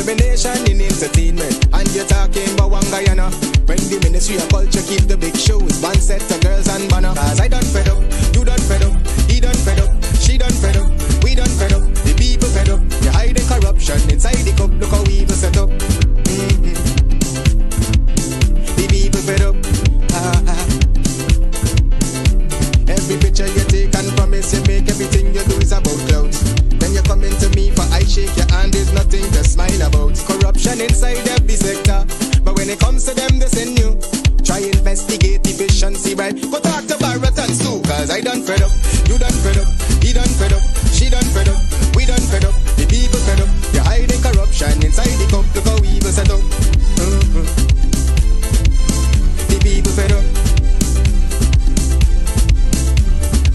discrimination in entertainment, and you're talking about one Guyana. When the Ministry of Culture keep the big shows, one set of girls and banner. Cause I done fed up, you done fed up, he done fed up, she done fed up, we done fed up, the people fed up. You hide the corruption inside the cup, look how we evil set up. The people fed up. Every picture you take and promise you make, everything you do is about clouds. Then you come into me for I shake your hand, there's nothing to smile about. Corruption inside every sector, but when it comes to them, they send you. Try investigate efficiency, right? Go talk to Barretons too, cause I done fed up, you done fed up, he done fed up, she done fed up, we done fed up, the people fed up. You're hiding corruption inside the cup, look how evil set up. The people fed up.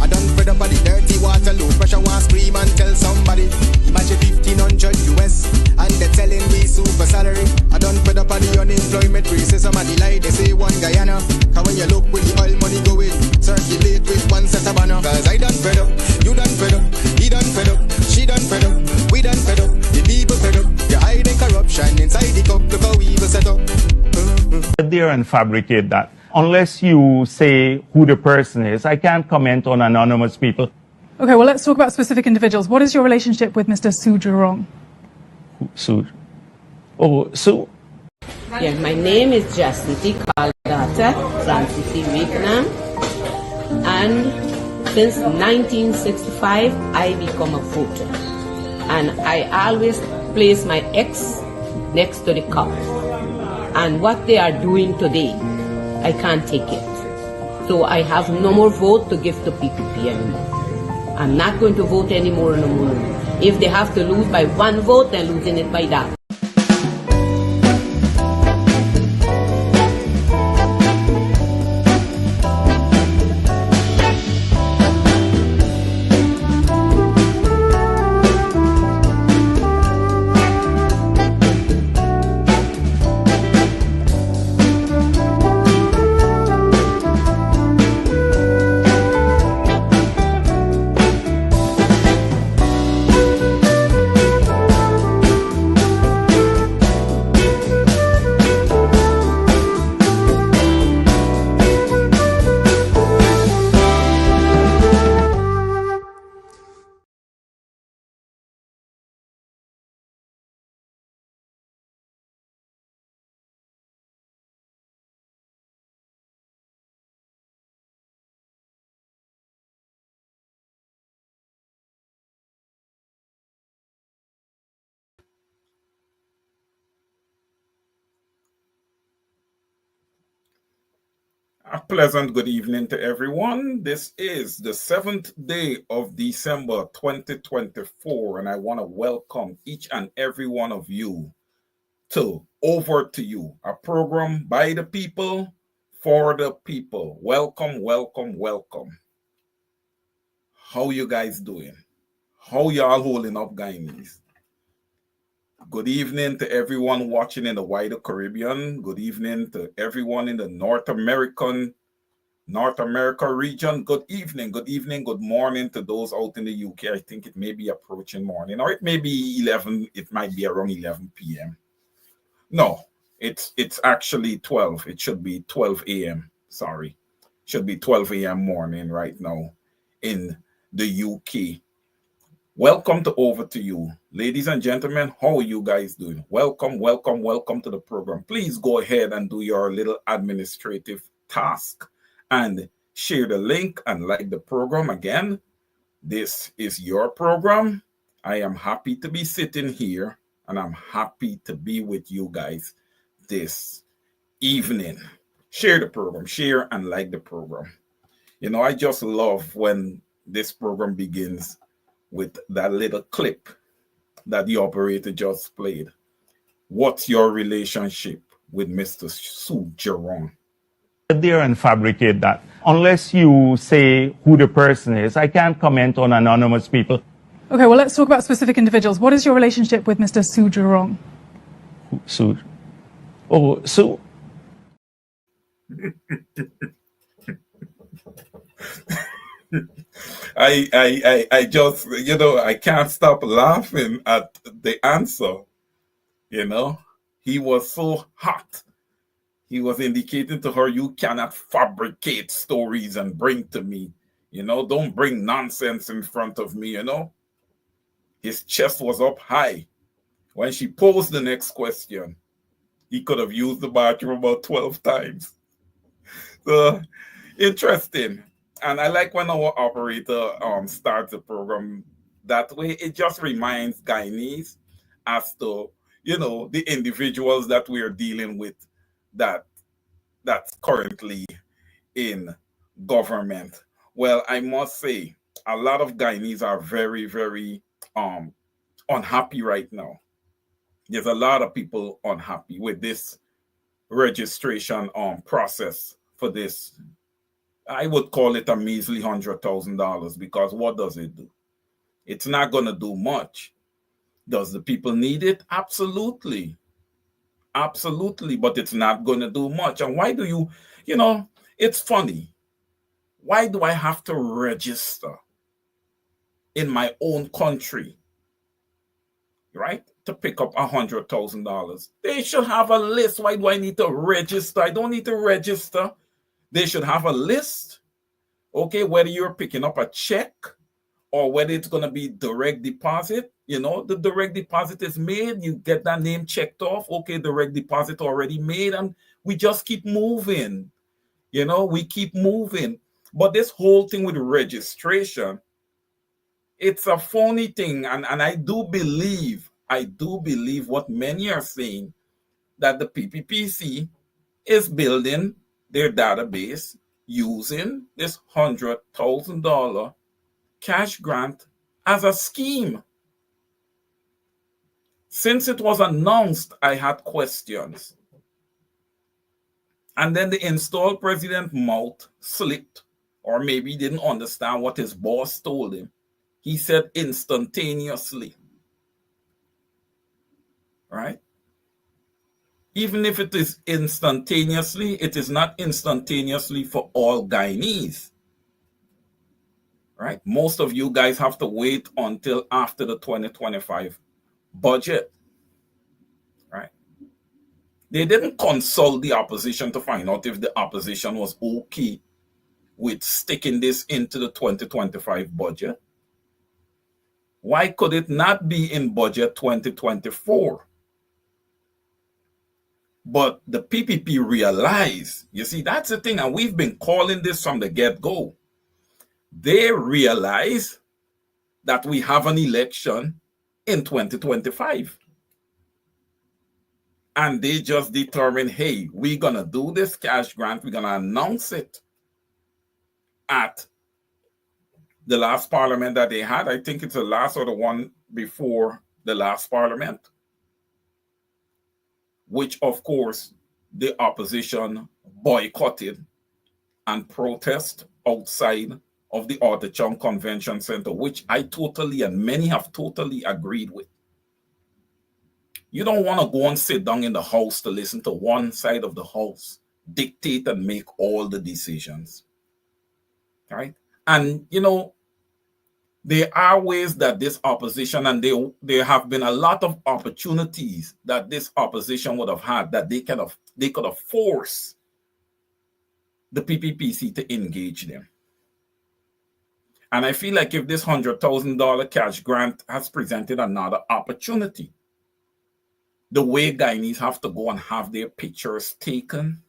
I done fed up on the dirty water, low pressure, want scream and tell somebody. Imagine 1500 US, and they're telling me super salary. I done fed up on the unemployment racism and the lie they say one Guyana. Cause when you look with the oil money going, circulate with one set of banner. Cause I done fed up, you done fed up, he done fed up, she done fed up, we done fed up, the people fed up. You're hiding corruption inside the cup, look how evil set up. There and fabricate that. Unless you say who the person is, I can't comment on anonymous people. Okay, well, let's talk about specific individuals. What is your relationship with Mr. Su Jurong? Sue? Oh, Sue? Yeah, my name is Jacinty Caldata Francis Vietnam, and since 1965 I become a voter, and I always place my ex next to the cup, and what they are doing today, I can't take it. So I have no more vote to give to PPP anymore. I'm not going to vote anymore no more. If they have to lose by one vote, they're losing it by that. A pleasant good evening to everyone. This is the 7th day of December 2024, and I want to welcome each and every one of you to Over to You, a program by the people, for the people. Welcome, welcome, welcome. How you guys doing? How y'all holding up, Guyanese? Good evening to everyone watching in the wider Caribbean. Good evening to everyone in the North America region. Good evening, good morning to those out in the UK. I think it may be approaching morning, or it may be 11. It might be around 11 p.m. No, it's actually 12. It should be 12 a.m. Sorry, should be 12 a.m. morning right now in the UK. Welcome to Over to You. Ladies and gentlemen, how are you guys doing? Welcome, welcome, welcome to the program. Please go ahead and do your little administrative task and share the link and like the program. Again, this is your program. I am happy to be sitting here, and I'm happy to be with you guys this evening. Share the program, share and like the program. You know, I just love when this program begins with that little clip that the operator just played. What's your relationship with Mr. Su Jurong? There and fabricate that. Unless you say who the person is, I can't comment on anonymous people. Okay, well, let's talk about specific individuals. What is your relationship with Mr. Su Jurong? Sue? Oh, Sue? I just, I can't stop laughing at the answer. You know, he was so hot. He was indicating to her, you cannot fabricate stories and bring to me. You know, don't bring nonsense in front of me, you know. His chest was up high. When she posed the next question, he could have used the bathroom about 12 times. So, interesting. And I like when our operator starts the program that way. It just reminds Guyanese as to, you know, the individuals that we are dealing with that's currently in government. Well, I must say, a lot of Guyanese are very, very unhappy right now. There's a lot of people unhappy with this registration process for this. I would call it a measly $100,000 because what does it do? It's not going to do much. Does the people need it? Absolutely. Absolutely. But it's not going to do much. And why do you know, it's funny. Why do I have to register in my own country, right, to pick up $100,000? They should have a list. Why do I need to register? I don't need to register. They should have a list, okay, whether you're picking up a check or whether it's going to be direct deposit. You know, the direct deposit is made, you get that name checked off, okay, direct deposit already made, and we just keep moving. You know, we keep moving. But this whole thing with registration, it's a phony thing. And I do believe what many are saying, that the PPPC is building their database using this $100,000 cash grant as a scheme. Since it was announced, I had questions. And then the installed president mouth slipped, or maybe he didn't understand what his boss told him. He said instantaneously. Right? Even if it is instantaneously, it is not instantaneously for all Guyanese. Right? Most of you guys have to wait until after the 2025 budget. Right? They didn't consult the opposition to find out if the opposition was okay with sticking this into the 2025 budget. Why could it not be in budget 2024? But the PPP realized, you see, that's the thing, and we've been calling this from the get-go. They realize that we have an election in 2025. And they just determined, hey, we're going to do this cash grant. We're going to announce it at the last parliament that they had. I think it's the last or the one before the last parliament, which, of course, the opposition boycotted and protest outside of the Ortachon Convention Center, which I totally, and many have totally agreed with. You don't want to go and sit down in the house to listen to one side of the house dictate and make all the decisions. Right? And, you know, there are ways that this opposition, and there have been a lot of opportunities that this opposition would have had that they could have forced the PPPC to engage them. And I feel like if this $100,000 cash grant has presented another opportunity, the way Guyanese have to go and have their pictures taken,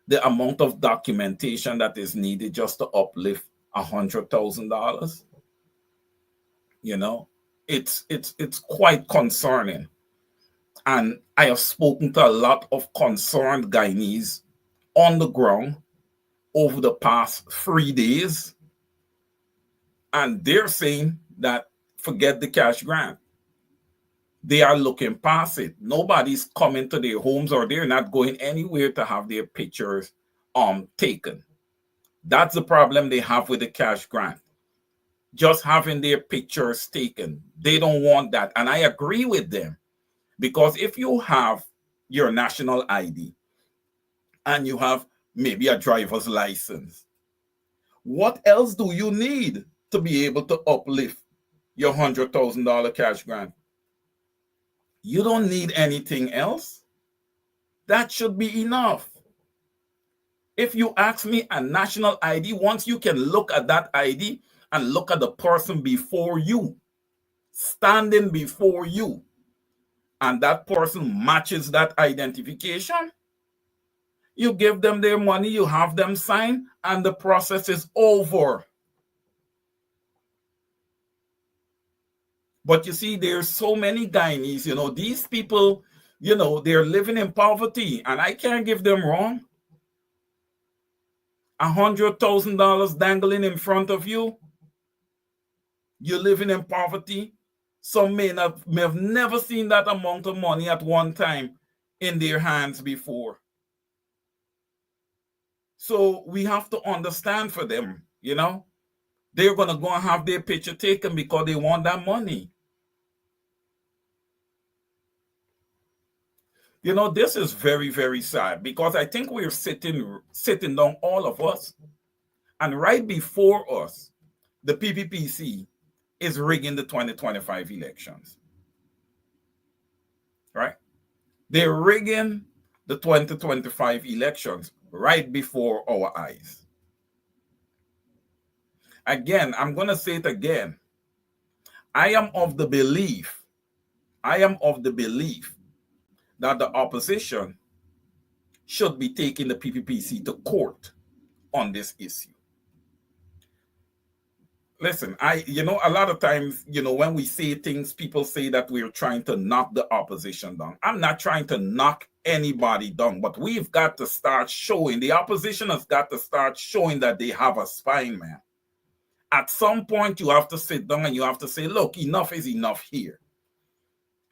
the amount of documentation that is needed just to uplift $100,000, you know, it's quite concerning. And I have spoken to a lot of concerned Guyanese on the ground over the past 3 days, and they're saying that forget the cash grant. They are looking past it. Nobody's coming to their homes, or they're not going anywhere to have their pictures taken. That's the problem they have with the cash grant. Just having their pictures taken. They don't want that. And I agree with them. Because if you have your national ID and you have maybe a driver's license, what else do you need to be able to uplift your $100,000 cash grant? You don't need anything else. That should be enough. If you ask me, a national ID, once you can look at that ID and look at the person before you, standing before you, and that person matches that identification, you give them their money, you have them sign, and the process is over. But you see, there's so many Guyanese, these people, they're living in poverty, and I can't give them wrong. $100,000 dangling in front of you. You're living in poverty. Some may have never seen that amount of money at one time in their hands before. So we have to understand for them, they're going to go and have their picture taken because they want that money. This is very, very sad, because I think we're sitting down, all of us, and right before us, the PPPC is rigging the 2025 elections. Right? They're rigging the 2025 elections right before our eyes. Again, I'm going to say it again. I am of the belief that the opposition should be taking the PPPC to court on this issue. Listen, a lot of times, when we say things, people say that we're trying to knock the opposition down. I'm not trying to knock anybody down, but we've got to start showing, the opposition has got to start showing that they have a spine, man. At some point, you have to sit down and you have to say, look, enough is enough here.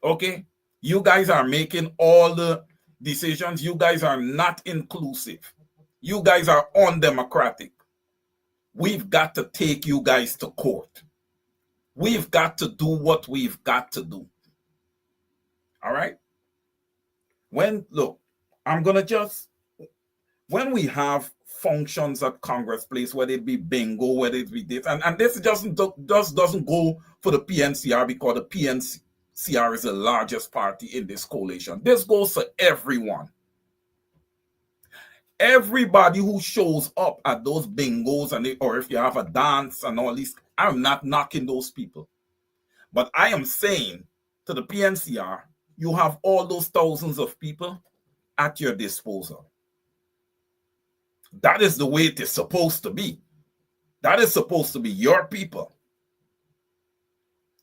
Okay? You guys are making all the decisions. You guys are not inclusive. You guys are undemocratic. We've got to take you guys to court. We've got to do what we've got to do. All right? When we have functions at Congress Place, whether it be bingo, whether it be this, and this just doesn't go for the PNCR, because the PNCR is the largest party in this coalition. This goes for everyone. Everybody who shows up at those bingos, or if you have a dance and all this, I'm not knocking those people. But I am saying to the PNCR, you have all those thousands of people at your disposal. That is the way it is supposed to be. That is supposed to be your people.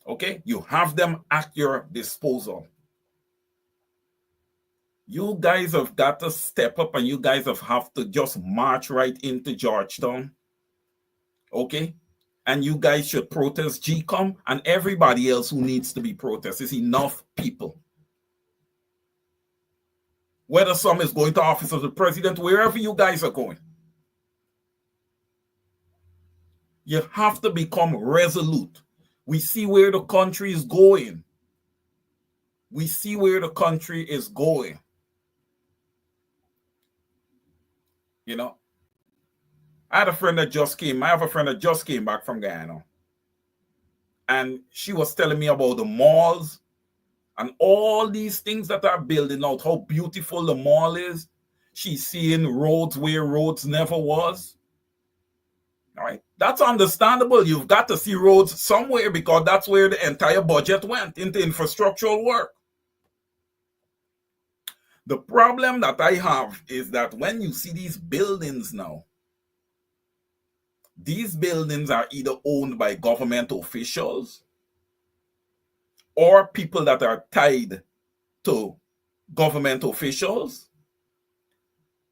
Okay? You have them at your disposal. You guys have got to step up, and you guys have to just march right into Georgetown. Okay? And you guys should protest GCOM and everybody else who needs to be protested. It's enough people. Whether some is going to office of the president, wherever you guys are going. You have to become resolute. We see where the country is going. We see where the country is going. I have a friend that just came back from Guyana. And she was telling me about the malls and all these things that are building out, how beautiful the mall is. She's seeing roads where roads never was. All right. That's understandable. You've got to see roads somewhere, because that's where the entire budget went, into infrastructural work. The problem that I have is that when you see these buildings now, these buildings are either owned by government officials or people that are tied to government officials.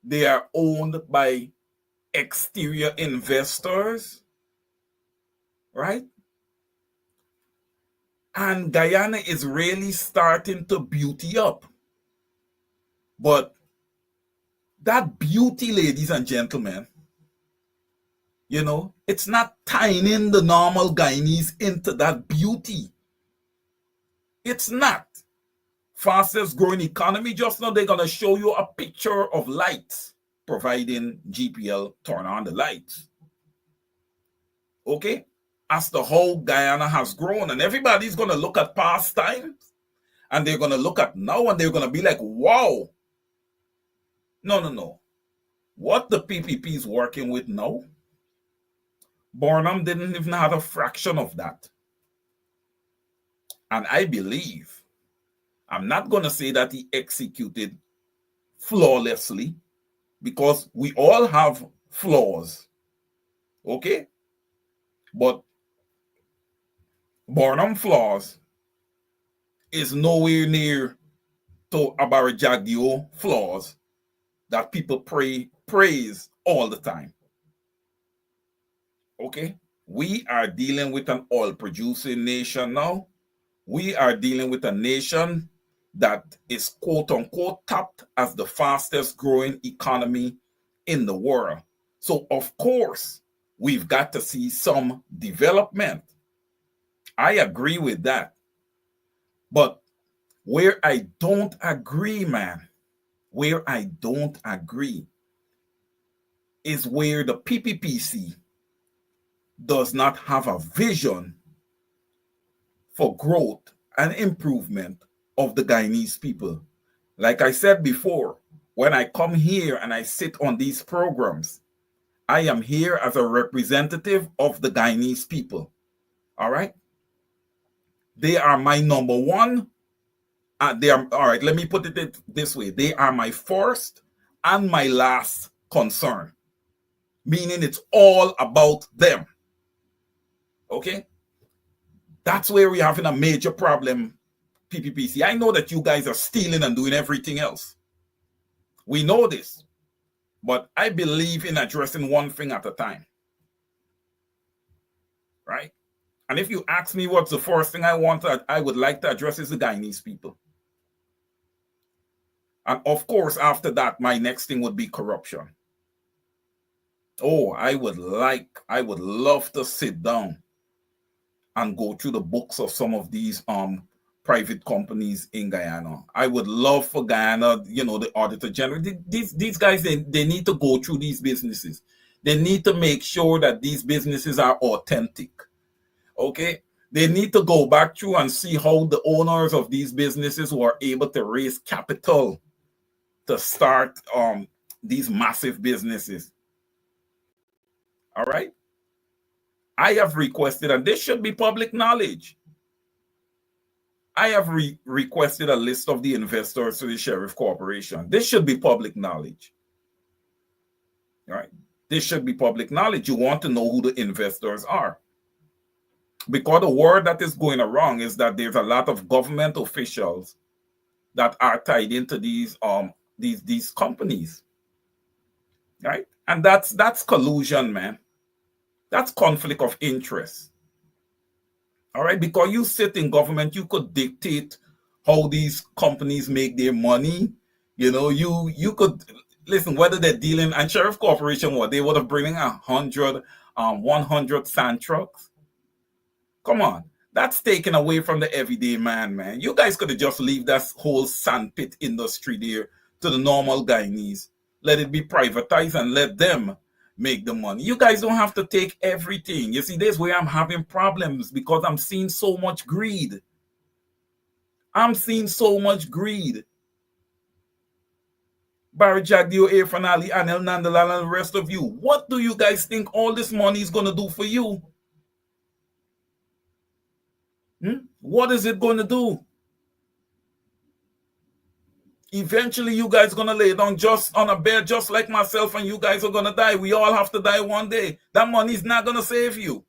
They are owned by exterior investors, right? And Guyana is really starting to beauty up. But that beauty, ladies and gentlemen, it's not tying in the normal Guyanese into that beauty. It's not. Fastest growing economy, just now they're going to show you a picture of lights, providing GPL turn on the lights. Okay? As the whole Guyana has grown, and everybody's going to look at past times And they're going to look at now and they're going to be like, wow. No. What the PPP is working with now, Burnham didn't even have a fraction of that. And I believe, I'm not going to say that he executed flawlessly, because we all have flaws. Okay? But Burnham flaws is nowhere near to Abarajagdio flaws that people praise all the time. Okay? We are dealing with an oil producing nation now. We are dealing with a nation that is quote unquote tapped as the fastest growing economy in the world. So of course, we've got to see some development. I agree with that. But where I don't agree, man, where I don't agree is where the PPPC does not have a vision for growth and improvement of the Guyanese people. Like I said before, when I come here and I sit on these programs, I am here as a representative of the Guyanese people. All right? They are my number one. They are, all right, let me put it this way. They are my first and my last concern, meaning it's all about them. Okay? That's where we're having a major problem, PPPC. I know that you guys are stealing and doing everything else. We know this. But I believe in addressing one thing at a time. Right? And if you ask me what's the first thing I would like to address is the Guyanese people. And of course, after that, my next thing would be corruption. Oh, I would love to sit down and go through the books of some of these private companies in Guyana. I would love for Guyana, the Auditor General. These guys, they need to go through these businesses. They need to make sure that these businesses are authentic. Okay? They need to go back through and see how the owners of these businesses were able to raise capital to start these massive businesses. All right? I have requested, and this should be public knowledge, I have requested a list of the investors to the Sheriff Corporation. This should be public knowledge. All right? This should be public knowledge. You want to know who the investors are. Because the word that is going around is that there's a lot of government officials that are tied into these companies. Right? And that's collusion, man. That's conflict of interest. All right? Because you sit in government, you could dictate how these companies make their money. You could listen, whether they're dealing, and Sheriff Corporation, what they would have bringing 100 sand trucks. Come on, that's taken away from the everyday man. You guys could have just leave that whole sandpit industry there to the normal Guyanese. Let it be privatized and let them make the money. You guys don't have to take everything. You see, this is where I'm having problems, because I'm seeing so much greed. I'm seeing so much greed. Barry Jagdio, Fanali, Anel Nandalal, and the rest of you. What do you guys think all this money is going to do for you? What is it going to do? Eventually, you guys are going to lay down just on a bed, just like myself, and you guys are going to die. We all have to die one day. That money is not going to save you.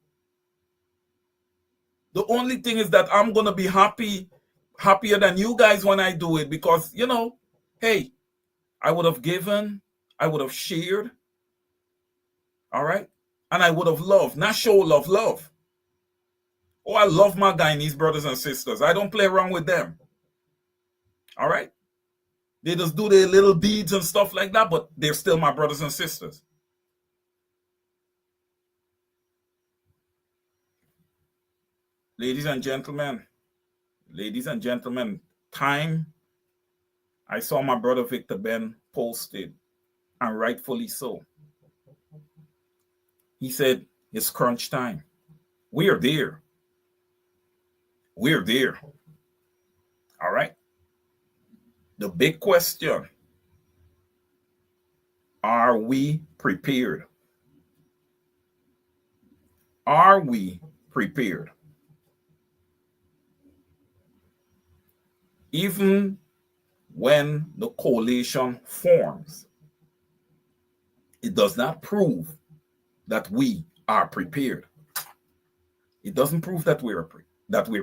The only thing is that I'm going to be happier than you guys when I do it, because, hey, I would have given, I would have shared, all right? And I would have loved, not show love. Oh, I love my Guyanese brothers and sisters. I don't play around with them. All right? They just do their little deeds and stuff like that, but they're still my brothers and sisters. Ladies and gentlemen, time. I saw my brother Victor Ben posted, and rightfully so. He said, it's crunch time. We are there. We're there. All right. The big question, are we prepared? Are we prepared? Even when the coalition forms, it does not prove that we are prepared. It doesn't prove that we're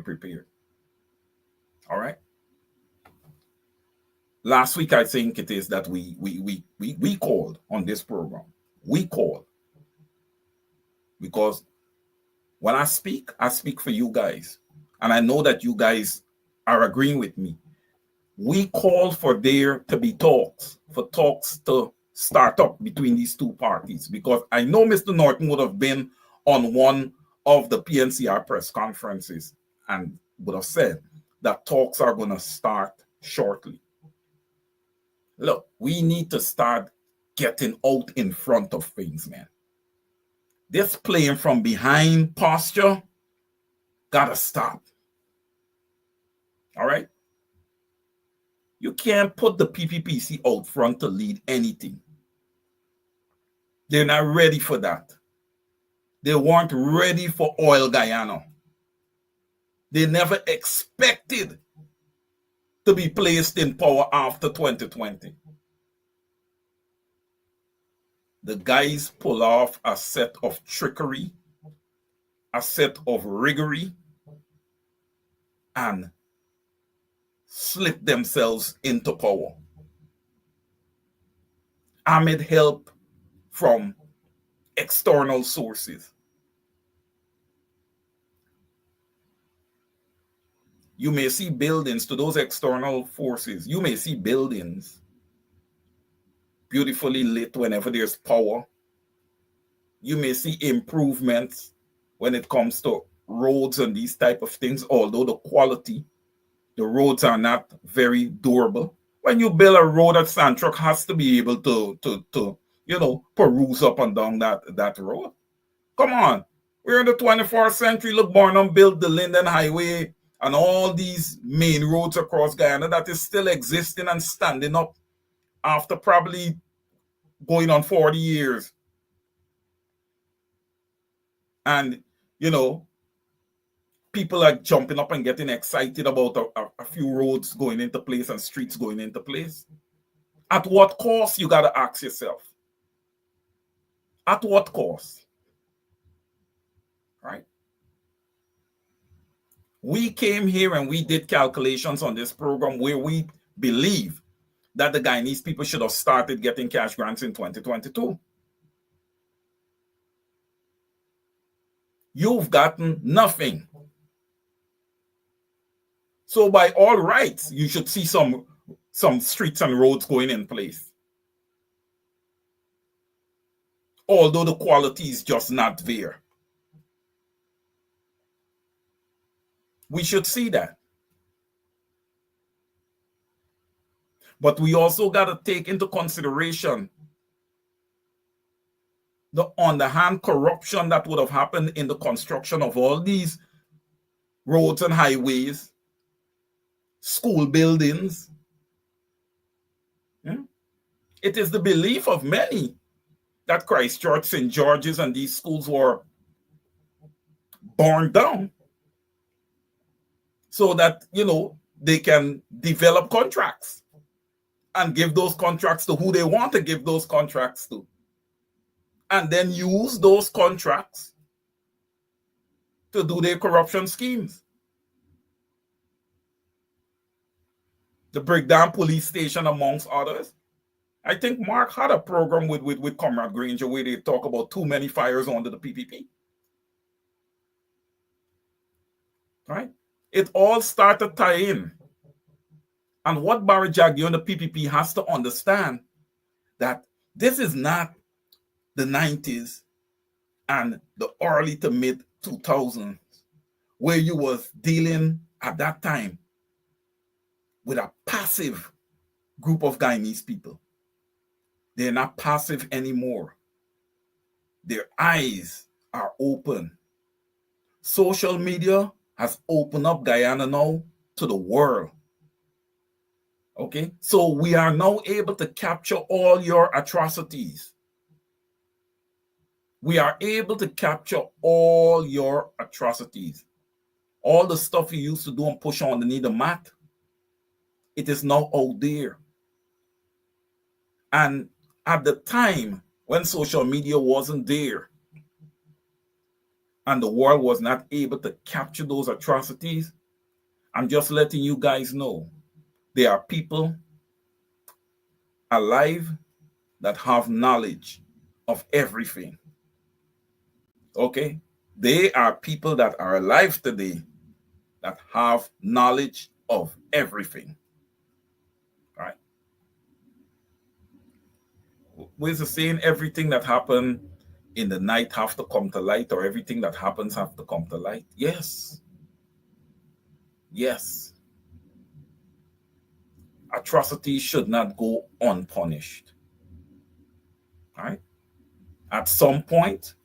prepared. All right. Last week, I think it is that we called on this program. We called because when I speak for you guys, and I know that you guys are agreeing with me. We call for there to be talks, for talks to start up between these two parties, because I know Mr. Norton would have been on one of the PNCR press conferences and would have said that talks are going to start shortly. Look, we need to start getting out in front of things, man. This playing from behind posture gotta stop. All right? You can't put the PPPC out front to lead anything. They're not ready for that. They weren't ready for Oil Guyana. They never expected to be placed in power after 2020. The guys pull off a set of trickery, a set of riggery, and slip themselves into power amid help from external sources. You may see buildings to those external forces. You may see buildings beautifully lit whenever there's power. You may see improvements when it comes to roads and these type of things, although the quality, the roads are not very durable. When you build a road, a sand truck has to be able to peruse up and down that road. Come on. We're in the 21st century. Look, Barnum built the Linden Highway and all these main roads across Guyana that is still existing and standing up after probably going on 40 years. And, people are jumping up and getting excited about a few roads going into place and streets going into place. At what cost, you got to ask yourself? At what cost? Right? We came here and we did calculations on this program where we believe that the Guyanese people should have started getting cash grants in 2022. You've gotten nothing. So by all rights, you should see some streets and roads going in place. Although the quality is just not there. We should see that. But we also got to take into consideration the underhand corruption that would have happened in the construction of all these roads and highways, school buildings. It is the belief of many that Christchurch, St. George's, and these schools were burned down so that, they can develop contracts and give those contracts to who they want to give those contracts to. And then use those contracts to do their corruption schemes. The Breakdown Police Station, amongst others. I think Mark had a program with Comrade Granger where they talk about too many fires under the PPP. Right? It all started tie in. And what Barry Jaggi and the PPP has to understand that this is not the 90s and the early to mid 2000s where you was dealing at that time with a passive group of Guyanese people. They're not passive anymore. Their eyes are open. Social media has opened up Guyana now to the world. Okay, so we are now able to capture all your atrocities. We are able to capture all your atrocities. All the stuff you used to do and push underneath the mat, it is now out there. And at the time when social media wasn't there and the world was not able to capture those atrocities, I'm just letting you guys know there are people alive that have knowledge of everything. Okay? They are people that are alive today that have knowledge of everything. Right? Where's the saying, everything that happened in the night have to come to light, or everything that happens have to come to light? Yes. Yes. Atrocities should not go unpunished. Right? At some point,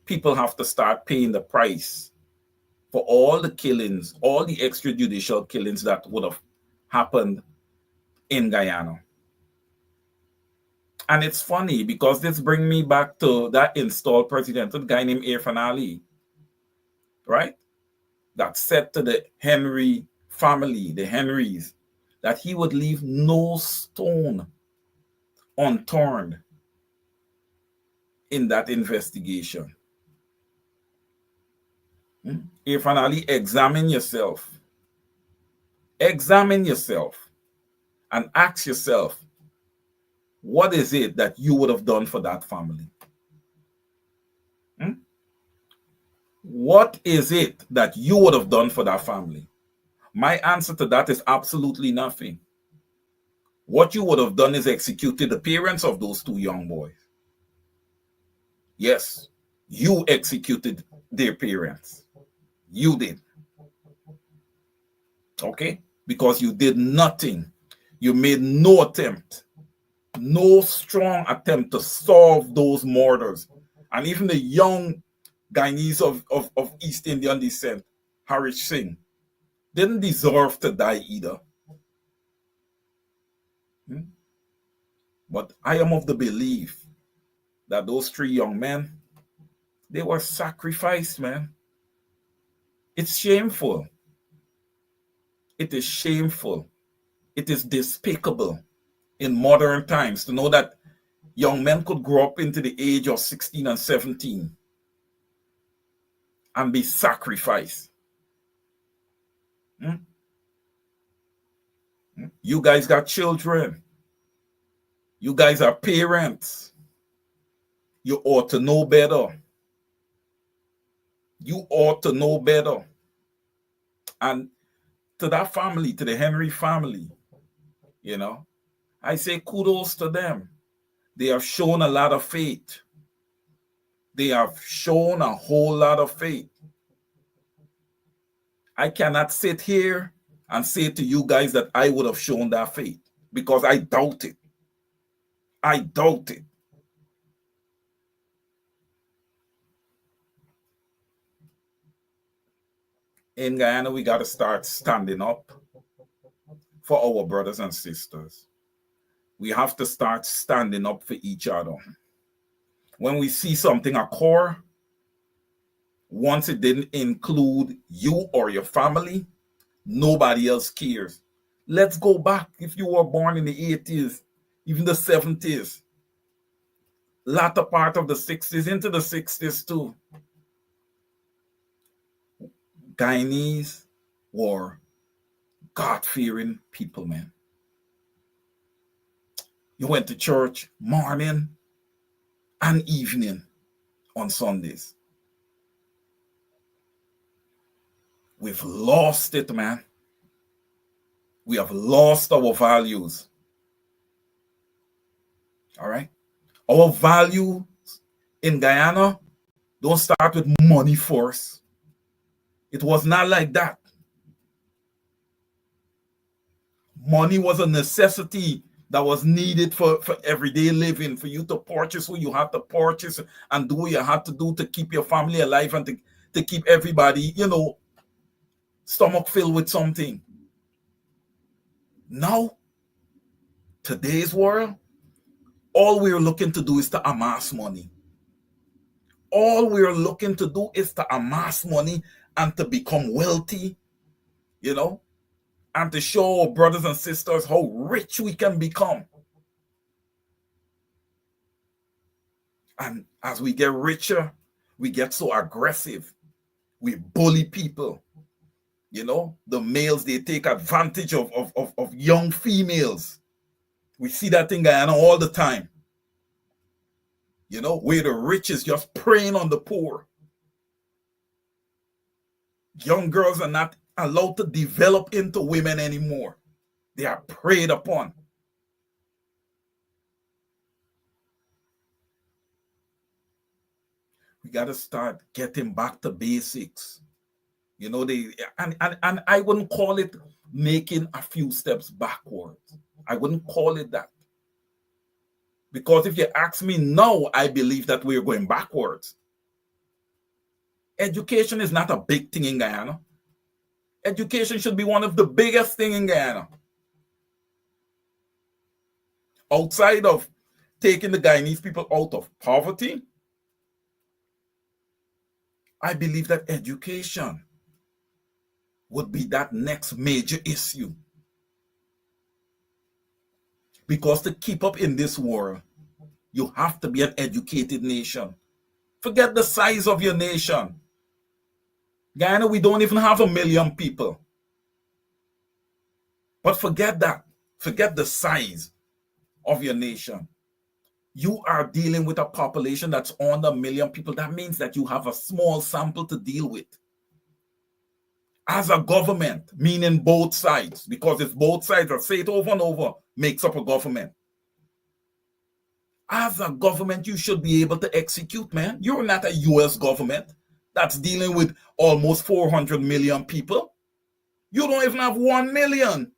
people have to start paying the price for all the killings, all the extrajudicial killings that would have happened in Guyana. And it's funny because this brings me back to that installed president, a guy named Irfan Ali, right? That said to the Henry family, the Henrys, that he would leave no stone unturned in that investigation. Irfan Ali, examine yourself. Examine yourself and ask yourself, what is it that you would have done for that family? What is it that you would have done for that family? My answer to that is absolutely nothing. What you would have done is executed the parents of those two young boys. Yes, you executed their parents. You did. Okay? Because you did nothing. You made no attempt, no strong attempt to solve those murders. And even the young Guyanese of East Indian descent, Harish Singh, didn't deserve to die either. But I am of the belief that those three young men, they were sacrificed, man. It's shameful. It is shameful. It is despicable in modern times to know that young men could grow up into the age of 16 and 17 and be sacrificed. You guys got children. You guys are parents. You ought to know better. You ought to know better. And to that family, to the Henry family, you know, I say kudos to them. They have shown a lot of faith. They have shown a whole lot of faith. I cannot sit here and say to you guys that I would have shown that faith, because I doubt it. I doubt it. In Guyana, we got to start standing up for our brothers and sisters. We have to start standing up for each other. When we see something occur, once it didn't include you or your family, nobody else cares. Let's go back. If you were born in the 80s, even the 70s, latter part of the 60s, into the 60s too, Guyanese were God-fearing people, man. You went to church morning and evening on Sundays. We've lost it, man. We have lost our values. All right? Our values in Guyana don't start with money first. It was not like that. Money was a necessity that was needed for everyday living, for you to purchase what you had to purchase and do what you had to do to keep your family alive and to keep everybody, you know, stomach filled with something. Now, today's world, all we're looking to do is to amass money. All we're looking to do is to amass money and to become wealthy, you know, and to show our brothers and sisters how rich we can become. And as we get richer, we get so aggressive. We bully people. You know, the males, they take advantage of young females. We see that in Guyana all the time. You know, where the rich is just preying on the poor. Young girls are not allowed to develop into women anymore. They are preyed upon. We got to start getting back to basics. You know, and I wouldn't call it making a few steps backwards. I wouldn't call it that. Because if you ask me now, I believe that we're going backwards. Education is not a big thing in Guyana. Education should be one of the biggest things in Guyana. Outside of taking the Guyanese people out of poverty, I believe that education would be that next major issue. Because to keep up in this world, you have to be an educated nation. Forget the size of your nation. Guyana, we don't even have 1 million people. But forget that. Forget the size of your nation. You are dealing with a population that's under 1 million people. That means that you have a small sample to deal with. As a government, meaning both sides, because if both sides, I say it over and over, makes up a government. As a government, you should be able to execute, man. You're not a US government that's dealing with almost 400 million people. You don't even have 1 million.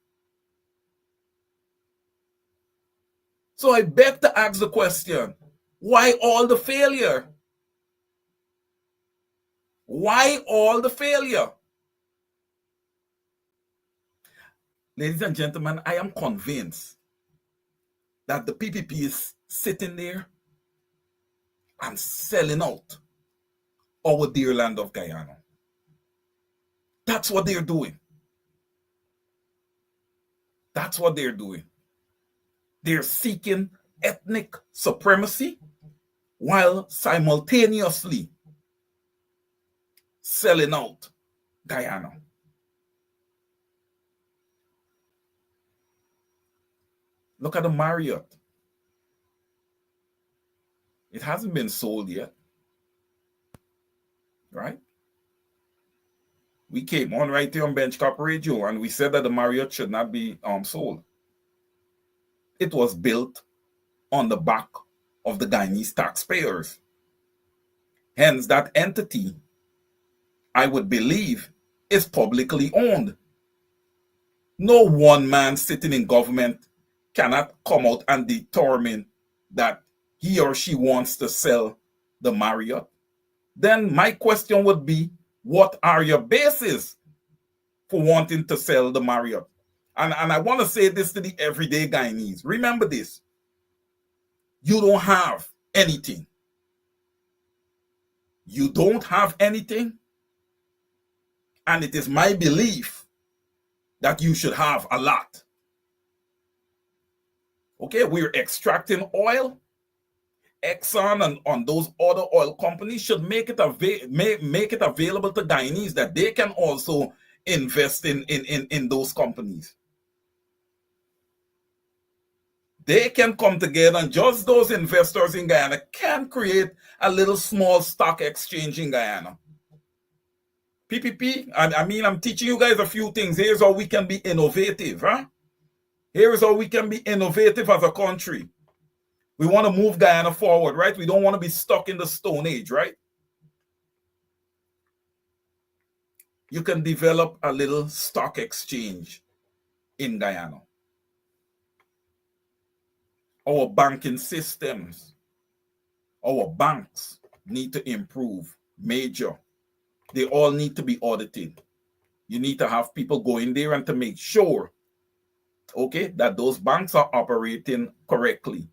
So I beg to ask the question, why all the failure? Why all the failure? Ladies and gentlemen, I am convinced that the PPP is sitting there and selling out our dear land of Guyana. That's what they're doing. That's what they're doing. They're seeking ethnic supremacy while simultaneously selling out Guyana. Look at the Marriott. It hasn't been sold yet. Right? We came on right here on Benchcop Radio and we said that the Marriott should not be sold. It was built on the back of the Guyanese taxpayers. Hence, that entity, I would believe, is publicly owned. No one man sitting in government cannot come out and determine that he or she wants to sell the Marriott. Then my question would be, what are your bases for wanting to sell the Marriott? And I want to say this to the everyday Guyanese. Remember this. You don't have anything. You don't have anything. And it is my belief that you should have a lot. Okay, we're extracting oil. Exxon and on those other oil companies should make it available to Guyanese that they can also invest in those companies. They can come together and just those investors in Guyana can create a little small stock exchange in Guyana. PPP, I mean, I'm teaching you guys a few things. Here's how we can be innovative, huh? Here's how we can be innovative as a country. We want to move Guyana forward, right? We don't want to be stuck in the Stone Age, right? You can develop a little stock exchange in Guyana. Our banking systems, our banks need to improve major. They all need to be audited. You need to have people go in there and to make sure okay, that those banks are operating correctly.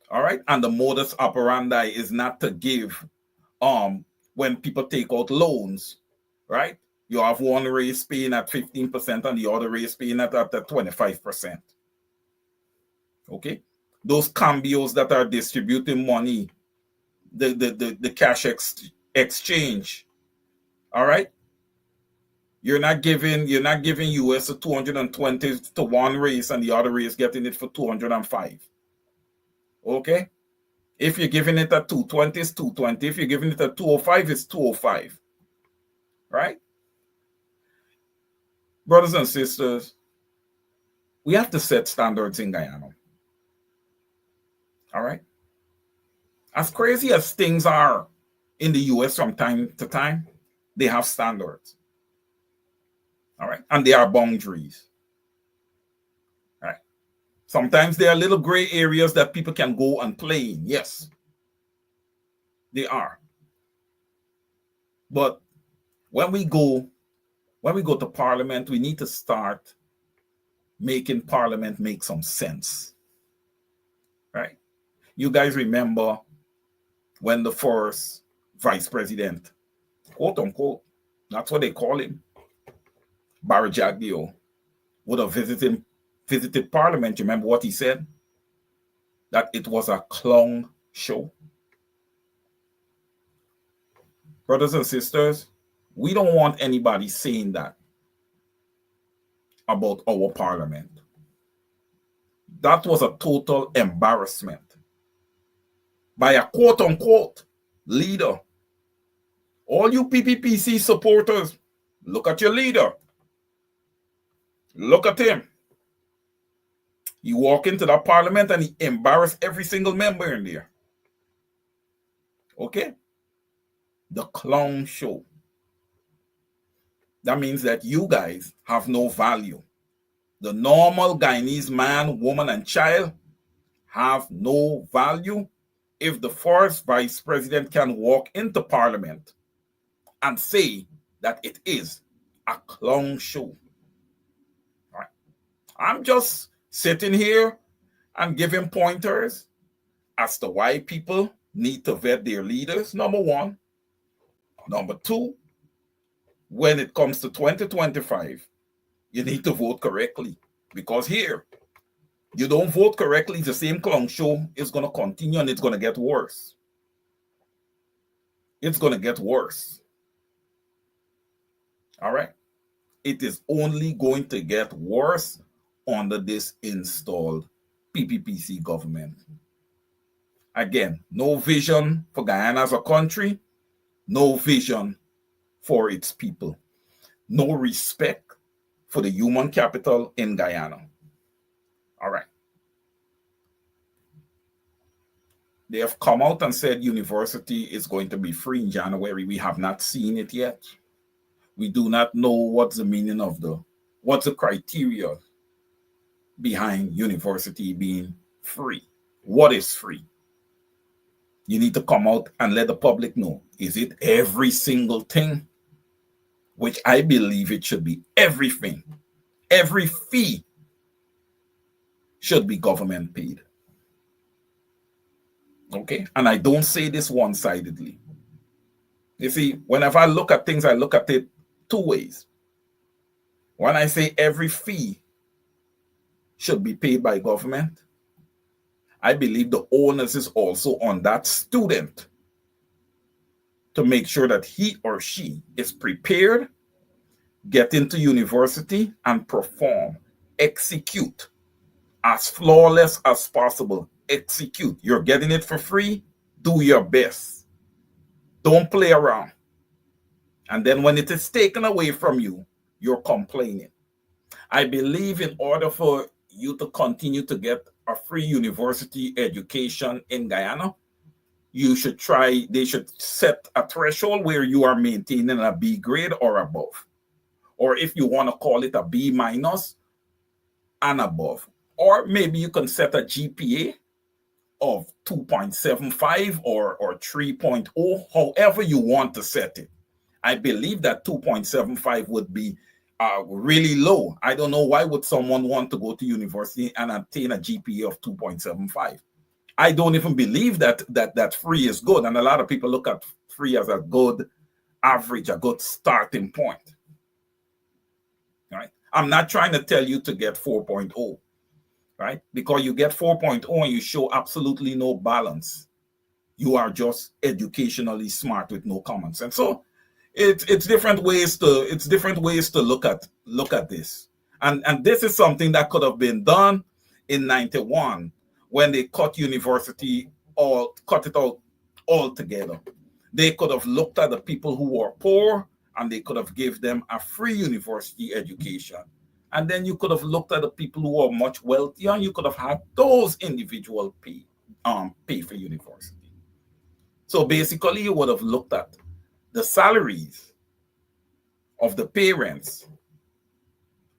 All right. And the modus operandi is not to give when people take out loans, right? You have one race paying at 15% and the other race paying at 25%. Okay. Those cambios that are distributing money, the cash exchange. All right. You're not giving US a 220 to one race and the other race getting it for 205. Okay. If you're giving it at 220, it's 220. If you're giving it at 205, it's 205. Right? Brothers and sisters, we have to set standards in Guyana. All right? As crazy as things are in the US from time to time, they have standards. All right? And there are boundaries. All right? Sometimes there are little gray areas that people can go and play in. Yes. They are. But when we go to Parliament, we need to start making Parliament make some sense. Right? You guys remember when the first vice president, quote unquote, that's what they call him, Barry Jagdeo, would have visited Parliament. You remember what he said? That it was a clown show. Brothers and sisters, we don't want anybody saying that about our Parliament. That was a total embarrassment by a quote unquote leader. All you PPPC supporters, look at your leader. Look at him. He walked into that Parliament and he embarrassed every single member in there. Okay? The clown show. That means that you guys have no value. The normal Guyanese man, woman, and child have no value if the first vice president can walk into Parliament and say that it is a clown show. All right. I'm just sitting here and giving pointers as to why people need to vet their leaders, number one. Number two, when it comes to 2025, you need to vote correctly. Because here, you don't vote correctly, the same clown show is going to continue and it's going to get worse. It's going to get worse. All right? It is only going to get worse under this installed PPPC government. Again, no vision for Guyana as a country, no vision for its people, no respect for the human capital in Guyana. All right. They have come out and said university is going to be free in January. We have not seen it yet. We do not know what's the meaning of what's the criteria behind university being free. What is free? You need to come out and let the public know. Is it every single thing? Which I believe it should be everything. Every fee should be government paid. Okay? And I don't say this one-sidedly. You see, whenever I look at things, I look at it two ways. When I say every fee should be paid by government, I believe the onus is also on that student to make sure that he or she is prepared, get into university, and perform, execute as flawless as possible. Execute. You're getting it for free. Do your best. Don't play around. And then when it is taken away from you, you're complaining. I believe in order for you to continue to get a free university education in Guyana, they should set a threshold where you are maintaining a B grade or above. Or if you want to call it a B minus and above. Or maybe you can set a GPA of 2.75 or 3.0, however you want to set it. I believe that 2.75 would be are really low. I don't know why would someone want to go to university and attain a GPA of 2.75. I don't even believe that free is good. And a lot of people look at free as a good average, a good starting point. Right? I'm not trying to tell you to get 4.0, right? Because you get 4.0 and you show absolutely no balance. You are just educationally smart with no common sense. So it's different ways to look at this. And this is something that could have been done in 91 when they cut it out altogether. They could have looked at the people who were poor and they could have gave them a free university education. And then you could have looked at the people who are much wealthier and you could have had those individuals pay for university. So basically you would have looked at the salaries of the parents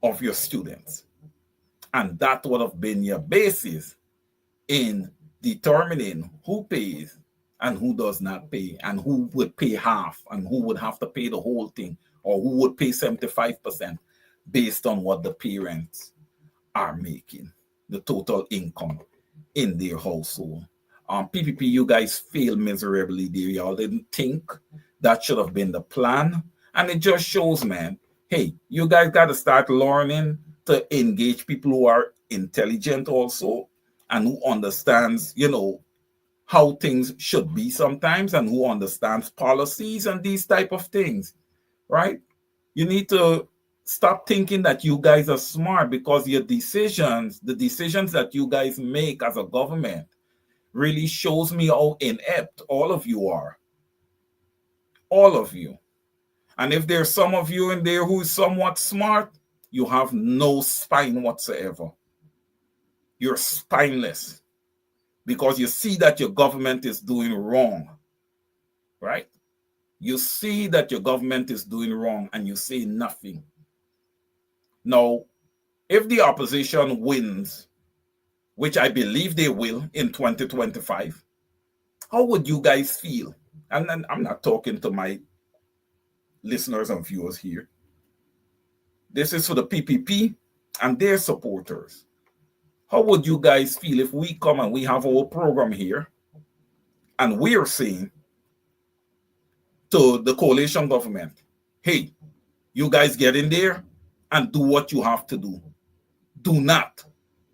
of your students. And that would have been your basis in determining who pays and who does not pay, and who would pay half, and who would have to pay the whole thing, or who would pay 75% based on what the parents are making, the total income in their household. PPP, you guys failed miserably there. Y'all didn't think that should have been the plan. And it just shows, man, hey, you guys got to start learning to engage people who are intelligent also, and who understands, how things should be sometimes, and who understands policies and these type of things, right? You need to stop thinking that you guys are smart, because the decisions that you guys make as a government really shows me how inept all of you are. All of you. And if there's some of you in there who is somewhat smart, you have no spine whatsoever. You're spineless because you see that your government is doing wrong, right? You see that your government is doing wrong and you say nothing. Now, if the opposition wins, which I believe they will in 2025, how would you guys feel? And then I'm not talking to my listeners and viewers here. This is for the PPP and their supporters. How would you guys feel if we come and we have our program here and we're saying to the coalition government, hey, you guys get in there and do what you have to do. Do not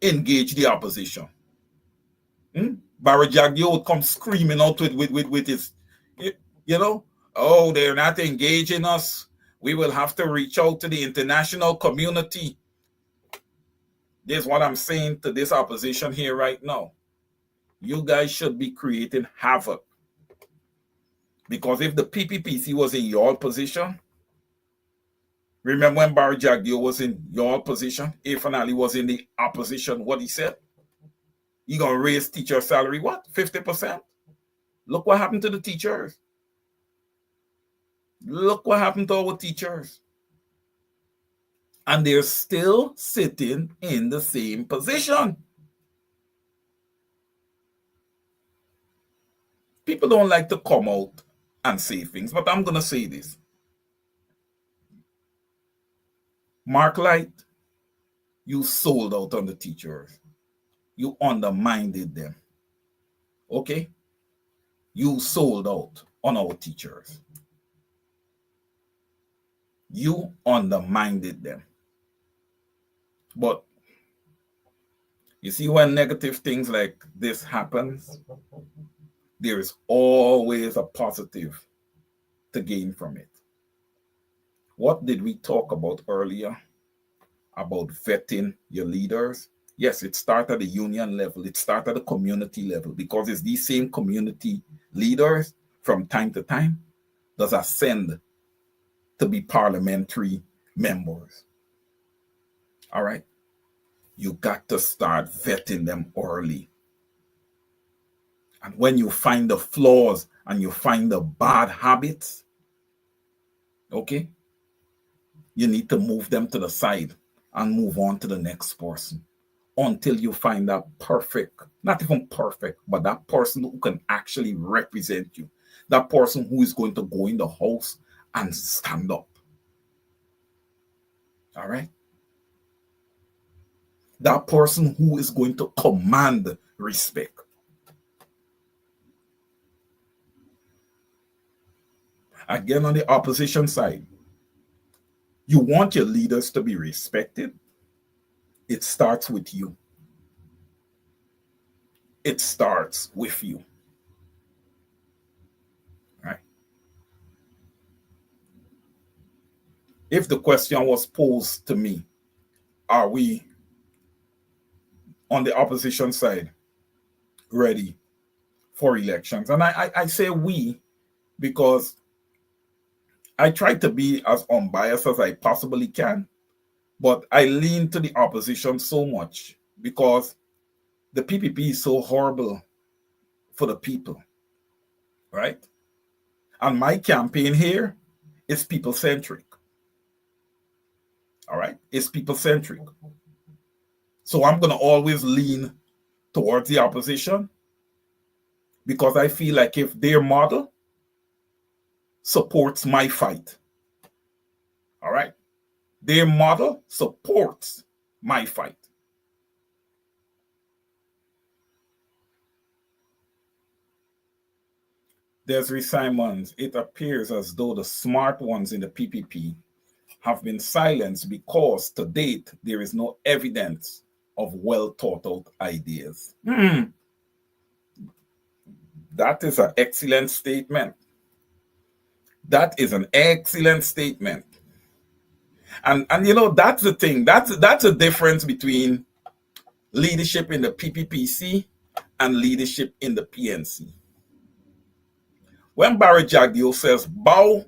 engage the opposition. Barry Jagdio would come screaming out with his, oh, they're not engaging us. We will have to reach out to the international community. This is what I'm saying to this opposition here right now. You guys should be creating havoc. Because if the PPPC was in your position, remember when Barry Jagdio was in your position, Irfan Ali was in the opposition, what he said? You're going to raise teacher salary, what? 50%? Look what happened to the teachers. Look what happened to our teachers. And they're still sitting in the same position. People don't like to come out and say things, but I'm going to say this. Mark Light, you sold out on the teachers. You undermined them. Okay? You sold out on our teachers. You undermined them. But you see, when negative things like this happens, there is always a positive to gain from it. What did we talk about earlier about vetting your leaders? Yes, it starts at the union level. It starts at the community level, because it's these same community leaders from time to time that ascend to be parliamentary members. All right? You got to start vetting them early. And when you find the flaws and you find the bad habits, okay, you need to move them to the side and move on to the next person until you find that perfect, not even perfect, but that person who can actually represent you, that person who is going to go in the house and stand up. All right? That person who is going to command respect. Again, on the opposition side, you want your leaders to be respected. It starts with you. It starts with you. Right? If the question was posed to me, are we on the opposition side ready for elections? And I say we because I try to be as unbiased as I possibly can, but I lean to the opposition so much because the PPP is so horrible for the people, right? And my campaign here is people-centric, all right? It's people-centric. So I'm going to always lean towards the opposition because I feel like if their model supports my fight, all right? Their model supports my fight. Desiree Simons, it appears as though the smart ones in the PPP have been silenced because to date there is no evidence of well thought out ideas. That is an excellent statement. That is an excellent statement. And you know, that's the thing. That's a difference between leadership in the PPPC and leadership in the PNC. When Barry Jagdeo says bow,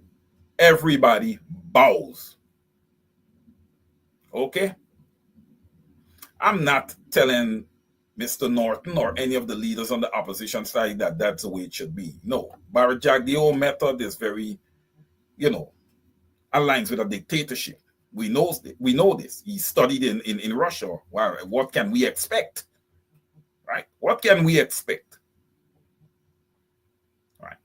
everybody bows. Okay? I'm not telling Mr. Norton or any of the leaders on the opposition side that that's the way it should be. No. Barry Jagdeo method is very, aligns with a dictatorship. We know this. He studied in Russia. Wow, what can we expect? Right? What can we expect? Right.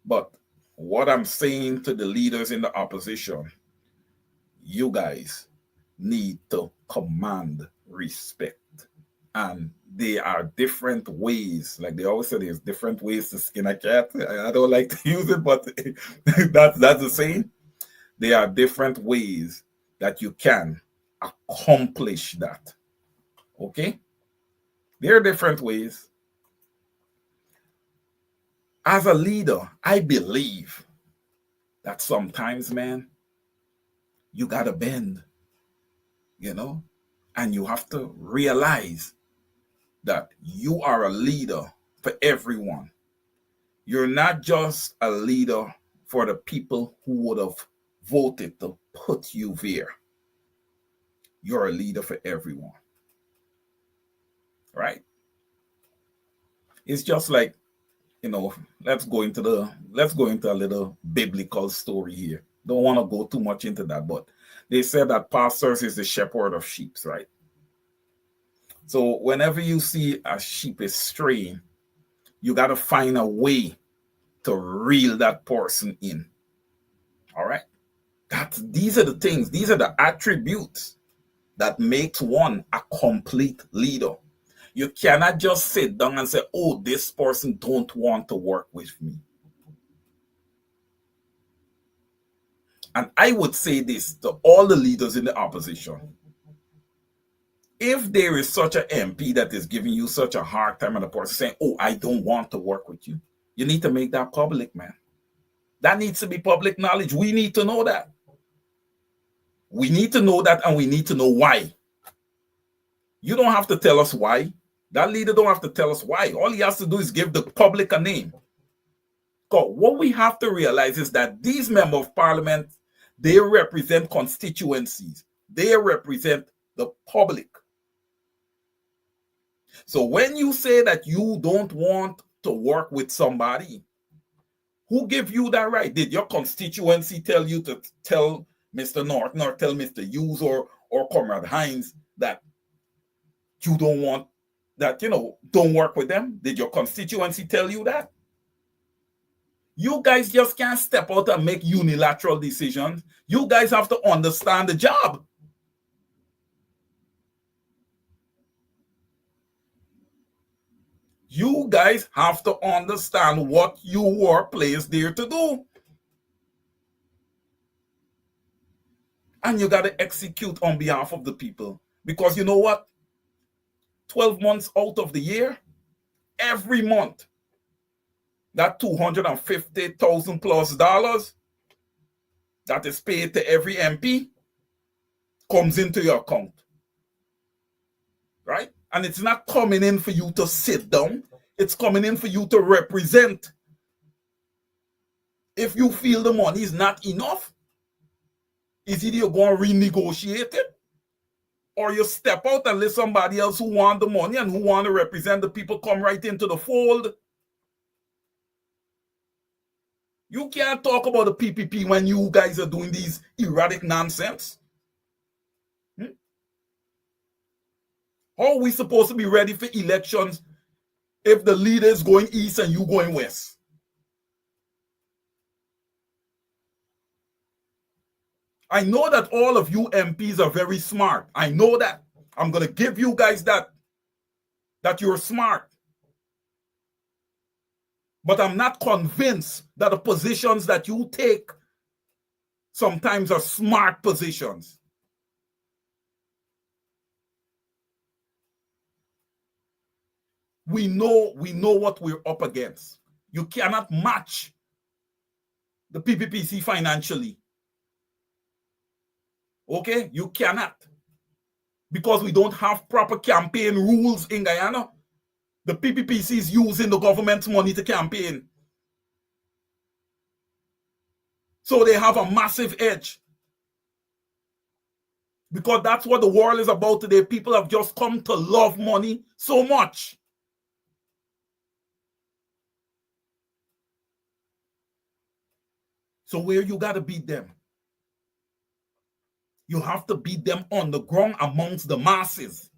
But what I'm saying to the leaders in the opposition, you guys need to command respect. And there are different ways, like they always say, there's different ways to skin a cat. I don't like to use it, but that's the saying. There are different ways that you can accomplish that. Okay? There are different ways. As a leader, I believe that sometimes, man, you gotta bend, and you have to realize that you are a leader for everyone. You're not just a leader for the people who would have voted to put you there. You're a leader for everyone. Right? It's just like, let's go into a little biblical story here. Don't want to go too much into that, but they said that pastors is the shepherd of sheep, right? So whenever you see a sheep is straying, you got to find a way to reel that person in. All right? These are the things, these are the attributes that makes one a complete leader. You cannot just sit down and say, oh, this person don't want to work with me. And I would say this to all the leaders in the opposition. If there is such an MP that is giving you such a hard time and the person saying, oh, I don't want to work with you, you need to make that public, man. That needs to be public knowledge. We need to know that. We need to know that, and we need to know why. You don't have to tell us why. That leader don't have to tell us why. All he has to do is give the public a name. Because what we have to realize is that these members of parliament, they represent constituencies. They represent the public. So when you say that you don't want to work with somebody, who gave you that right? Did your constituency tell you to tell Mr. Norton or tell Mr. Hughes or Comrade Hines that you don't want that, don't work with them? Did your constituency tell you that? You guys just can't step out and make unilateral decisions. You guys have to understand the job. You guys have to understand what you were placed there to do. And you got to execute on behalf of the people. Because you know what? 12 months out of the year, every month, that $250,000 plus that is paid to every MP comes into your account. Right? And it's not coming in for you to sit down. It's coming in for you to represent. If you feel the money is not enough, is either you're going to renegotiate it or you step out and let somebody else who want the money and who want to represent the people come right into the fold. You can't talk about the PPP when you guys are doing these erratic nonsense. How are we supposed to be ready for elections if the leader is going east and you going west? I know that all of you MPs are very smart. I know that. I'm going to give you guys that you're smart. But I'm not convinced that the positions that you take sometimes are smart positions. We know what we're up against. You cannot match the PPPC financially. Okay? You cannot. Because we don't have proper campaign rules in Guyana. The PPPC is using the government's money to campaign. So they have a massive edge. Because that's what the world is about today. People have just come to love money so much. So where you got to beat them? You have to beat them on the ground amongst the masses.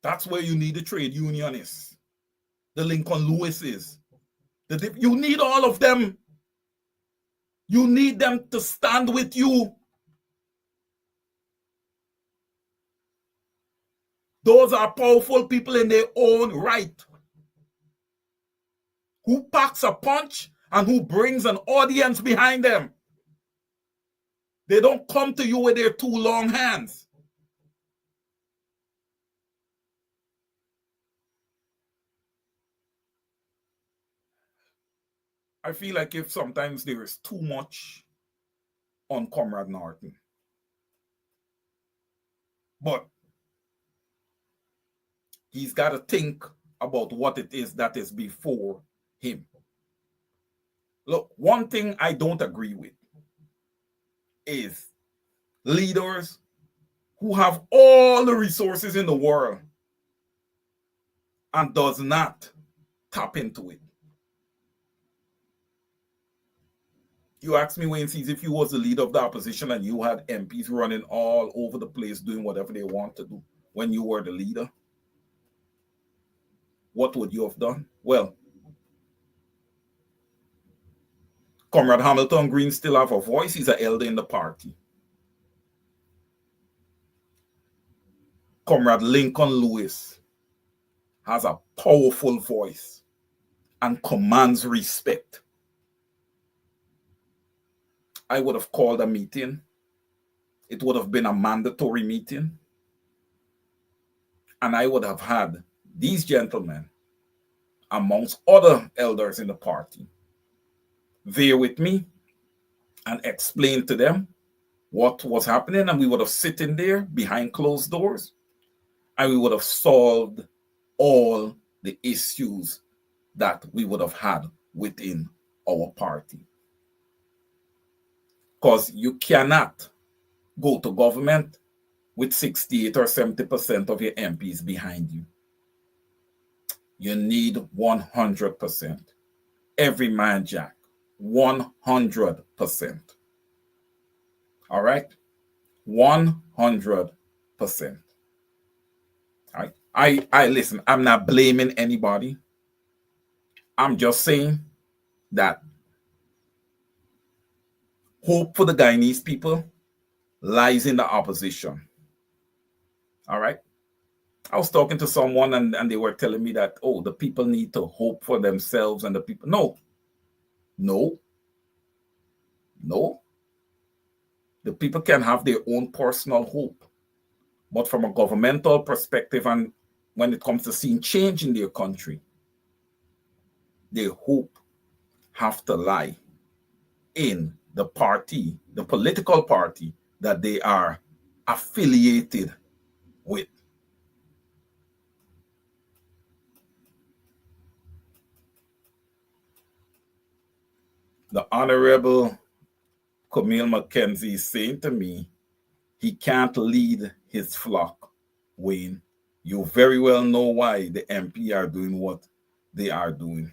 That's where you need the trade unionists, the Lincoln Lewises. You need all of them. You need them to stand with you. Those are powerful people in their own right. Who packs a punch and who brings an audience behind them. They don't come to you with their two long hands. I feel like if sometimes there is too much on Comrade Norton. But he's got to think about what it is that is before him. Look, one thing I don't agree with is leaders who have all the resources in the world and does not tap into it. You ask me, Wayne Sees, if you was the leader of the opposition and you had MPs running all over the place doing whatever they want to do when you were the leader, what would you have done? Well, Comrade Hamilton Green still have a voice. He's an elder in the party. Comrade Lincoln Lewis has a powerful voice and commands respect. I would have called a meeting. It would have been a mandatory meeting. And I would have had these gentlemen, amongst other elders in the party, there with me and explain to them what was happening. And we would have sitting there behind closed doors and we would have solved all the issues that we would have had within our party. Because you cannot go to government with 68 or 70% of your MPs behind you. You need 100%. Every man jack. 100%. All right? 100%. All right? I listen, I'm not blaming anybody. I'm just saying that hope for the Guyanese people lies in the opposition. All right. I was talking to someone and they were telling me that, oh, the people need to hope for themselves and the people. No. The people can have their own personal hope. But from a governmental perspective, and when it comes to seeing change in their country, their hope have to lie in the party, the political party that they are affiliated with. The Honorable Camille Mackenzie is saying to me, he can't lead his flock. Wayne, you very well know why the MP are doing what they are doing.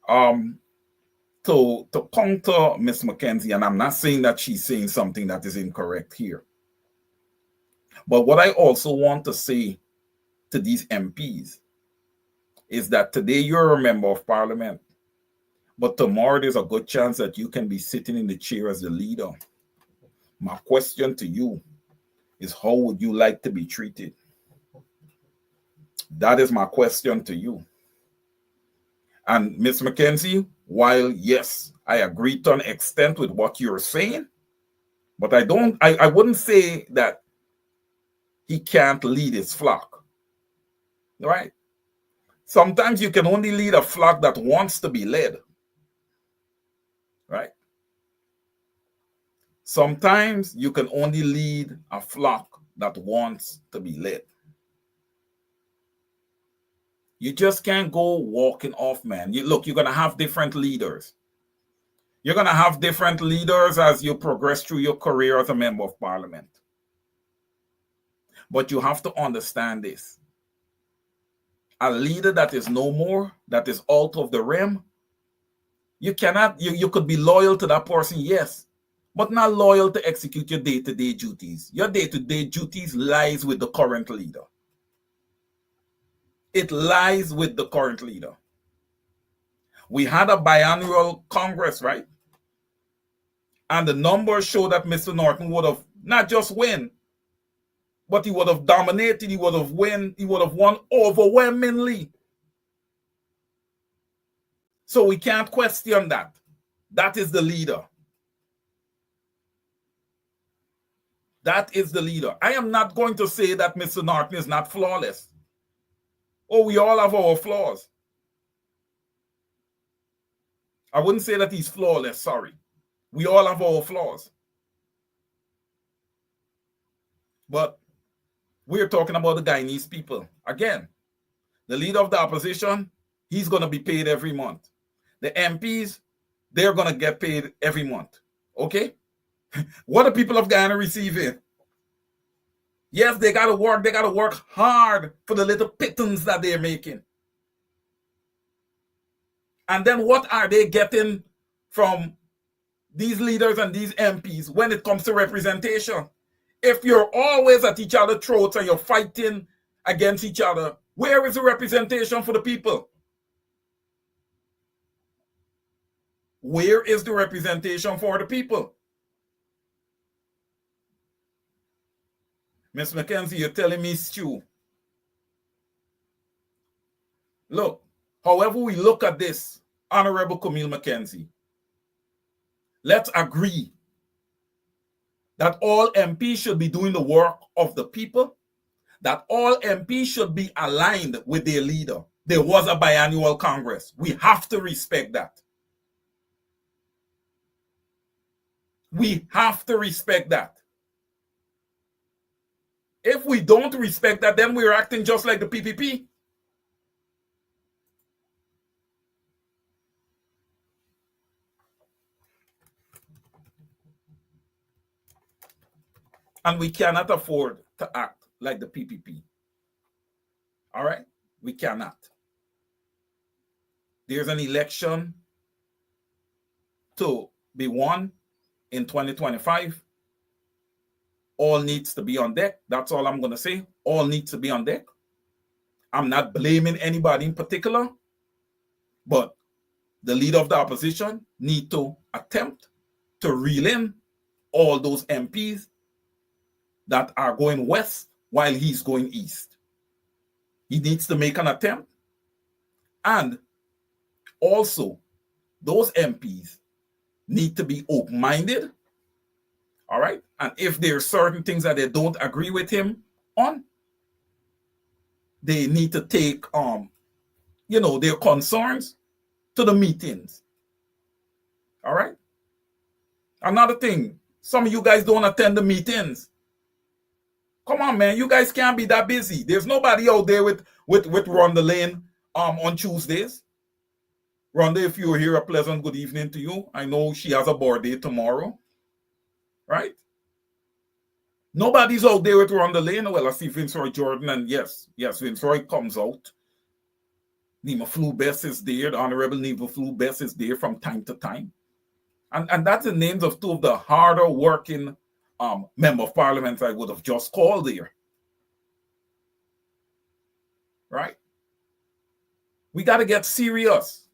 To counter Miss Mackenzie, and I'm not saying that she's saying something that is incorrect here, but what I also want to say to these MPs is that today you're a member of parliament, but tomorrow there's a good chance that you can be sitting in the chair as the leader. My question to you is, how would you like to be treated? That is my question to you. And Ms. Mackenzie, while yes, I agree to an extent with what you're saying, but I wouldn't say that he can't lead his flock. Right? Sometimes you can only lead a flock that wants to be led. Right? Sometimes you can only lead a flock that wants to be led. You just can't go walking off, man. Look, you're going to have different leaders. You're going to have different leaders as you progress through your career as a member of parliament. But you have to understand this. A leader that is no more, that is out of the realm, you cannot, you could be loyal to that person, yes, but not loyal to execute your day-to-day duties. Your day-to-day duties lies with the current leader. It lies with the current leader. We had a biannual Congress, right? And the numbers show that Mr. Norton would have not just win, but he would have dominated, he would have won overwhelmingly. So we can't question that. That is the leader. That is the leader. I am not going to say that Mr. Norton is not flawless. Oh, we all have our flaws. I wouldn't say that he's flawless, sorry. We all have our flaws. But we're talking about the Guyanese people. Again, the leader of the opposition, he's going to be paid every month. The MPs, they're going to get paid every month. Okay? What are people of Guyana receiving? Yes, they got to work. They got to work hard for the little pittance that they're making. And then what are they getting from these leaders and these MPs when it comes to representation? If you're always at each other's throats and you're fighting against each other, where is the representation for the people? Where is the representation for the people? Ms. Mackenzie, you're telling me stew. Look, however we look at this, Honorable Camille Mackenzie, let's agree that all MPs should be doing the work of the people, that all MPs should be aligned with their leader. There was a biannual Congress. We have to respect that. We have to respect that. If we don't respect that, then we're acting just like the PPP. And we cannot afford to act like the PPP. All right? We cannot. There's an election to be won in 2025. All needs to be on deck. That's all I'm going to say. All needs to be on deck. I'm not blaming anybody in particular, but the leader of the opposition need to attempt to reel in all those MPs that are going west while he's going east. He needs to make an attempt. And also, those MPs need to be open-minded, all right? And if there are certain things that they don't agree with him on, they need to take, their concerns to the meetings, all right? Another thing, some of you guys don't attend the meetings. Come on, man, you guys can't be that busy. There's nobody out there with Rhonda Lane on Tuesdays. Rhonda, if you're here, a pleasant good evening to you. I know she has a board day tomorrow, right? Nobody's out there with Rhonda Lane. Well, I see Vince Roy Jordan, and yes, Vince Roy comes out. Nima Flu-Bess is there. The Honorable Nima Flu-Bess is there from time to time. And that's the names of two of the harder working member of parliament I would have just called there. Right? We got to get serious.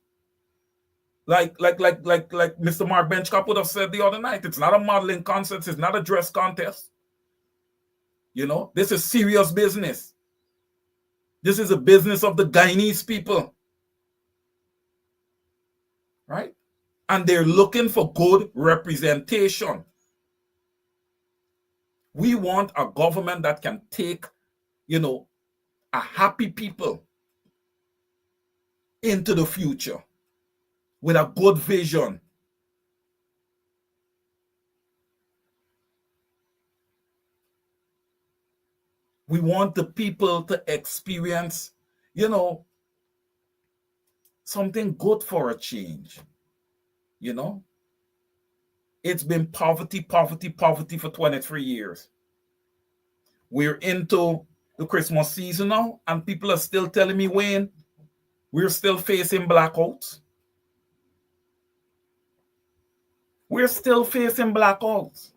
Like Mr. Mark Benchcop would have said the other night, it's not a modeling contest, it's not a dress contest. You know, this is serious business. This is a business of the Guyanese people. Right? And they're looking for good representation. We want a government that can take, a happy people into the future with a good vision. We want the people to experience, something good for a change. It's been poverty for 23 years. We're into the Christmas season now, and people are still telling me, Wayne, we're still facing blackouts. We're still facing blackouts.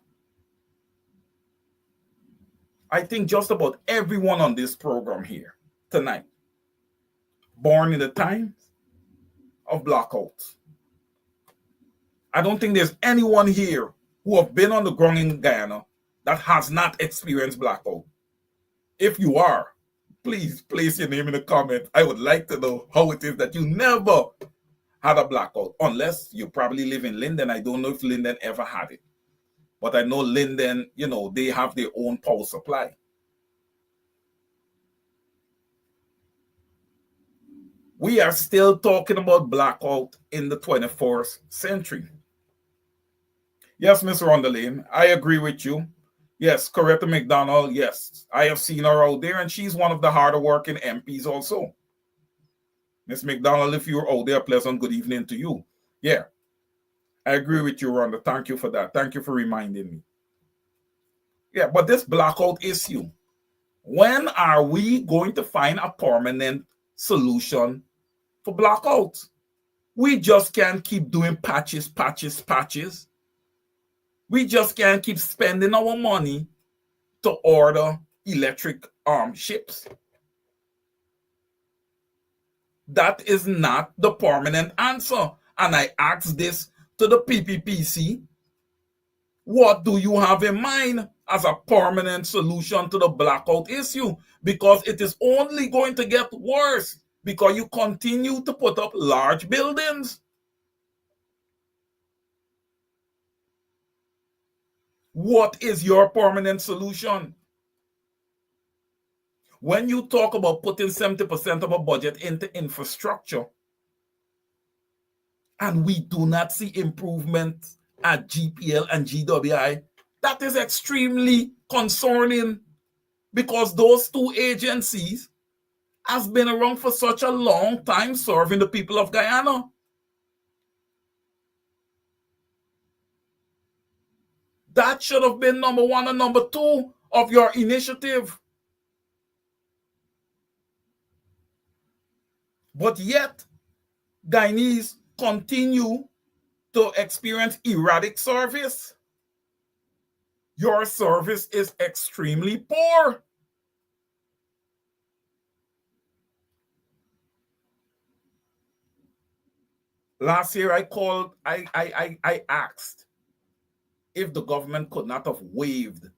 I think just about everyone on this program here tonight, born in the times of blackouts. I don't think there's anyone here who have been on the ground in Guyana that has not experienced blackout. If you are, please place your name in the comment. I would like to know how it is that you never had a blackout, unless you probably live in Linden. I don't know if Linden ever had it. But I know Linden, they have their own power supply. We are still talking about blackout in the 21st century. Yes, Mr. Rhonda Lane, I agree with you. Yes, Coretta McDonald, yes. I have seen her out there, and she's one of the harder working MPs also. Ms. McDonald, if you're out there, pleasant good evening to you. Yeah, I agree with you, Rhonda. Thank you for that. Thank you for reminding me. Yeah, but this blackout issue, when are we going to find a permanent solution for blackout? We just can't keep doing patches. We just can't keep spending our money to order electric ships. That is not the permanent answer. And I asked this to the PPPC. What do you have in mind as a permanent solution to the blackout issue? Because it is only going to get worse because you continue to put up large buildings. What is your permanent solution? When you talk about putting 70% of a budget into infrastructure, and we do not see improvement at GPL and GWI, that is extremely concerning because those two agencies have been around for such a long time serving the people of Guyana. That should have been number one and number two of your initiative. But yet, Guyanese continue to experience erratic service. Your service is extremely poor. Last year I asked if the government could not have waived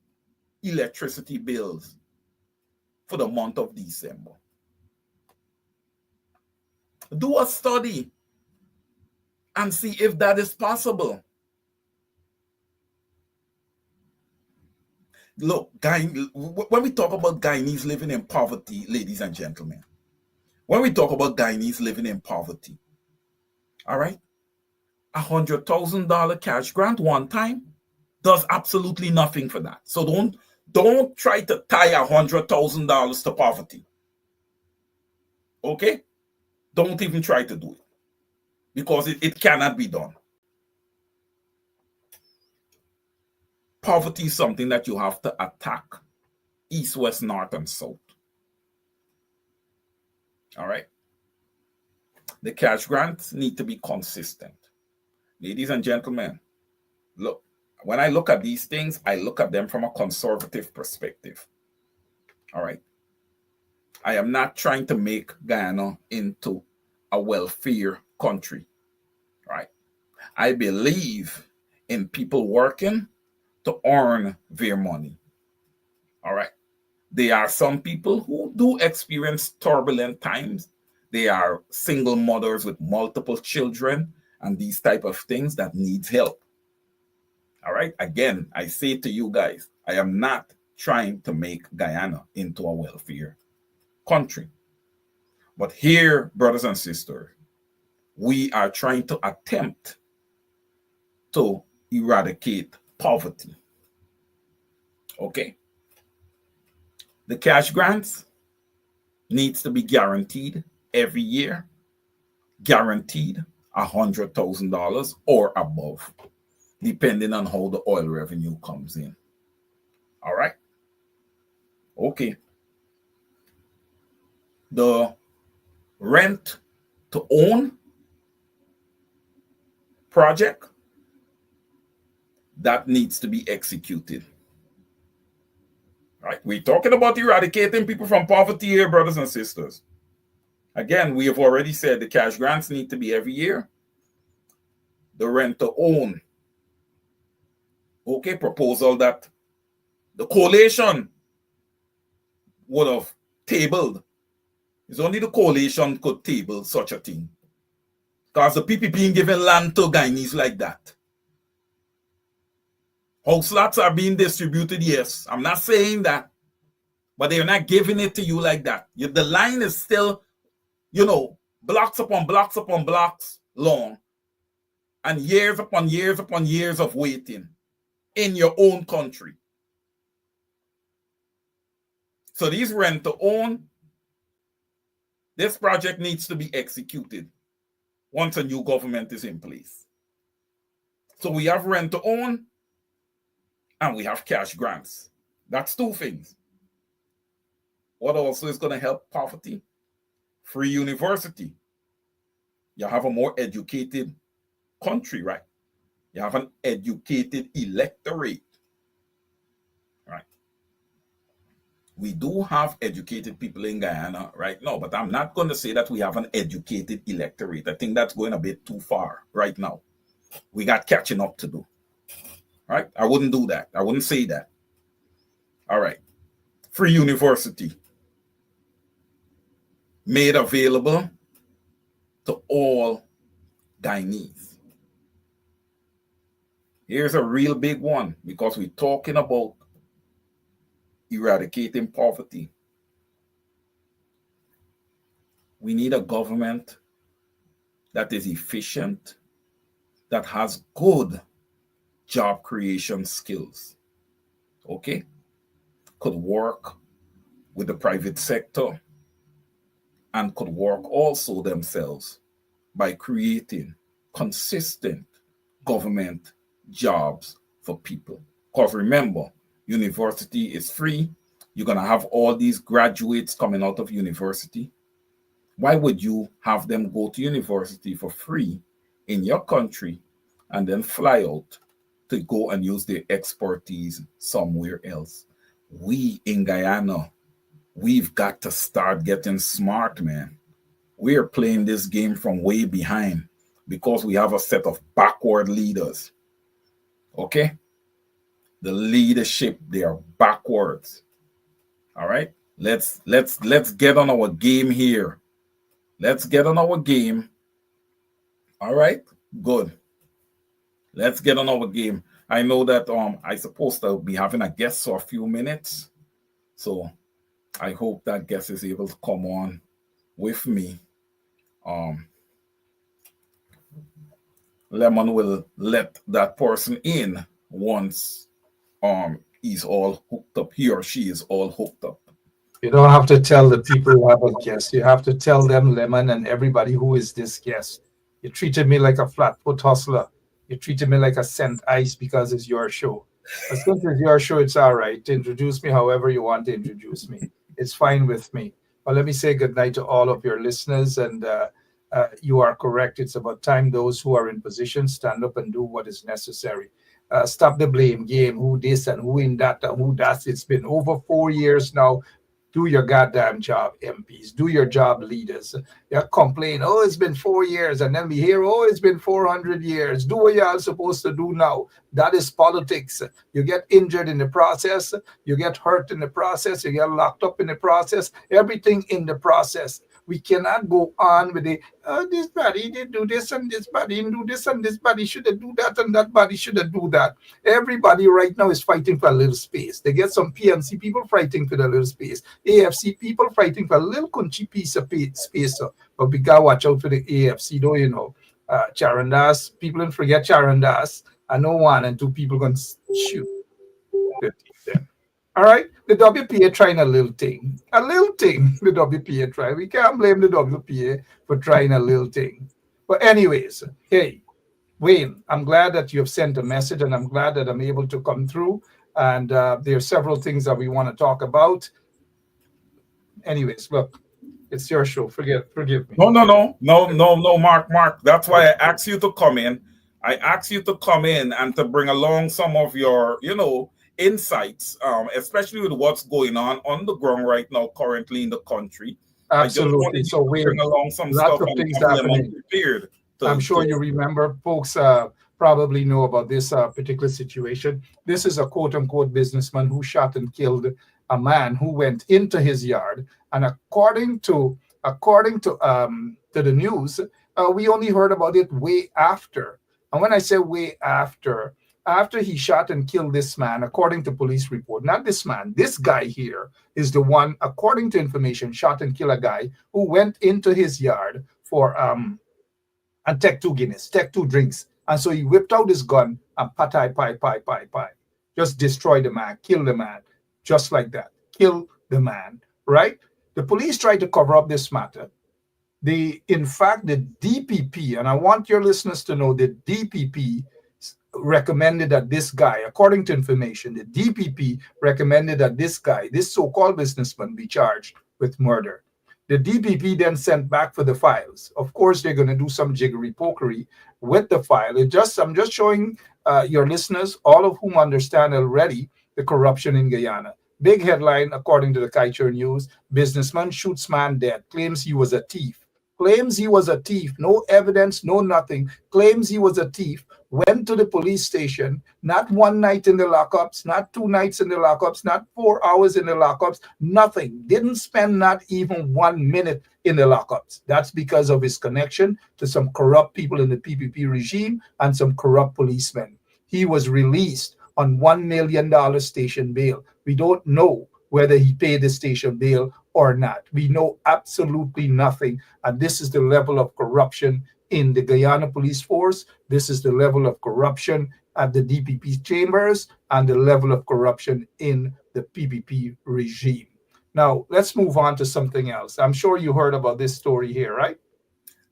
electricity bills for the month of December. Do a study and see if that is possible. Look, when we talk about Guyanese living in poverty, ladies and gentlemen, when we talk about Guyanese living in poverty, all right, $100,000 cash grant one time does absolutely nothing for that. So don't try to tie $100,000 to poverty. Okay? Don't even try to do it because it cannot be done. Poverty is something that you have to attack east, west, north, and south. All right? The cash grants need to be consistent. Ladies and gentlemen, look, when I look at these things, I look at them from a conservative perspective. All right? I am not trying to make Guyana into a welfare country. Right? I believe in people working to earn their money. All right? There are some people who do experience turbulent times. They are single mothers with multiple children and these type of things that needs help. All right. Again, I say to you guys, I am not trying to make Guyana into a welfare country. But here, brothers and sisters, we are trying to attempt to eradicate poverty. Okay. The cash grants needs to be guaranteed every year, guaranteed $100,000 or above, depending on how the oil revenue comes in. All right. Okay. The rent to own project that needs to be executed. Right? We're talking about eradicating people from poverty here, brothers and sisters. Again, we have already said the cash grants need to be every year. The rent to own. Okay, proposal that the coalition would have tabled. It's only the coalition could table such a thing. Because the PPP ain't giving land to Guyanese like that. House lots are being distributed, yes. I'm not saying that. But they're not giving it to you like that. The line is still, blocks upon blocks upon blocks long. And years upon years upon years of waiting in your own country. So these rent to own, this project needs to be executed once a new government is in place. So we have rent to own and we have cash grants. That's two things. What also is going to help poverty? Free university. You have a more educated country, right? You have an educated electorate, right? We do have educated people in Guyana right now, but I'm not going to say that we have an educated electorate. I think that's going a bit too far right now. We got catching up to do, right? I wouldn't do that. I wouldn't say that. All right. Free university made available to all Guyanese. Here's a real big one because we're talking about eradicating poverty. We need a government that is efficient, that has good job creation skills. Okay? Could work with the private sector and could work also themselves by creating consistent government jobs for people. Because remember, university is free. You're going to have all these graduates coming out of university. Why would you have them go to university for free in your country and then fly out to go and use their expertise somewhere else? We in Guyana, we've got to start getting smart, man. We're playing this game from way behind because we have a set of backward leaders. Okay? The leadership, they are backwards. All right. Let's get on our game here. Let's get on our game. All right. Good. Let's get on our game. I know that I supposed to be having a guest for a few minutes. So I hope that guest is able to come on with me. Lemon will let that person in once he's all hooked up. He or she is all hooked up. You don't have to tell the people who have a guest. You have to tell them, Lemon, and everybody, who is this guest. You treated me like a flatfoot hustler. You treated me like a sent ice because it's your show. But since it's your show, it's all right to introduce me however you want to introduce me. It's fine with me. But let me say good night to all of your listeners. And you are correct. It's about time those who are in position stand up and do what is necessary. Stop the blame game. Who this and who in that and who that. It's been over 4 years now. Do your goddamn job, MPs. Do your job, leaders. You complain, oh, it's been 4 years. And then we hear, oh, it's been 400 years. Do what y'all supposed to do now. That is politics. You get injured in the process. You get hurt in the process. You get locked up in the process. Everything in the process. We cannot go on with the, this body did do this and this body didn't do this and this body should have do that and that body should have do that. Everybody right now is fighting for a little space. They get some PNC people fighting for the little space. AFC people fighting for a little country piece of space. But we got to watch out for the AFC, though, you know. Charandas, people don't forget Charandas. I know 1 and 2 people going to shoot the team then. All right, the WPA trying a little thing, the WPA try. We can't blame the WPA for trying a little thing. But anyways, hey, Wayne, I'm glad that you have sent a message, and I'm glad that I'm able to come through. And there are several things that we want to talk about. Anyways, look, it's your show. Forgive me. No, Mark. That's why I asked you to come in. I asked you to come in and to bring along some of your, insights, especially with what's going on the ground right now, currently in the country. Absolutely. So we bring along some lots stuff of things happening. I'm sure you remember, folks probably know about this particular situation. This is a quote-unquote businessman who shot and killed a man who went into his yard, and according to the news, we only heard about it way after. And when I say way after he shot and killed this man, according to police report, not this man, this guy here is the one, according to information, shot and killed a guy who went into his yard for and take 2 Guinness, take 2 drinks. And so he whipped out his gun and pie. Just destroy the man, kill the man, just like that. Kill the man, right? The police tried to cover up this matter. In fact, the DPP, and I want your listeners to know, the DPP recommended that this guy, according to information, the DPP recommended that this guy, this so-called businessman, be charged with murder. The DPP then sent back for the files. Of course, they're going to do some jiggery-pokery with the file. I'm just showing your listeners, all of whom understand already the corruption in Guyana. Big headline, according to the Kaiser News, businessman shoots man dead, claims he was a thief. No evidence, no nothing. Claims he was a thief. Went to the police station, not 1 night in the lockups, not 2 nights in the lockups, not 4 hours in the lockups, nothing. Didn't spend not even 1 minute in the lockups. That's because of his connection to some corrupt people in the PPP regime and some corrupt policemen. He was released on $1 million station bail. We don't know whether he paid the station bail or not. We know absolutely nothing. And this is the level of corruption in the Guyana police force. This is the level of corruption at the DPP chambers and the level of corruption in the PPP regime. Now, let's move on to something else. I'm sure you heard about this story here, right?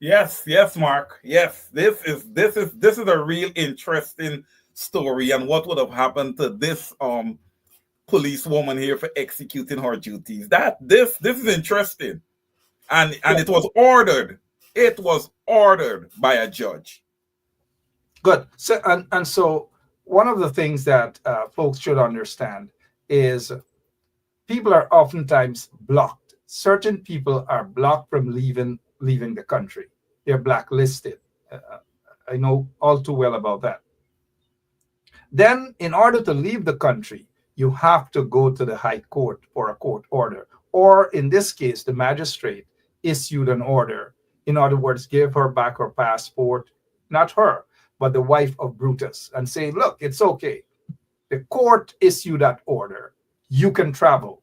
Yes, Mark. Yes, this is a real interesting story, and what would have happened to this policewoman here for executing her duties. This is interesting. And it was ordered. It was ordered by a judge. Good. So and so one of the things that folks should understand is people are oftentimes blocked. Certain people are blocked from leaving the country. They're blacklisted. I know all too well about that. Then, in order to leave the country, you have to go to the High Court for a court order. Or in this case, the magistrate issued an order. In other words, give her back her passport, not her, but the wife of Brutus, and say, look, it's okay. The court issued that order. You can travel.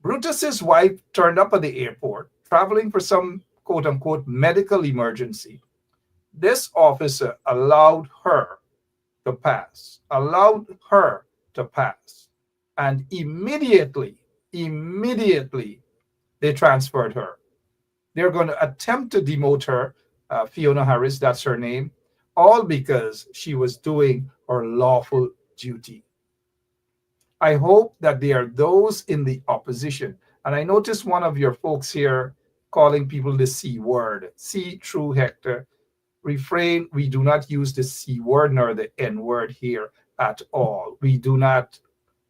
Brutus's wife turned up at the airport, traveling for some quote unquote medical emergency. This officer allowed her to pass, and immediately, they transferred her. They're going to attempt to demote her, Fiona Harris, that's her name, all because she was doing her lawful duty. I hope that there are those in the opposition, and I noticed one of your folks here calling people the C word. See through, Hector. Refrain, we do not use the C word nor the N word here at all. We do not,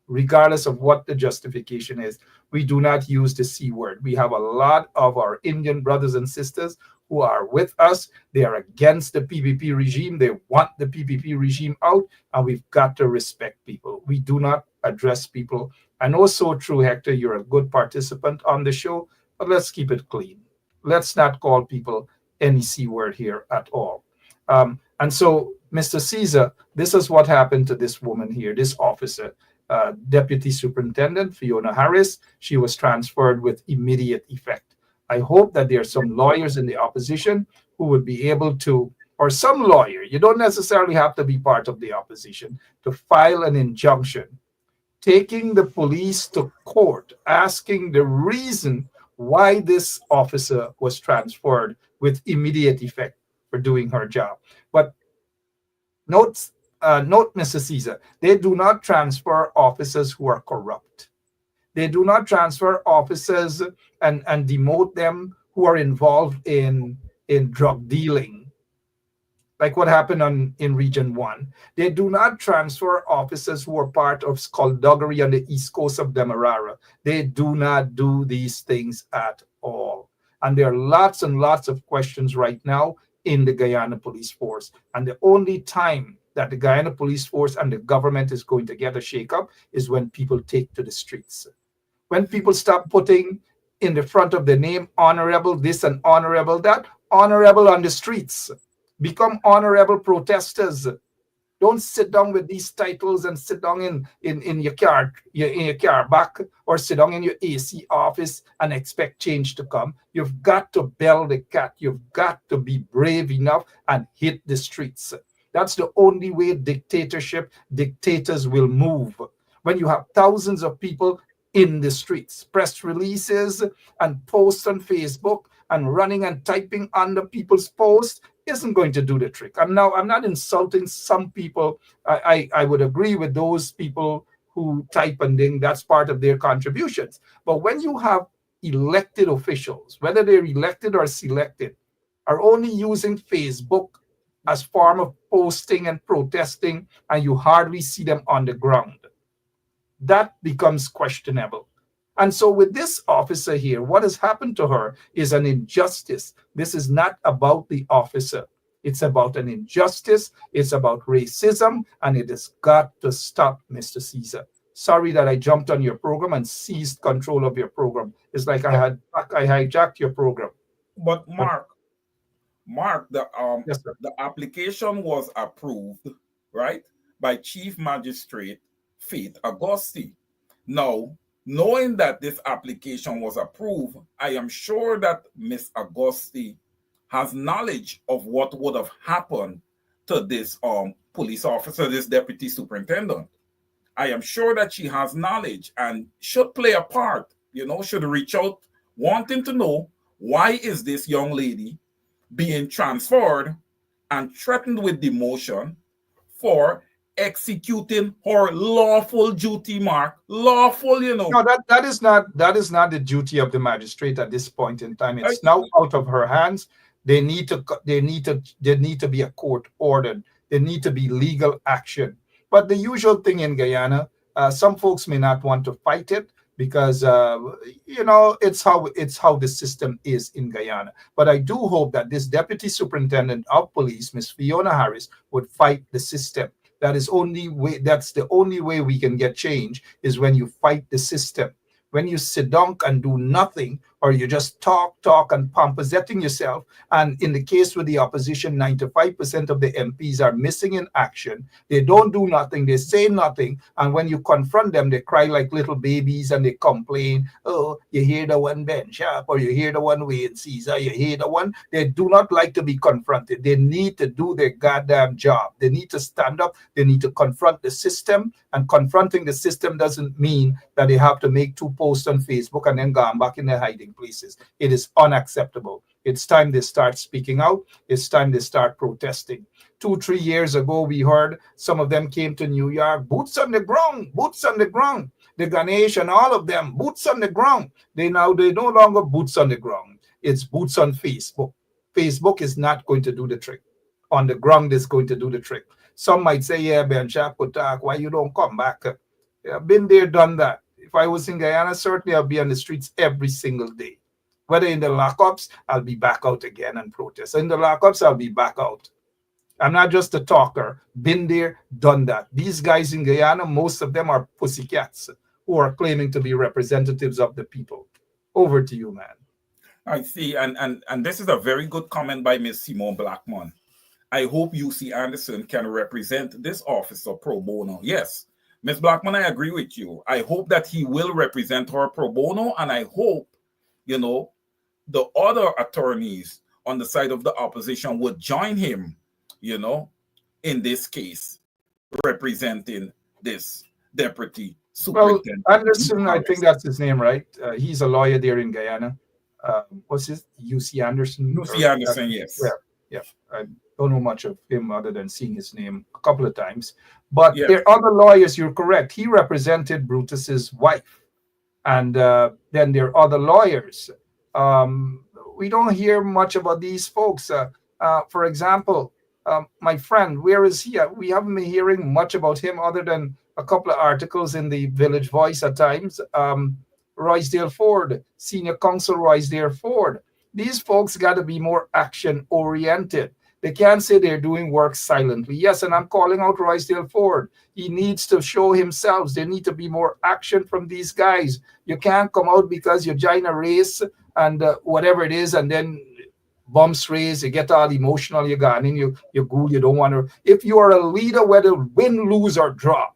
regardless of what the justification is, we do not use the C word. We have a lot of our Indian brothers and sisters who are with us. They are against the PPP regime. They want the PPP regime out, and we've got to respect people. We do not address people. I know so true, Hector, you're a good participant on the show, but let's keep it clean. Let's not call people any C word here at all. And so, Mr. Caesar, this is what happened to this woman here, this officer, Deputy Superintendent Fiona Harris. She was transferred with immediate effect. I hope that there are some lawyers in the opposition who would be able to, or some lawyer, you don't necessarily have to be part of the opposition, to file an injunction, taking the police to court, asking the reason why this officer was transferred with immediate effect for doing her job. But note, Mr. Caesar, they do not transfer officers who are corrupt. They do not transfer officers and demote them who are involved in drug dealing, like what happened in Region 1. They do not transfer officers who are part of skullduggery on the east coast of Demerara. They do not do these things at all. And there are lots and lots of questions right now in the Guyana Police Force. And the only time that the Guyana Police Force and the government is going to get a shakeup is when people take to the streets. When people stop putting in the front of the name honorable this and honorable that, honorable on the streets. Become honorable protesters. Don't sit down with these titles and sit down in your car back, or sit down in your AC office and expect change to come. You've got to bell the cat. You've got to be brave enough and hit the streets. That's the only way dictators will move. When you have thousands of people in the streets, press releases and posts on Facebook and running and typing under people's posts isn't going to do the trick. I'm not insulting some people. I would agree with those people who type and ding. That's part of their contributions. But when you have elected officials, whether they're elected or selected, are only using Facebook as form of posting and protesting, and you hardly see them on the ground, that becomes questionable. And so with this officer here, what has happened to her is an injustice. This is not about the officer. It's about an injustice. It's about racism, and it has got to stop, Mr. Caesar. Sorry that I jumped on your program and seized control of your program. It's like I hijacked your program. But Mark, yes, sir. the application was approved, right, by Chief Magistrate Faith Augusti. Now, knowing that this application was approved, I am sure that Miss Augusti has knowledge of what would have happened to this police officer, this deputy superintendent. I am sure that she has knowledge and should play a part, should reach out wanting to know, why is this young lady being transferred and threatened with demotion for executing her lawful duty, Mark. Lawful, No, that is not the duty of the magistrate at this point in time. It's now out of her hands. There need to be a court ordered. There need to be legal action. But the usual thing in Guyana, some folks may not want to fight it because it's how the system is in Guyana. But I do hope that this deputy superintendent of police, Miss Fiona Harris, would fight the system. That's the only way we can get change, is when you fight the system. When you sit down and do nothing, or you just talk and pomposetting yourself, and in the case with the opposition, 95% of the MPs are missing in action. They don't do nothing, they say nothing, and when you confront them, they cry like little babies and they complain. Oh, you hear the one Ben Sharp, or you hear the one Wayne Caesar, you hear the one. They do not like to be confronted. They need to do their goddamn job. They need to stand up. They need to confront the system, and confronting the system doesn't mean that they have to make 2 posts on Facebook and then go back in their hiding places. It is unacceptable. It's time they start speaking out. It's time they start protesting. 2-3 years ago, we heard some of them came to New York, boots on the ground, boots on the ground. The Ganesh and all of them, boots on the ground. They no longer boots on the ground. It's boots on Facebook. Facebook is not going to do the trick. On the ground is going to do the trick. Some might say, yeah, Ben Sharp could talk, why you don't come back? I've been there, done that. If I was in Guyana, certainly I'll be on the streets every single day. Whether in the lockups, I'll be back out again and protest. In the lockups, I'll be back out. I'm not just a talker. Been there, done that. These guys in Guyana, most of them are pussycats who are claiming to be representatives of the people. Over to you, man. I see, and this is a very good comment by Ms. Simone Blackman. I hope UC Anderson can represent this officer pro bono. Yes, Ms. Blackman, I agree with you. I hope that he will represent her pro bono, and I hope, the other attorneys on the side of the opposition would join him, in this case, representing this deputy superintendent. Well, Anderson, I think that's his name, right? He's a lawyer there in Guyana. What's his? UC Anderson? UC Anderson, yes. Yeah. I don't know much of him other than seeing his name a couple of times. But there are other lawyers, you're correct. He represented Brutus's wife. And then there are other lawyers. We don't hear much about these folks. For example, my friend, where is he? We haven't been hearing much about him other than a couple of articles in the Village Voice at times. Roysdale Ford, Senior Counsel Roysdale Ford. These folks got to be more action-oriented. They can't say they're doing work silently. Yes, and I'm calling out Roysdale Ford. He needs to show himself. There need to be more action from these guys. You can't come out because you join a race and whatever it is, and then bumps raise, you get all emotional, you got in, you go, you don't want to. If you are a leader, whether win, lose, or draw,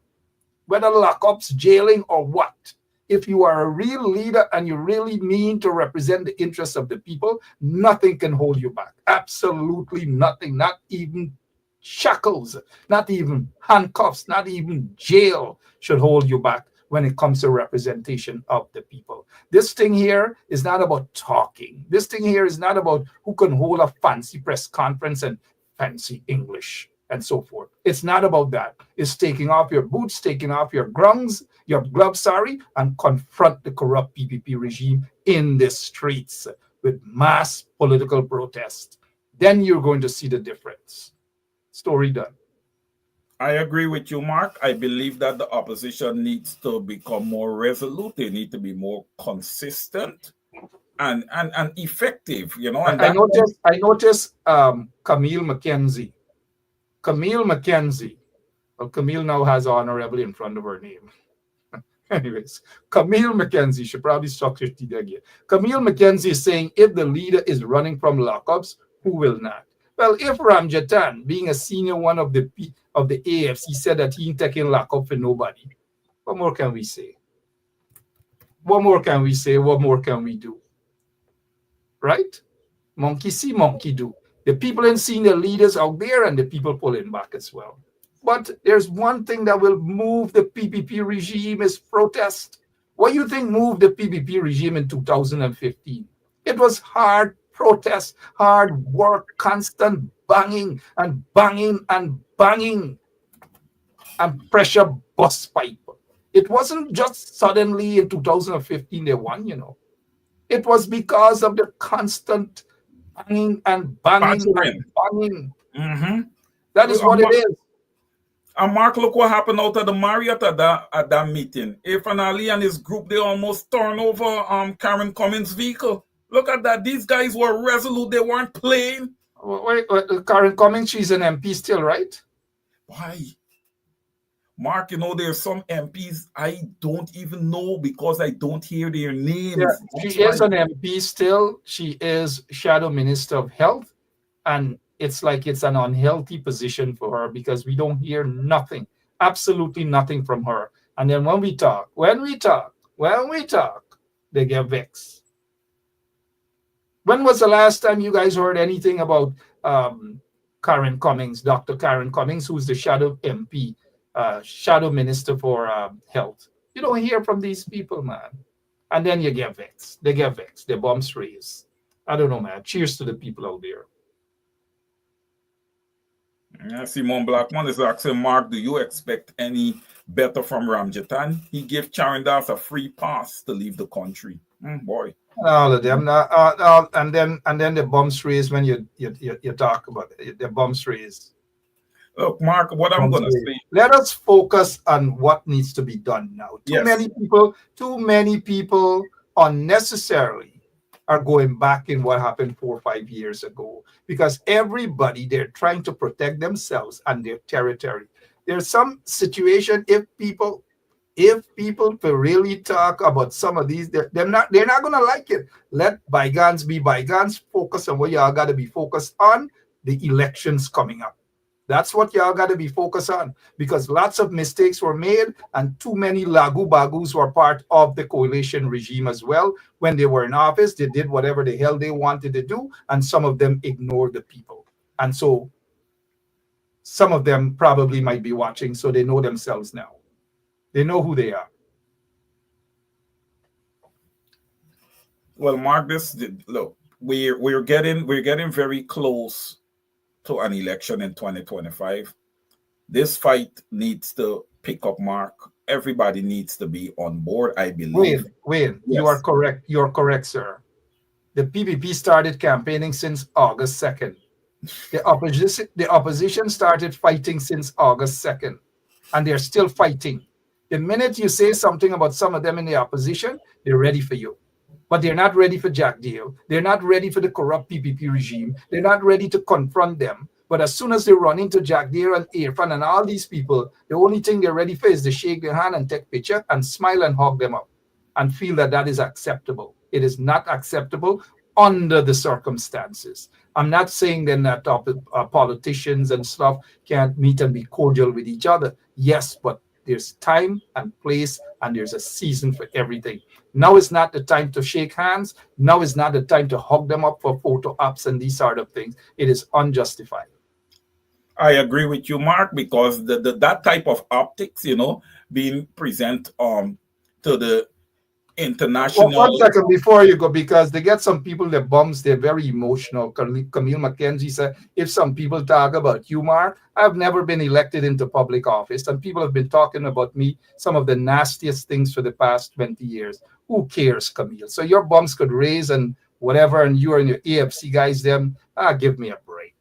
whether lockups, jailing, or what, if you are a real leader and you really mean to represent the interests of the people, nothing can hold you back. Absolutely nothing. Not even shackles, not even handcuffs, not even jail should hold you back when it comes to representation of the people. This thing here is not about talking. This thing here is not about who can hold a fancy press conference and fancy English and so forth. It's not about that. It's taking off your boots, taking off your gloves, and confront the corrupt PPP regime in the streets with mass political protest. Then you're going to see the difference. Story done. I agree with you, Mark. I believe that the opposition needs to become more resolute. They need to be more consistent and effective. And I noticed Camille McKenzie. Camille McKenzie. Well, Camille now has honorable in front of her name. Anyways, Camille McKenzie should probably structure it again. Camille McKenzie is saying if the leader is running from lockups, who will not? Well, if Ramjatan, being a senior one of the AFC, said that he ain't taking lockup for nobody, what more can we say? What more can we say? What more can we do? Right? Monkey see, monkey do. The people ain't seeing the leaders out there and the people pulling back as well. But there's one thing that will move the PPP regime is protest. What do you think moved the PPP regime in 2015? It was hard protest, hard work, constant banging and banging and banging and pressure bust pipe. It wasn't just suddenly in 2015 they won, It was because of the constant banging and banging and banging. Mm-hmm. That is what it is. And Mark, look what happened out of the Marriott at that meeting. Irfan Ali and his group, they almost turned over Karen Cummins' vehicle. Look at that. These guys were resolute. They weren't playing. Wait, Karen Cummins, she's an MP still, right? Why? Mark, there's some MPs I don't even know because I don't hear their names. Yeah, she is an MP still. She is Shadow Minister of Health. And it's like it's an unhealthy position for her because we don't hear nothing, absolutely nothing from her. And then when we talk, they get vexed. When was the last time you guys heard anything about Karen Cummings, Dr. Karen Cummings, who's the Shadow MP, Shadow Minister for Health? You don't hear from these people, man. And then you get vexed. They get vexed. Their bumps raised. I don't know, man. Cheers to the people out there. Simon Blackman is asking, Mark, do you expect any better from Ramjatan? He gave Charan Das a free pass to leave the country. Boy. All of them. And then the bumps raised when you talk about it. The bumps raised. Look, Mark, what I'm going to say. Let us focus on what needs to be done now. Too many people unnecessarily are going back in what happened 4 or 5 years ago, because everybody, they're trying to protect themselves and their territory. There's some situation, if people to really talk about some of these, they're not going to like it. Let bygones be bygones. Focus on what y'all got to be focused on, the elections coming up. That's what y'all got to be focused on, because lots of mistakes were made and too many lagu-bagus were part of the coalition regime as well. When they were in office, they did whatever the hell they wanted to do, and some of them ignored the people. And so some of them probably might be watching, so they know themselves now. They know who they are. Well, Mark, look, we're getting very close to an election in 2025. This fight needs to pick up, Mark. Everybody needs to be on board, I believe. Wayne, yes. You are correct. You're correct, sir. The PPP started campaigning since August 2nd. The opposition started fighting since August 2nd, and they're still fighting. The minute you say something about some of them in the opposition, they're ready for you. But they're not ready for Jack Deal. They're not ready for the corrupt PPP regime. They're not ready to confront them. But as soon as they run into Jack Deal and Irfan and all these people, the only thing they're ready for is to shake their hand and take a picture and smile and hug them up and feel that that is acceptable. It is not acceptable under the circumstances. I'm not saying then that politicians and stuff can't meet and be cordial with each other. Yes, but there's time and place, and there's a season for everything. Now is not the time to shake hands. Now is not the time to hug them up for photo ops and these sort of things. It is unjustified. I agree with you, Mark, because that type of optics, being present to the international. Well, 1 second before you go, because they get some people that bums, they're very emotional. Camille McKenzie said, if some people talk about you, Mark, I've never been elected into public office, and people have been talking about me, some of the nastiest things for the past 20 years. Who cares, Camille? So your bums could raise and whatever, and you and your AFC guys, give me a break.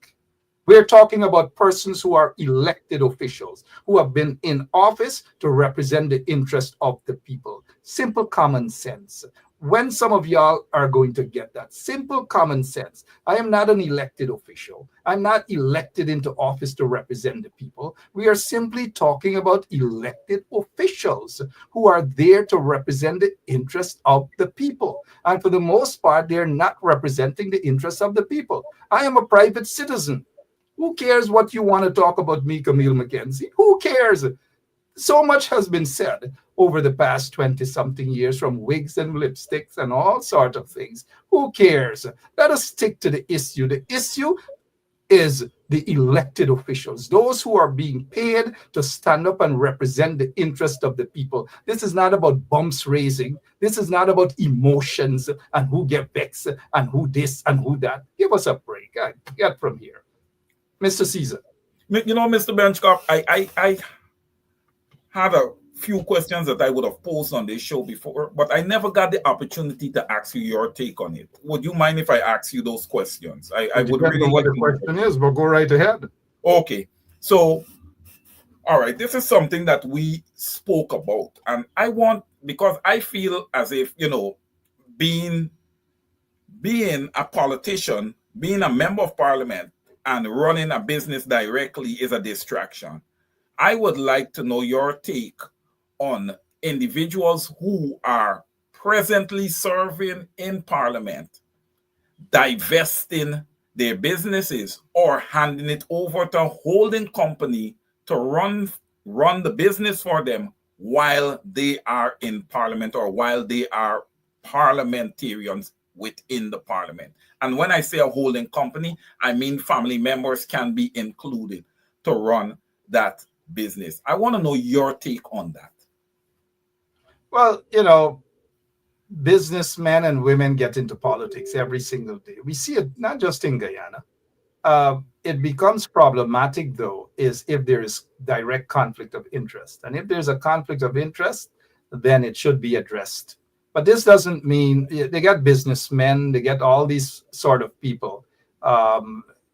We're talking about persons who are elected officials, who have been in office to represent the interest of the people. Simple common sense. When some of y'all are going to get that simple common sense, I am not an elected official. I'm not elected into office to represent the people. We are simply talking about elected officials who are there to represent the interest of the people. And for the most part, they're not representing the interest of the people. I am a private citizen. Who cares what you want to talk about me, Camille McKenzie? Who cares? So much has been said over the past 20-something years, from wigs and lipsticks and all sorts of things. Who cares? Let us stick to the issue. The issue is the elected officials, those who are being paid to stand up and represent the interest of the people. This is not about bumps raising. This is not about emotions and who get vexed and who this and who that. Give us a break. Get from here. Mr. Caesar. Mr. Benchcop, I had a few questions that I would have posed on this show before, but I never got the opportunity to ask you your take on it. Would you mind if I ask you those questions? I would really know what the question is, but go right ahead. Okay. So, all right, this is something that we spoke about, and because I feel as if, being a politician, being a member of parliament, and running a business directly is a distraction. I would like to know your take on individuals who are presently serving in Parliament, divesting their businesses or handing it over to a holding company to run the business for them while they are in Parliament or while they are parliamentarians within the Parliament. And when I say a holding company, I mean family members can be included to run that business. I want to know your take on that. Well, businessmen and women get into politics every single day. We see it not just in Guyana. It becomes problematic, though, is if there is direct conflict of interest. And if there's a conflict of interest, then it should be addressed. But this doesn't mean they get businessmen, they get all these sort of people.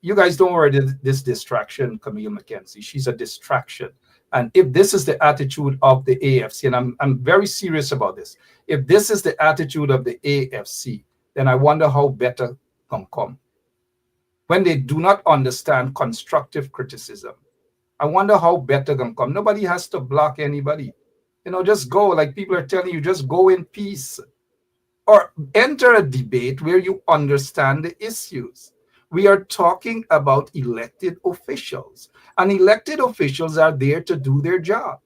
You guys don't worry this distraction, Camille McKenzie. She's a distraction. And if this is the attitude of the AFC, and I'm very serious about this, if this is the attitude of the AFC, then I wonder how better can come. When they do not understand constructive criticism, I wonder how better can come. Nobody has to block anybody. Just go, like people are telling you, just go in peace. Or enter a debate where you understand the issues. We are talking about elected officials, and elected officials are there to do their job.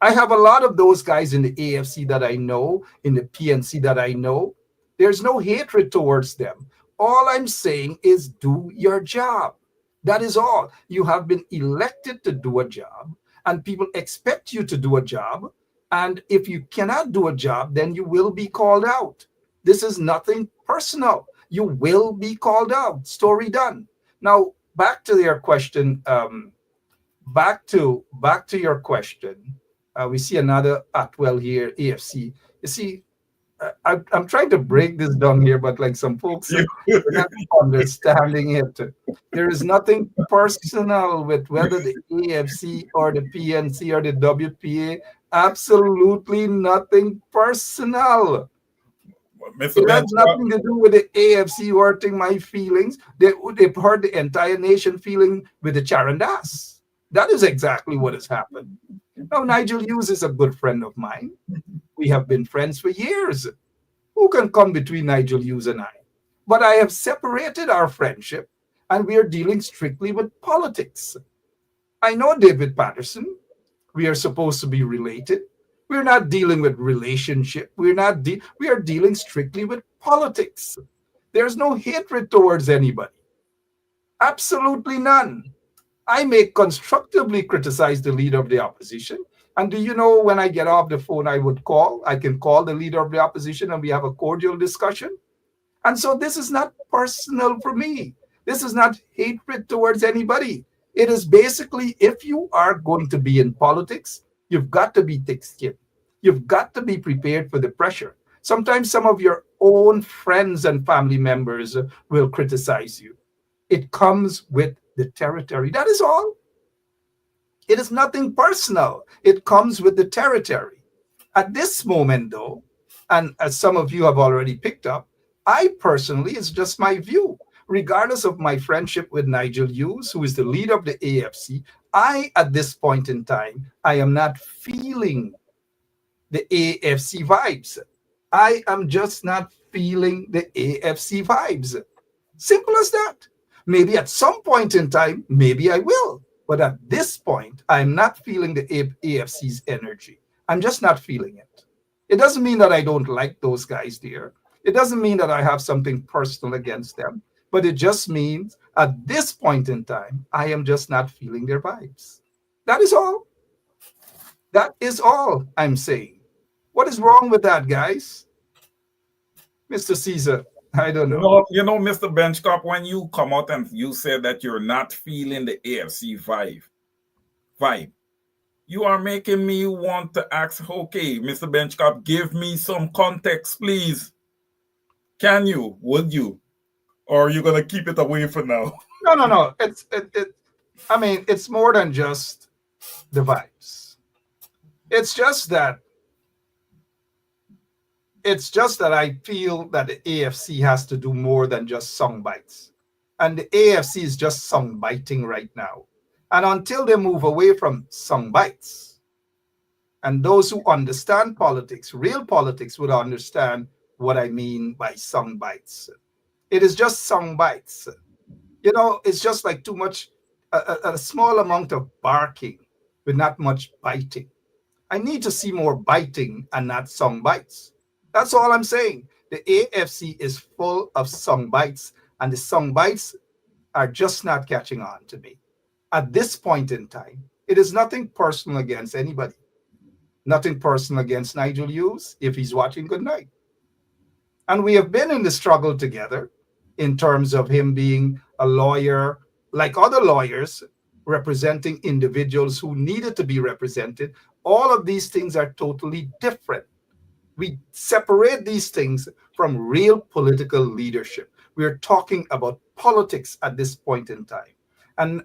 I have a lot of those guys in the AFC that I know, in the PNC that I know. There's no hatred towards them. All I'm saying is do your job. That is all. You have been elected to do a job, and people expect you to do a job. And if you cannot do a job, then you will be called out. This is nothing personal. You will be called out. Story done. Now, back to your question. Back to your question. We see another Atwell here, AFC. You see, I'm trying to break this down here, but like some folks are not understanding it. There is nothing personal with whether the AFC or the PNC or the WPA. Absolutely nothing personal. It has nothing to do with the AFC hurting my feelings. They've hurt the entire nation feeling with the Charandas. That is exactly what has happened. Now, Nigel Hughes is a good friend of mine. We have been friends for years. Who can come between Nigel Hughes and I? But I have separated our friendship, and we are dealing strictly with politics. I know David Patterson. We are supposed to be related. We're not dealing with relationship. We are dealing strictly with politics. There's no hatred towards anybody. Absolutely none. I may constructively criticize the leader of the opposition. And do you know, when I get off the phone, I can call the leader of the opposition and we have a cordial discussion. And so this is not personal for me. This is not hatred towards anybody. It is basically, if you are going to be in politics, you've got to be thick-skinned. You've got to be prepared for the pressure. Sometimes some of your own friends and family members will criticize you. It comes with the territory. That is all. It is nothing personal. It comes with the territory. At this moment, though, and as some of you have already picked up, I personally, it's just my view, regardless of my friendship with Nigel Hughes, who is the leader of the AFC, at this point in time, I am not feeling the AFC vibes. I am just not feeling the AFC vibes. Simple as that. Maybe at some point in time, maybe I will. But at this point, I'm not feeling the AFC's energy. I'm just not feeling it. It doesn't mean that I don't like those guys there. It doesn't mean that I have something personal against them. But it just means at this point in time, I am just not feeling their vibes. That is all. That is all I'm saying. What is wrong with that, guys? Mr. Caesar, I don't know. Mr. Benchcop, when you come out and you said that you're not feeling the AFC vibe, you are making me want to ask, okay, Mr. Benchcop, give me some context, please. Can you? Would you? Or are you going to keep it away for now? No. It's more than just the vibes. It's just that I feel that the AFC has to do more than just song bites. And the AFC is just song biting right now. And until they move away from sound bites, and those who understand politics, real politics, would understand what I mean by sound bites. It is just sound bites. It's just like too much, a small amount of barking with not much biting. I need to see more biting and not sound bites. That's all I'm saying. The AFC is full of sound bites, and the sound bites are just not catching on to me. At this point in time, it is nothing personal against anybody. Nothing personal against Nigel Hughes. If he's watching, good night. And we have been in the struggle together in terms of him being a lawyer, like other lawyers, representing individuals who needed to be represented. All of these things are totally different. We separate these things from real political leadership. We're talking about politics at this point in time. And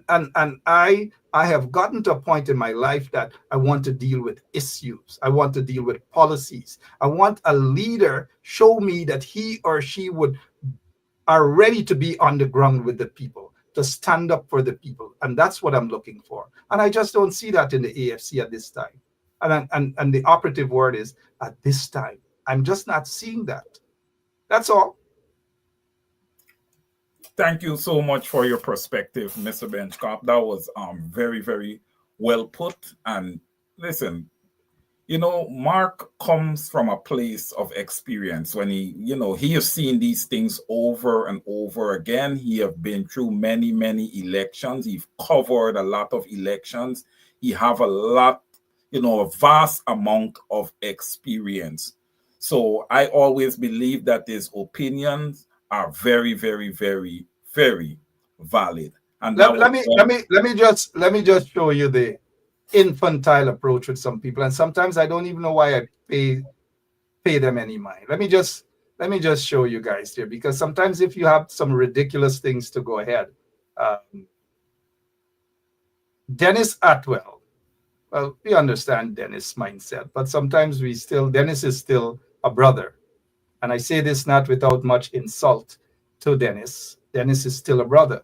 I have gotten to a point in my life that I want to deal with issues. I want to deal with policies. I want a leader show me that he or she are ready to be on the ground with the people, to stand up for the people. And that's what I'm looking for. And I just don't see that in the AFC at this time. And the operative word is at this time. I'm just not seeing that. That's all. Thank you so much for your perspective, Mr. Benchcop. That was very, very well put. And listen, Mark comes from a place of experience when he has seen these things over and over again. He have been through many, many elections. He's covered a lot of elections. He have a vast amount of experience. So I always believe that his opinions are very, very, very, very valid. And let me just show you the infantile approach with some people, and sometimes I don't even know why I pay them any mind. Let me just show you guys here, because sometimes if you have some ridiculous things to go ahead, Dennis Atwell. Well, we understand Dennis' mindset, but sometimes Dennis is still a brother. And I say this not without much insult to Dennis. Dennis is still a brother.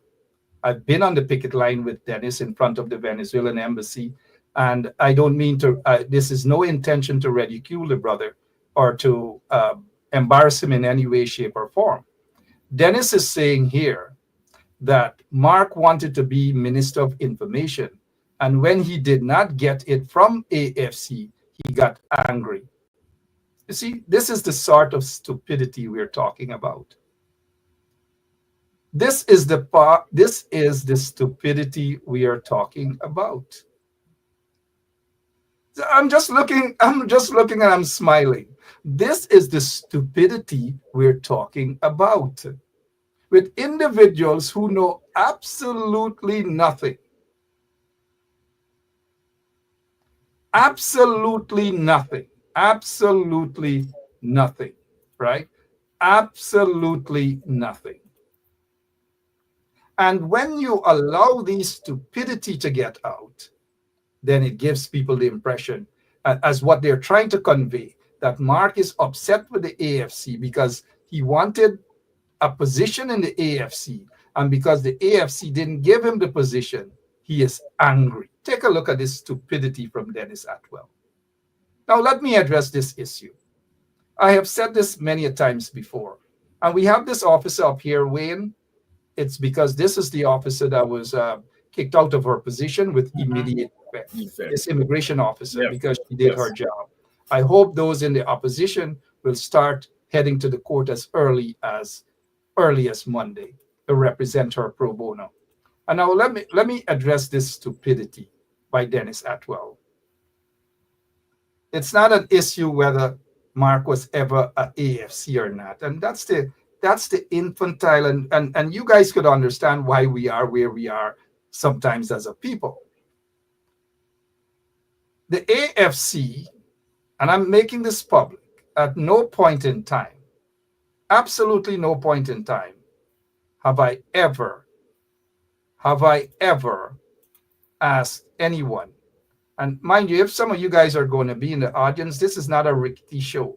I've been on the picket line with Dennis in front of the Venezuelan embassy. And I don't mean to, this is no intention to ridicule the brother or to embarrass him in any way, shape, or form. Dennis is saying here that Mark wanted to be Minister of Information. And when he did not get it from AFC, he got angry. You see, this is the sort of stupidity we're talking about. This is the stupidity we are talking about. I'm just looking and I'm smiling. This is the stupidity we're talking about. With individuals who know absolutely nothing. Absolutely nothing. Absolutely nothing, right? Absolutely nothing. And when you allow the stupidity to get out, then it gives people the impression, as what they're trying to convey, that Mark is upset with the AFC because he wanted a position in the AFC, and because the AFC didn't give him the position, he is angry. Take a look at this stupidity from Dennis Atwell. Now, let me address this issue. I have said this many times before, and we have this officer up here, Wayne. It's because this is the officer that was kicked out of her position with immediate effect. This immigration officer, because she did her job. I hope those in the opposition will start heading to the court as early as Monday to represent her pro bono. And now let me address this stupidity by Dennis Atwell. It's not an issue whether Mark was ever a AFC or not, and that's the infantile, and you guys could understand why we are where we are sometimes as a people. The AFC, and I'm making this public, at no point in time, absolutely no point in time, have I ever asked anyone. And mind you, if some of you guys are going to be in the audience, this is not a rickety show.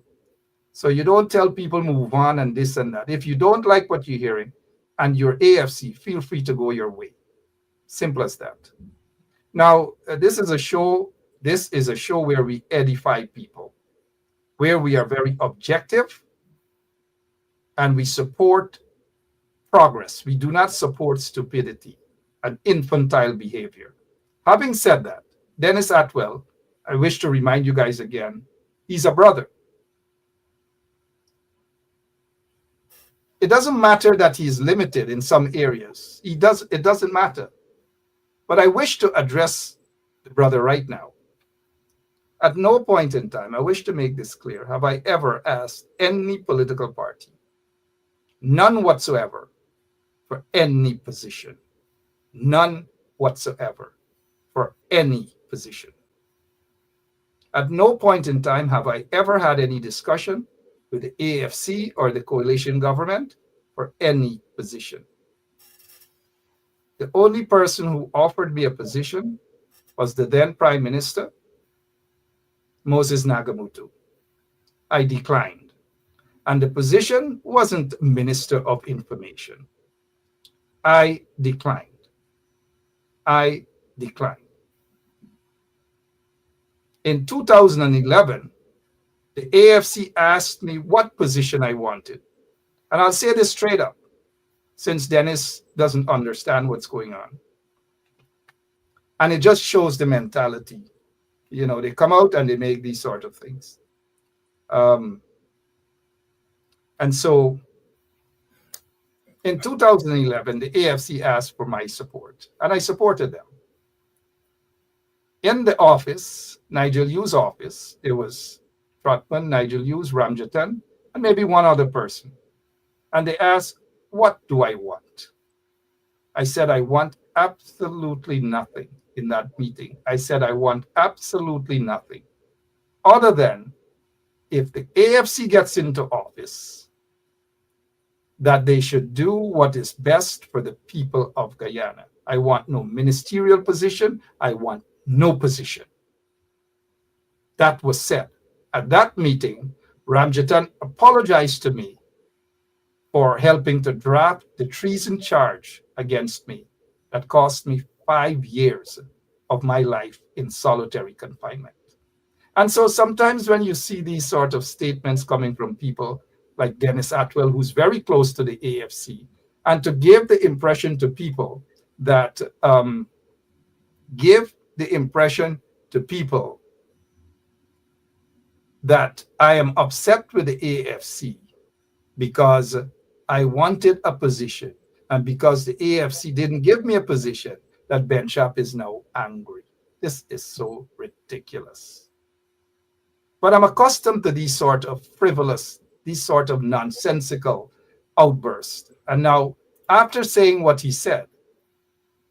So you don't tell people move on and this and that. If you don't like what you're hearing and you're AFC, feel free to go your way. Simple as that. Now, this is a show. This is a show where we edify people, where we are very objective, and we support progress. We do not support stupidity and infantile behavior. Having said that, Dennis Atwell, I wish to remind you guys again, he's a brother. It doesn't matter that he's limited in some areas. It doesn't matter. But I wish to address the brother right now. At no point in time, I wish to make this clear, have I ever asked any political party, none whatsoever, for any position. None whatsoever for any position. At no point in time have I ever had any discussion with the AFC or the coalition government for any position. The only person who offered me a position was the then Prime Minister, Moses Nagamutu. I declined. And the position wasn't Minister of Information. I declined. I declined. In 2011, the AFC asked me what position I wanted. And I'll say this straight up, since Dennis doesn't understand what's going on. And it just shows the mentality. You know, they come out and they make these sort of things. And so in 2011, the AFC asked for my support, and I supported them. In the office, Nigel Yu's office, there was Trotman, Nigel Hughes, Ramjatan, and maybe one other person. And they asked, what do I want? I said, I want absolutely nothing in that meeting. I said, I want absolutely nothing other than if the AFC gets into office, that they should do what is best for the people of Guyana. I want no ministerial position. I want no position. That was said. At that meeting, Ramjatan apologized to me for helping to draft the treason charge against me that cost me 5 years of my life in solitary confinement. And so sometimes when you see these sort of statements coming from people like Dennis Atwell, who's very close to the AFC, and to give the impression to people that that I am upset with the AFC because I wanted a position, and because the AFC didn't give me a position, that Ben Sharp is now angry. This is so ridiculous. But I'm accustomed to these sort of frivolous, these sort of nonsensical outbursts. And now, after saying what he said,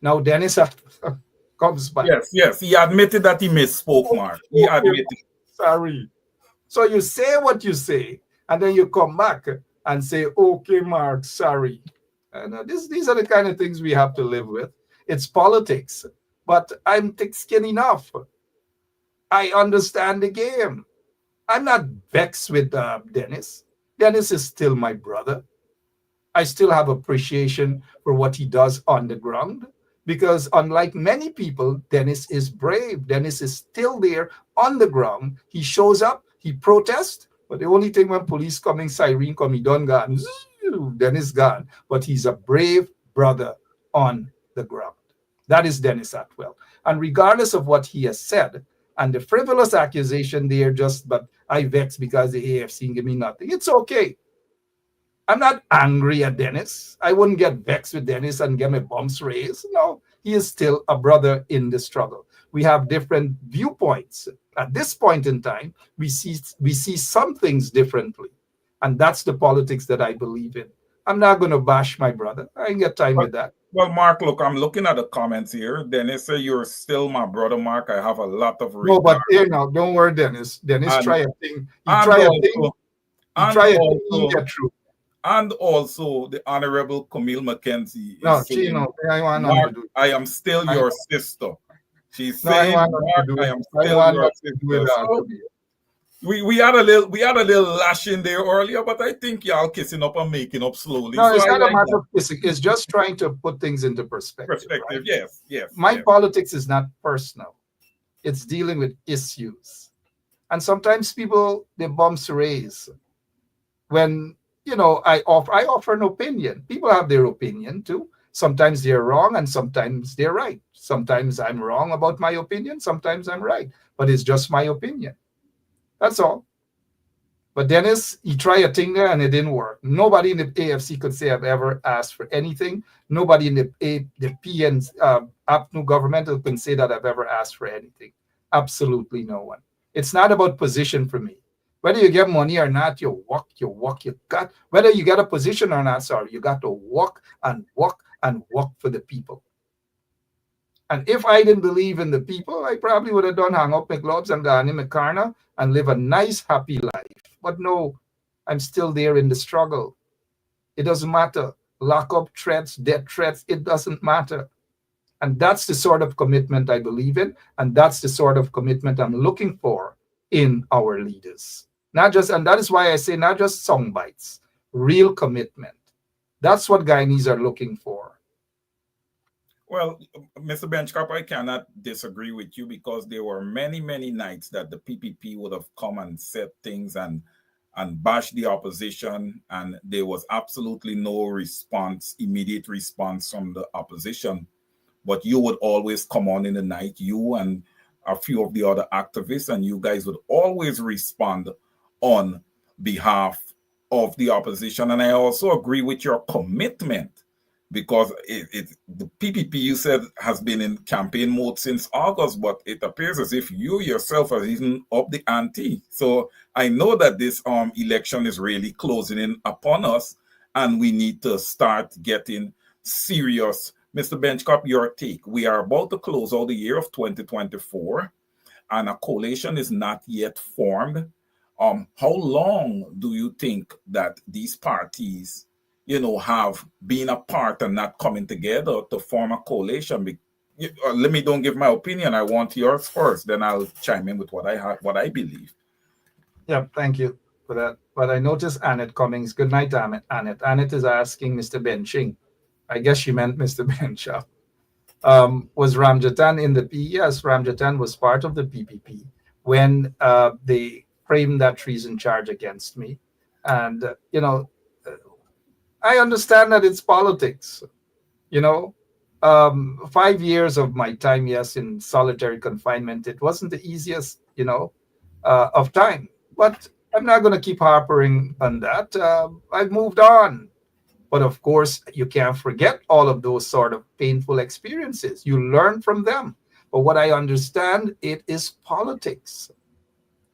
now Dennis comes back. Yes, he admitted that he misspoke, Mark. He admitted. Sorry. So you say what you say, and then you come back and say, okay, Mark, sorry. And these are the kind of things we have to live with. It's politics, but I'm thick-skinned enough. I understand the game. I'm not vexed with Dennis. Dennis is still my brother. I still have appreciation for what he does on the ground, because unlike many people, Dennis is brave. Dennis is still there on the ground. He shows up, he protests, but the only thing when police coming, siren come, he done gone, Dennis gone. But he's a brave brother on the ground. That is Dennis Atwell. And regardless of what he has said, and the frivolous accusation there, but I vex because the AFC give me nothing. It's okay. I'm not angry at Dennis. I wouldn't get vexed with Dennis and get my bumps raised. No, he is still a brother in the struggle. We have different viewpoints. At this point in time, we see some things differently. And that's the politics that I believe in. I'm not going to bash my brother. I ain't got time with that. Well, Mark, look, I'm looking at the comments here. Dennis said, you're still my brother, Mark. I have a lot of regard. No, but here now, don't worry, Dennis. Dennis, try a thing. He get through. And also, the Honorable Camille McKenzie. No, Chino, Mark, I am still your sister. She's saying, Mark, I am still your sister. We had a little lashing there earlier, but I think y'all kissing up and making up slowly. No, So it's I not a like matter that of kissing. It's just trying to put things into perspective. perspective. Right? Yes, yes. My yes. politics is not personal. It's dealing with issues. And sometimes people, their bumps raise when, I offer an opinion. People have their opinion too. Sometimes they're wrong and sometimes they're right. Sometimes I'm wrong about my opinion. Sometimes I'm right. But it's just my opinion. That's all. But Dennis, he tried a thing there and it didn't work. Nobody in the AFC could say I've ever asked for anything. Nobody in the PN's APNU governmental can say that I've ever asked for anything. Absolutely no one. It's not about position for me. Whether you get money or not, you walk, you got. Whether you get a position or not, sorry, you got to walk and walk and walk for the people. And if I didn't believe in the people, I probably would have done hang up my gloves and gone in my corner and live a nice, happy life. But no, I'm still there in the struggle. It doesn't matter. Lock-up threats, death threats, it doesn't matter. And that's the sort of commitment I believe in. And that's the sort of commitment I'm looking for in our leaders. And that is why I say not just song bites, real commitment. That's what Guyanese are looking for. Well, Mr. Benchcop, I cannot disagree with you because there were many, many nights that the PPP would have come and said things and bash the opposition, and there was absolutely no immediate response from the opposition. But you would always come on in the night, you and a few of the other activists, and you guys would always respond on behalf of the opposition. And I also agree with your commitment because the PPP, you said, has been in campaign mode since August, but it appears as if you yourself have even upped the ante. So I know that this election is really closing in upon us, and we need to start getting serious. Mr. Benchcop, your take. We are about to close out the year of 2024, and a coalition is not yet formed. How long do you think that these parties have been apart and not coming together to form a coalition? Let me don't give my opinion. I want yours first. Then I'll chime in with what I believe. Yeah, thank you for that. But I noticed Annette Cummings. Good night, Annette. Annette is asking Mr. Benching. I guess she meant Mr. Benchap. Was Ramjatan in the P? Yes, Ramjatan was part of the PPP when they framed that treason charge against me. And, I understand that it's politics. 5 years of my time, yes, in solitary confinement, it wasn't the easiest, of time. But I'm not going to keep harping on that. I've moved on. But of course, you can't forget all of those sort of painful experiences. You learn from them. But what I understand, it is politics.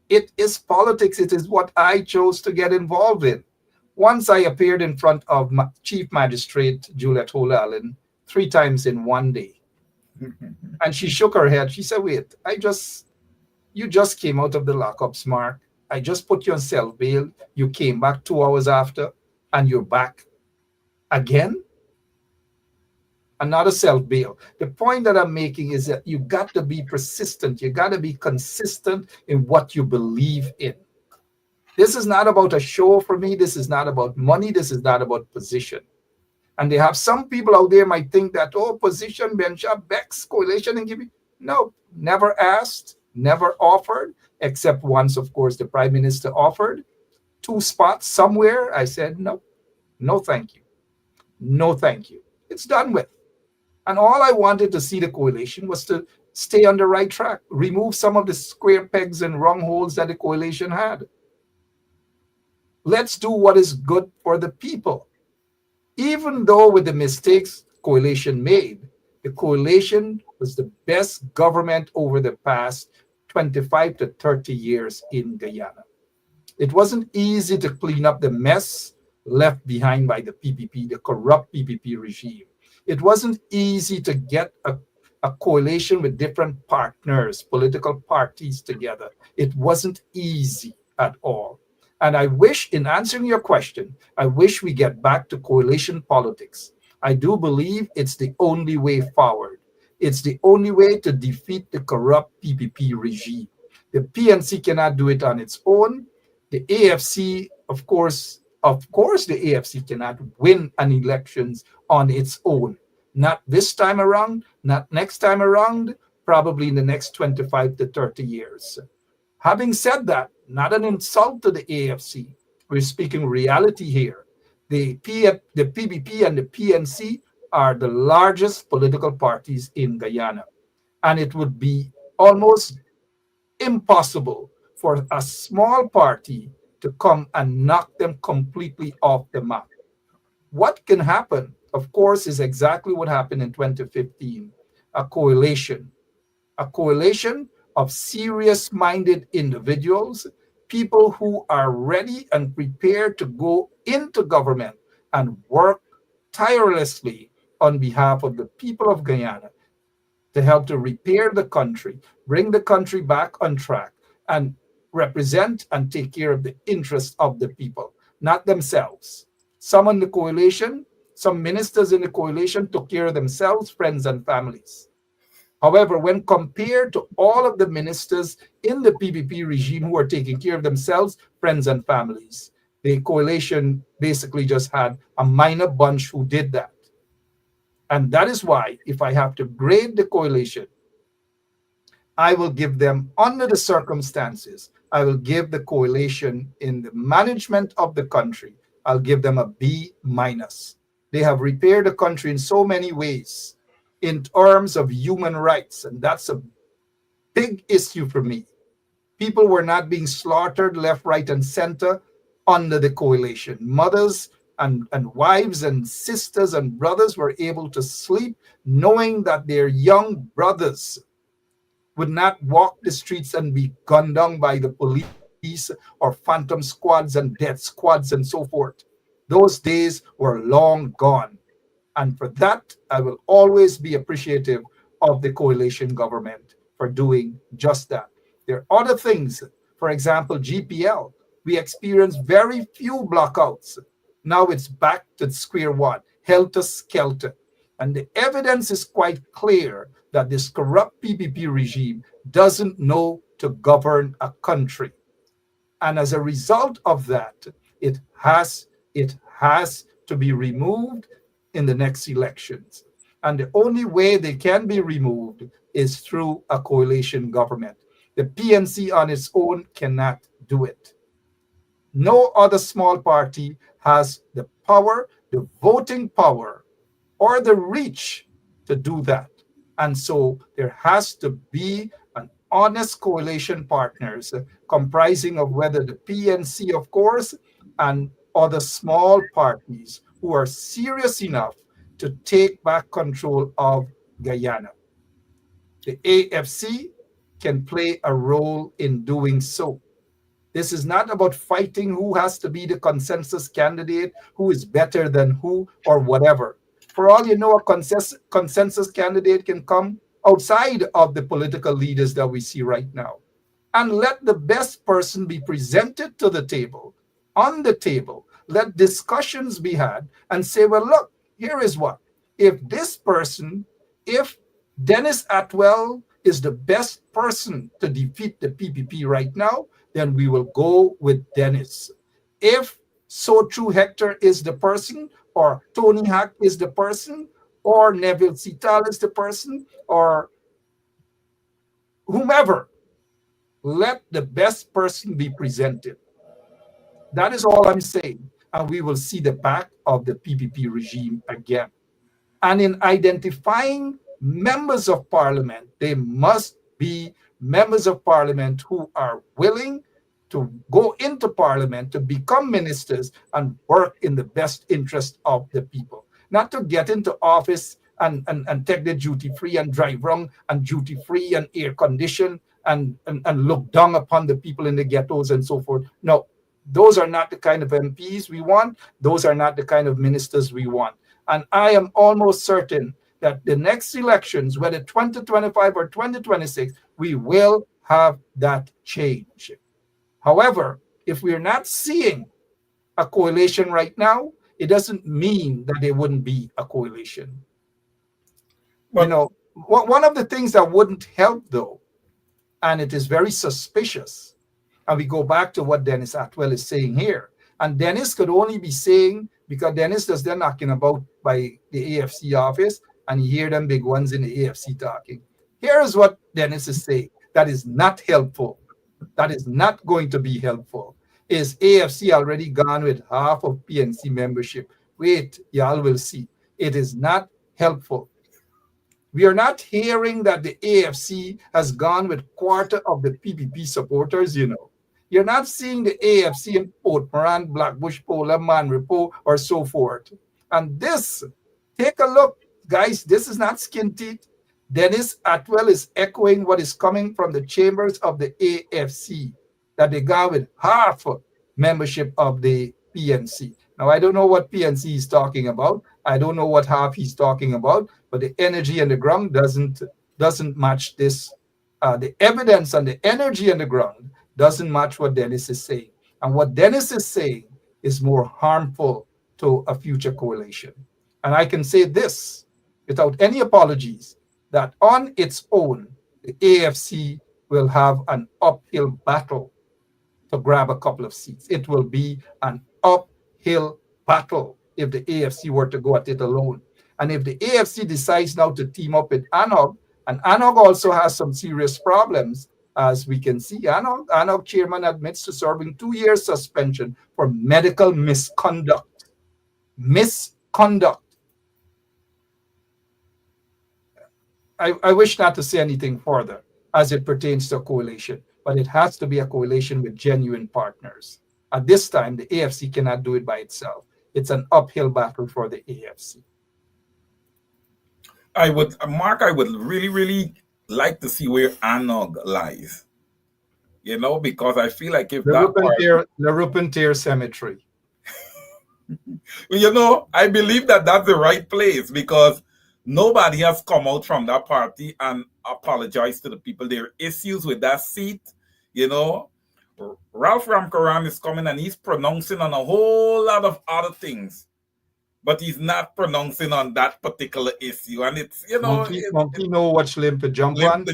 It is politics. It is what I chose to get involved in. Once I appeared in front of Chief Magistrate Juliet Hole-Allen 3 times in one day. And she shook her head. She said, wait, you just came out of the lockups, Mark. I just put you on self bail. You came back 2 hours after, and you're back again. Another self bail. The point that I'm making is that you got to be persistent. You got to be consistent in what you believe in. This is not about a show for me. This is not about money. This is not about position. And they have some people out there might think that, position, Benchap, Bex, coalition, and give me. No, never asked, never offered, except once, of course, the Prime Minister offered 2 spots somewhere. I said, no, thank you. No, thank you. It's done with. And all I wanted to see the coalition was to stay on the right track, remove some of the square pegs and wrong holes that the coalition had. Let's do what is good for the people. Even though with the mistakes coalition made, the coalition was the best government over the past 25 to 30 years in Guyana. It wasn't easy to clean up the mess left behind by the PPP, the corrupt PPP regime. It wasn't easy to get a coalition with different partners, political parties together. It wasn't easy at all. And I wish, in answering your question, I wish we get back to coalition politics. I do believe it's the only way forward. It's the only way to defeat the corrupt PPP regime. The PNC cannot do it on its own. The AFC, of course, the AFC cannot win an elections on its own. Not this time around, not next time around, probably in the next 25 to 30 years. Having said that, not an insult to the AFC. We're speaking reality here. The PBP and the PNC are the largest political parties in Guyana. And it would be almost impossible for a small party to come and knock them completely off the map. What can happen, of course, is exactly what happened in 2015, a coalition of serious-minded individuals, people who are ready and prepared to go into government and work tirelessly on behalf of the people of Guyana to help to repair the country, bring the country back on track, and represent and take care of the interests of the people, not themselves. Some in the coalition, some ministers in the coalition took care of themselves, friends, and families. However, when compared to all of the ministers in the PPP regime who are taking care of themselves, friends, and families, the coalition basically just had a minor bunch who did that. And that is why, if I have to grade the coalition, I will give them, under the circumstances, I will give the coalition in the management of the country, I'll give them a B minus. They have repaired the country in so many ways in terms of human rights, and that's a big issue for me. People were not being slaughtered left, right, and center under the coalition. Mothers and wives and sisters and brothers were able to sleep knowing that their young brothers would not walk the streets and be gunned down by the police or phantom squads and death squads and so forth. Those days were long gone. And for that, I will always be appreciative of the coalition government for doing just that. There are other things. For example, GPL. We experienced very few blackouts. Now it's back to square one, helter-skelter. And the evidence is quite clear that this corrupt PPP regime doesn't know to govern a country. And as a result of that, it has to be removed in the next elections. And the only way they can be removed is through a coalition government. The PNC on its own cannot do it. No other small party has the power, the voting power, or the reach to do that. And so there has to be an honest coalition partners comprising of whether the PNC, of course, and other small parties who are serious enough to take back control of Guyana. The AFC can play a role in doing so. This is not about fighting who has to be the consensus candidate, who is better than who, or whatever. For all you know, a consensus candidate can come outside of the political leaders that we see right now. And let the best person be presented to the table, on the table. Let discussions be had and say, well, look, here is what. If this person, if Dennis Atwell is the best person to defeat the PPP right now, then we will go with Dennis. If So True Hector is the person, or Tony Hack is the person, or Neville Cital is the person, or whomever, let the best person be presented. That is all I'm saying. And we will see the back of the PPP regime again. And in identifying members of parliament, they must be members of parliament who are willing to go into parliament, to become ministers and work in the best interest of the people. Not to get into office and take the duty free and drive wrong and duty free and air condition and look down upon the people in the ghettos and so forth. No, those are not the kind of MPs we want. Those are not the kind of ministers we want. And I am almost certain that the next elections, whether 2025 or 2026, we will have that change. However, if we're not seeing a coalition right now, it doesn't mean that there wouldn't be a coalition. But, one of the things that wouldn't help, though, and it is very suspicious. And we go back to what Dennis Atwell is saying here. And Dennis could only be saying, because Dennis does their knocking about by the AFC office, and you hear them big ones in the AFC talking. Here is what Dennis is saying. That is not helpful. That is not going to be helpful. Is AFC already gone with half of PNC membership? Wait, y'all will see. It is not helpful. We are not hearing that the AFC has gone with quarter of the PPP supporters, you know. You're not seeing the AFC in Port Moran, Blackbush, Pola, Manripo, or so forth. And this, take a look, guys, this is not skin teeth. Dennis Atwell is echoing what is coming from the chambers of the AFC, that they got with half membership of the PNC. Now, I don't know what PNC is talking about. I don't know what half he's talking about, but the energy on the ground doesn't match this. The evidence and the energy on the ground doesn't match what Dennis is saying. And what Dennis is saying is more harmful to a future coalition. And I can say this without any apologies, that on its own, the AFC will have an uphill battle to grab a couple of seats. It will be an uphill battle if the AFC were to go at it alone. And if the AFC decides now to team up with ANOG, and ANOG also has some serious problems, as we can see. ANOG chairman admits to serving 2 years suspension for medical misconduct. Misconduct. I wish not to say anything further as it pertains to a coalition, but it has to be a coalition with genuine partners. At this time, the AFC cannot do it by itself. It's an uphill battle for the AFC. Mark, I would really, really like to see where ANOG lies. You know, because I feel like if the Rupentier Cemetery. You know, I believe that that's the right place, because nobody has come out from that party and apologized to the people. There are issues with that seat. You know, Ralph Ramkaran is coming and he's pronouncing on a whole lot of other things, but he's not pronouncing on that particular issue. And it's, you know, monkey know what limp to jump on.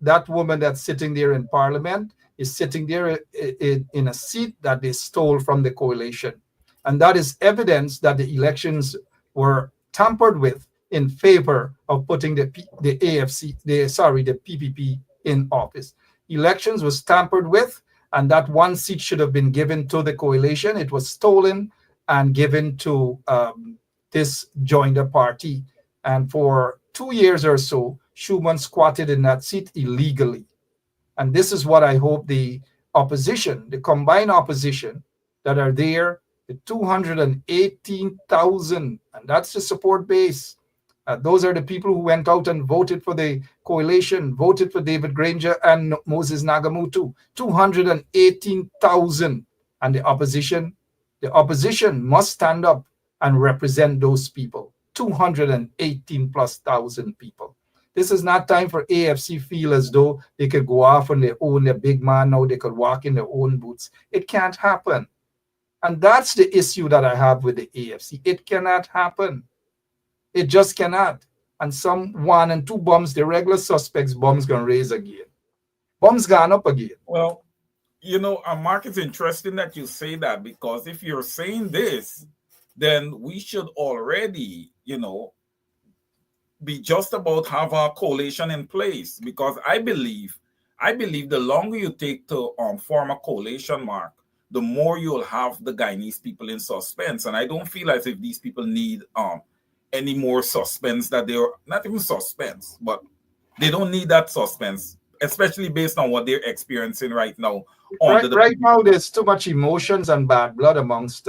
That woman that's sitting there in Parliament is sitting there in a seat that they stole from the coalition. And that is evidence that the elections were tampered with in favor of putting the PPP in office. Elections was tampered with, and that one seat should have been given to the coalition. It was stolen and given to this joinder party. And for 2 years or so, Schumann squatted in that seat illegally. And this is what I hope the opposition, the combined opposition that are there, the 218,000, and that's the support base. Those are the people who went out and voted for the coalition, voted for David Granger and Moses Nagamutu. 218,000. And the opposition must stand up and represent those people. 218 plus thousand people. This is not time for AFC feel as though they could go off on their own, they're big man now, they could walk in their own boots. It can't happen. And that's the issue that I have with the AFC. It cannot happen. It just cannot. And some 1 and 2 bombs, the regular suspects, bombs gonna raise again. Bombs gone up again. Well, you know, Mark, it's interesting that you say that, because if you're saying this, then we should already, you know, be just about have a coalition in place, because I believe the longer you take to form a coalition, Mark, the more you'll have the Guyanese people in suspense. And I don't feel as if these people need any more suspense, that they're not even suspense, but they don't need that suspense, especially based on what they're experiencing right now. Right now, there's too much emotions and bad blood amongst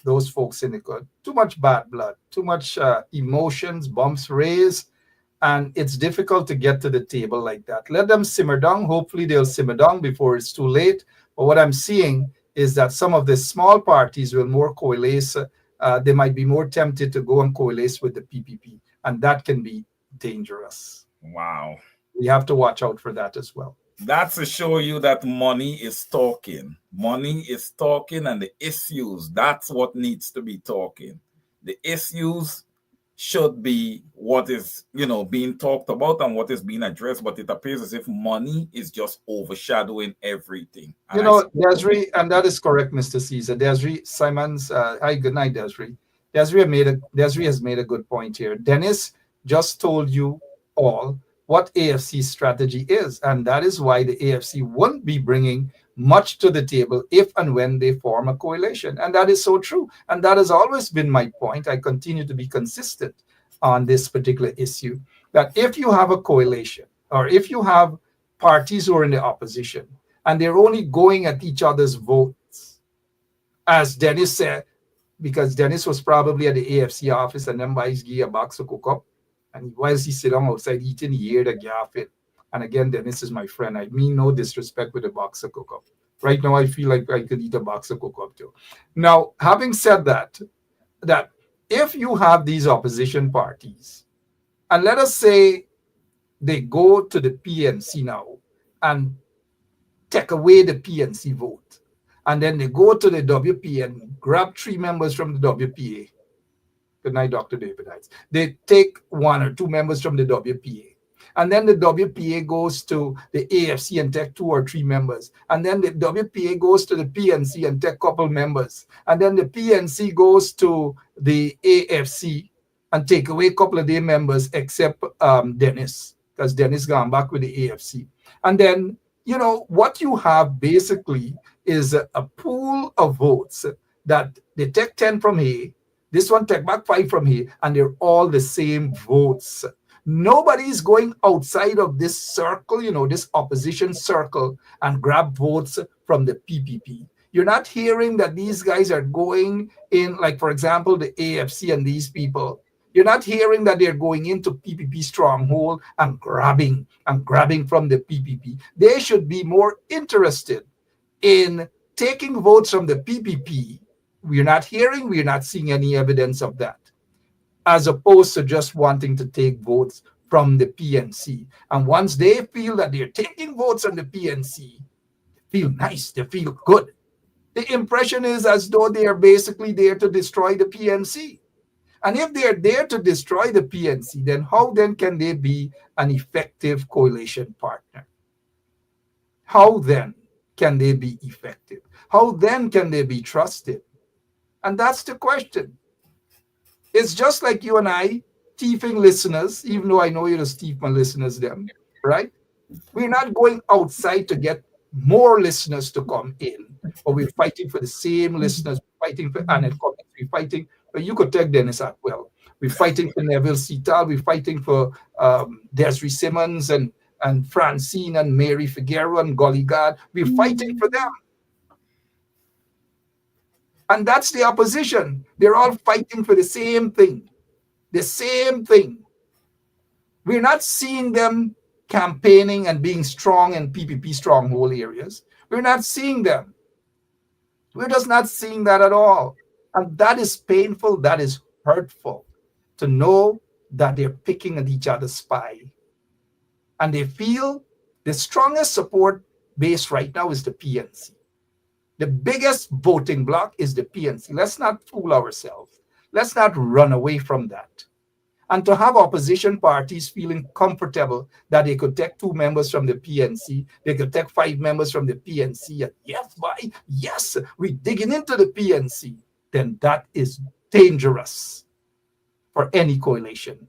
those folks in the court. Too much bad blood, too much emotions, bumps raised, and it's difficult to get to the table like that. Let them simmer down. Hopefully, they'll simmer down before it's too late. But what I'm seeing is that some of the small parties will more coalesce. They might be more tempted to go and coalesce with the PPP, and that can be dangerous. Wow. We have to watch out for that as well. That's to show you that money is talking. Money is talking, and the issues, that's what needs to be talking. The issues should be what is, being talked about and what is being addressed, but it appears as if money is just overshadowing everything. Desiree, and that is correct, Mr. Caesar. Desiree Simons, hi, good night, Desiree. Desiree has made a good point here. Dennis just told you all what AFC's strategy is, and that is why the AFC won't be bringing much to the table if and when they form a coalition. And that is so true. And that has always been my point. I continue to be consistent on this particular issue, that if you have a coalition or if you have parties who are in the opposition and they're only going at each other's votes, as Dennis said, because Dennis was probably at the AFC office and then buys a box of cook-up, and whilst he sit down outside eating, he hear the gaff it. And again, Dennis is my friend. I mean no disrespect with a box of cook-up. Right now, I feel like I could eat a box of cook-up too. Now, having said that if you have these opposition parties, and let us say they go to the PNC now and take away the PNC vote, and then they go to the WP and grab 3 members from the WPA. Good night, Dr. David Heights. They take 1 or 2 members from the WPA. And then the WPA goes to the AFC and take 2 or 3 members. And then the WPA goes to the PNC and take a couple members. And then the PNC goes to the AFC and take away a couple of their members, except Dennis, because Dennis gone back with the AFC. And then, what you have basically is a pool of votes that they take 10 from here, this one take back 5 from here, and they're all the same votes. Nobody's going outside of this circle, this opposition circle, and grab votes from the PPP. You're not hearing that these guys are going in, like, for example, the AFC and these people. You're not hearing that they're going into PPP stronghold and grabbing from the PPP. They should be more interested in taking votes from the PPP. We're not seeing any evidence of that, as opposed to just wanting to take votes from the PNC. And once they feel that they're taking votes on the PNC, they feel nice, they feel good. The impression is as though they are basically there to destroy the PNC. And if they're there to destroy the PNC, then how then can they be an effective coalition partner? How then can they be effective? How then can they be trusted? And that's the question. It's just like you and I thieving listeners, even though I know you to thief my listeners them, right? We're not going outside to get more listeners to come in, or we're fighting for the same listeners, fighting for Annette Cummings, we're fighting, but you could take Dennis Atwell. We're fighting for Neville Seatal, we're fighting for Desiree Simmons and Francine and Mary Figueroa and Golly God. We're fighting for them. And that's the opposition. They're all fighting for the same thing. The same thing. We're not seeing them campaigning and being strong in PPP stronghold areas. We're not seeing them. We're just not seeing that at all. And that is painful. That is hurtful to know that they're picking at each other's spy. And they feel the strongest support base right now is the PNC. The biggest voting bloc is the PNC. Let's not fool ourselves. Let's not run away from that. And to have opposition parties feeling comfortable that they could take 2 members from the PNC, they could take 5 members from the PNC, and yes, we're digging into the PNC, then that is dangerous for any coalition.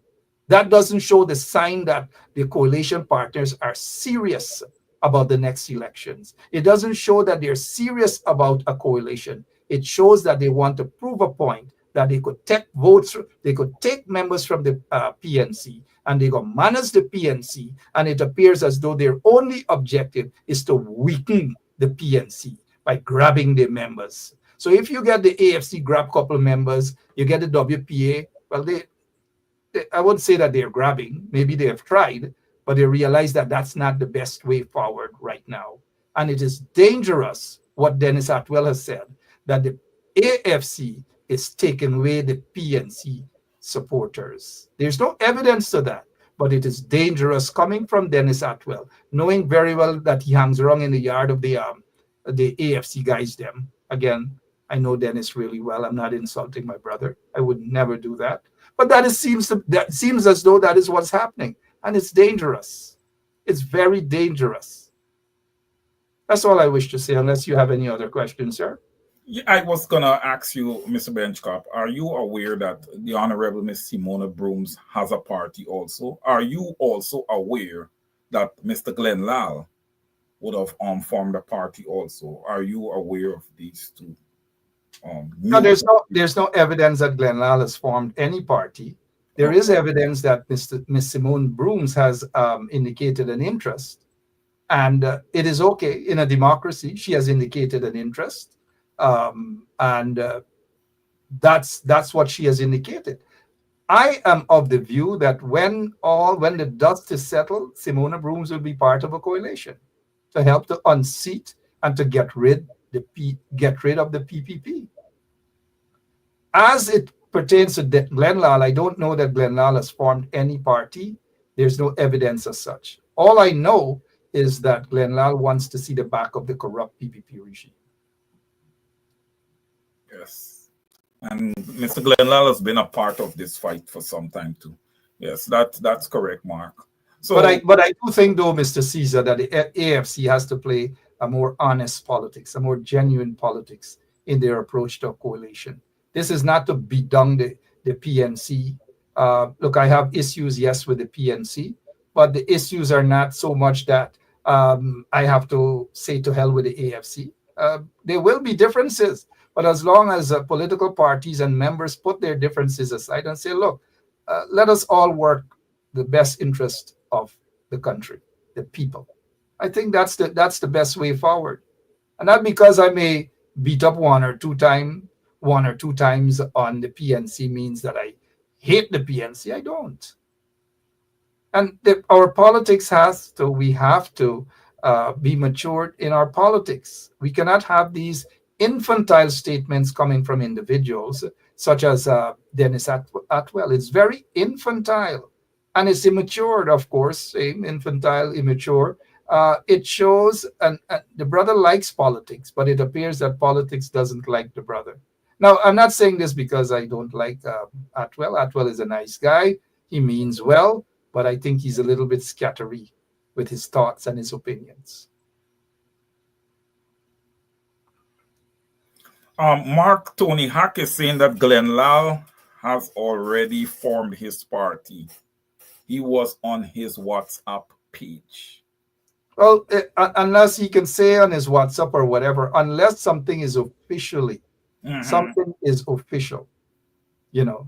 That doesn't show the sign that the coalition partners are serious about the next elections. It doesn't show that they're serious about a coalition. It shows that they want to prove a point that they could take votes, they could take members from the PNC, and they could manage the PNC, and it appears as though their only objective is to weaken the PNC by grabbing the members. So if you get the AFC grab couple members, you get the WPA, well, I wouldn't say that they're grabbing, maybe they have tried, but they realize that that's not the best way forward right now. And it is dangerous, what Dennis Atwell has said, that the AFC is taking away the PNC supporters. There's no evidence to that, but it is dangerous coming from Dennis Atwell, knowing very well that he hangs around in the yard of the AFC guys them. Again, I know Dennis really well. I'm not insulting my brother. I would never do that. But that seems as though that is what's happening, and it's dangerous. It's very dangerous. That's all I wish to say, unless you have any other questions, sir. Yeah, I was gonna ask you, Mr. Benchcop, are you aware that the Honorable Miss Simona Brooms has a party also? Are you also aware that Mr. Glenn Lal would have formed a party also? Are you aware of these two? No, there's no evidence that Glenn Lal has formed any party. There is evidence that Miss Simone Brooms has indicated an interest, and it is okay in a democracy. She has indicated an interest, and that's what she has indicated. I am of the view that when the dust is settled, Simona Brooms will be part of a coalition to help to unseat and to get rid of the PPP. As it pertains to Glenn Lal, I don't know that Glenn Lal has formed any party. There's no evidence as such. All I know is that Glenn Lal wants to see the back of the corrupt PPP regime. Yes. And Mr. Glenn Lal has been a part of this fight for some time too. Yes, that's correct, Mark. So, but I do think, though, Mr. Caesar, that the AFC has to play a more honest politics, a more genuine politics in their approach to a coalition. This is not to beat down the PNC. Look, I have issues, yes, with the PNC, but the issues are not so much that I have to say to hell with the AFC. There will be differences, but as long as political parties and members put their differences aside and say, look, let us all work the best interest of the country, the people. I think that's the best way forward. And not because I may beat up one or two times on the PNC means that I hate the PNC. I don't. And our politics we have to be matured in our politics. We cannot have these infantile statements coming from individuals such as Dennis Atwell. It's very infantile and it's immature, of course, infantile, immature. It shows, and the brother likes politics, but it appears that politics doesn't like the brother. Now, I'm not saying this because I don't like Atwell. Atwell is a nice guy. He means well, but I think he's a little bit scattery with his thoughts and his opinions. Mark Tony Hack is saying that Glenn Lal has already formed his party. He was on his WhatsApp page. Well, unless he can say on his WhatsApp or whatever, unless something is officially, something is official.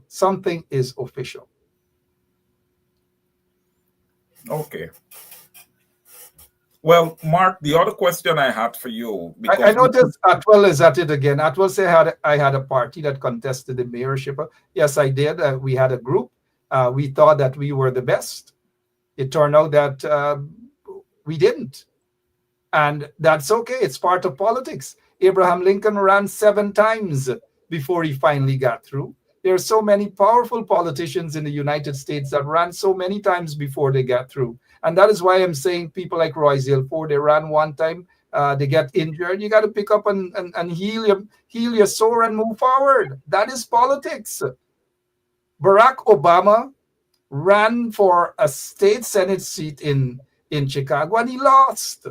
Something is official. Okay. Well, Mark, the other question I had for you, because I noticed Atwell is at it again. Atwell said I had a party that contested the mayorship. Yes, I did. We had a group. We thought that we were the best. It turned out that we didn't. And that's okay. It's part of politics. Abraham Lincoln ran 7 times before he finally got through. There are so many powerful politicians in the United States that ran so many times before they got through. And that is why I'm saying people like Royce Ilford, they ran one time, they get injured. You got to pick up and heal your sore and move forward. That is politics. Barack Obama ran for a state Senate seat in Chicago and he lost.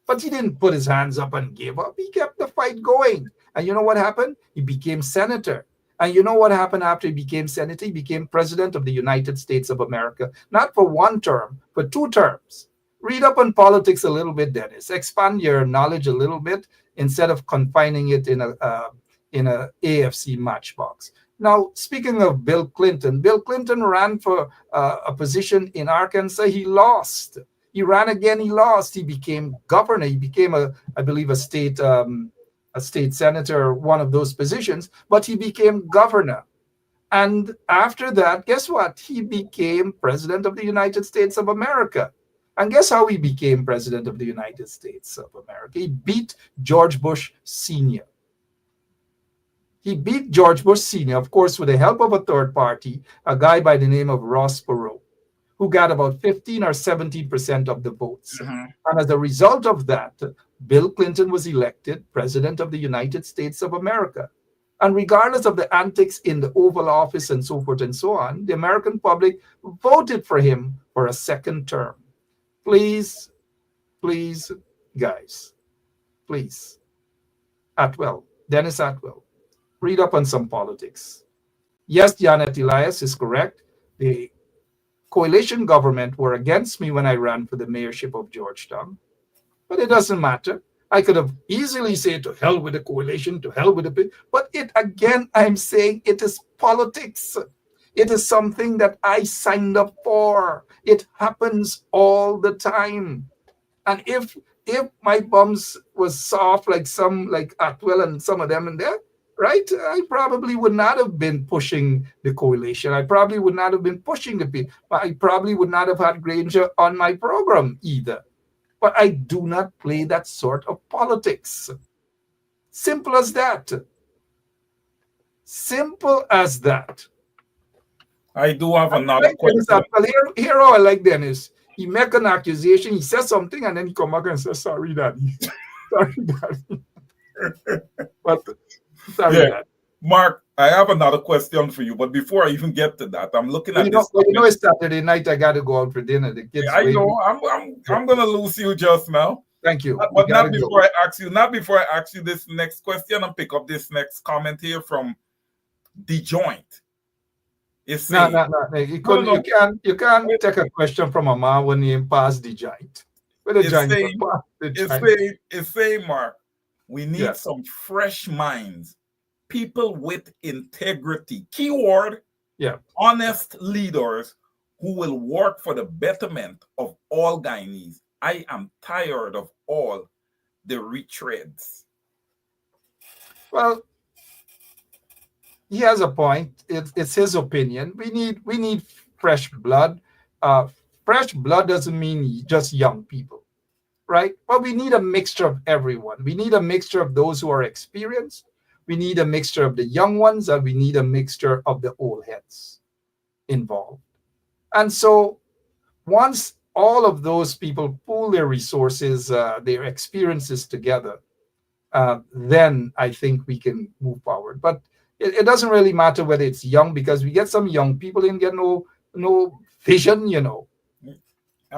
But he didn't put his hands up and give up. He kept the fight going. And you know what happened? He became senator. And you know what happened after he became senator? He became president of the United States of America. Not for 1 term, but 2 terms. Read up on politics a little bit, Dennis. Expand your knowledge a little bit instead of confining it in a AFC matchbox. Now, speaking of Bill Clinton ran for a position in Arkansas. He lost. He ran again. He lost. He became governor. He became I believe a state senator, one of those positions, but he became governor. And after that, guess what? He became president of the United States of America. And guess how he became president of the United States of America? He beat George Bush Sr. He beat George Bush Sr., of course, with the help of a third party, a guy by the name of Ross Perot, who got about 15 or 17% of the votes. And as a result of that, Bill Clinton was elected president of the United States of America. And regardless of the antics in the Oval Office and so forth and so on, the American public voted for him for a second term. Please, please, guys, please. Atwell, Dennis Atwell, read up on some politics. Yes, Janet Elias is correct. The coalition government were against me when I ran for the mayorship of Georgetown, but it doesn't matter. I could have easily said to hell with the coalition, to hell with the, but it again, I'm saying it is politics. It is something that I signed up for. It happens all the time. And if my bums was soft like some, like Atwell and some of them in there, right, I probably would not have been pushing the coalition. I probably would not have been pushing the people. I probably would not have had Granger on my program either. But I do not play that sort of politics. Simple as that. Simple as that. I do have another question. Here how I like Dennis. He make an accusation, he says something, and then he come back and says, sorry, Daddy. Sorry, Daddy. But sorry, yeah. Daddy. Mark, I have another question for you, but before I even get to that, I'm looking at this. You know, it's Saturday night. I got to go out for dinner. The kids. Yeah, I know. I'm gonna lose you just now. Thank you. But not before I ask you. Not before I ask you this next question and pick up this next comment here from The Joint. It's no. You can't take a question from a man when you pass the joint. It's saying, Mark, we need some fresh minds, people with integrity. Keyword, honest leaders who will work for the betterment of all Guyanese. I am tired of all the retreads. Well, he has a point. It's his opinion. We need fresh blood. Fresh blood doesn't mean just young people, right? But we need a mixture of everyone. We need a mixture of those who are experienced. We need a mixture of the young ones, and we need a mixture of the old heads involved. And so once all of those people pool their resources, their experiences together, then I think we can move forward. But it doesn't really matter whether it's young, because we get some young people and get no vision, you know.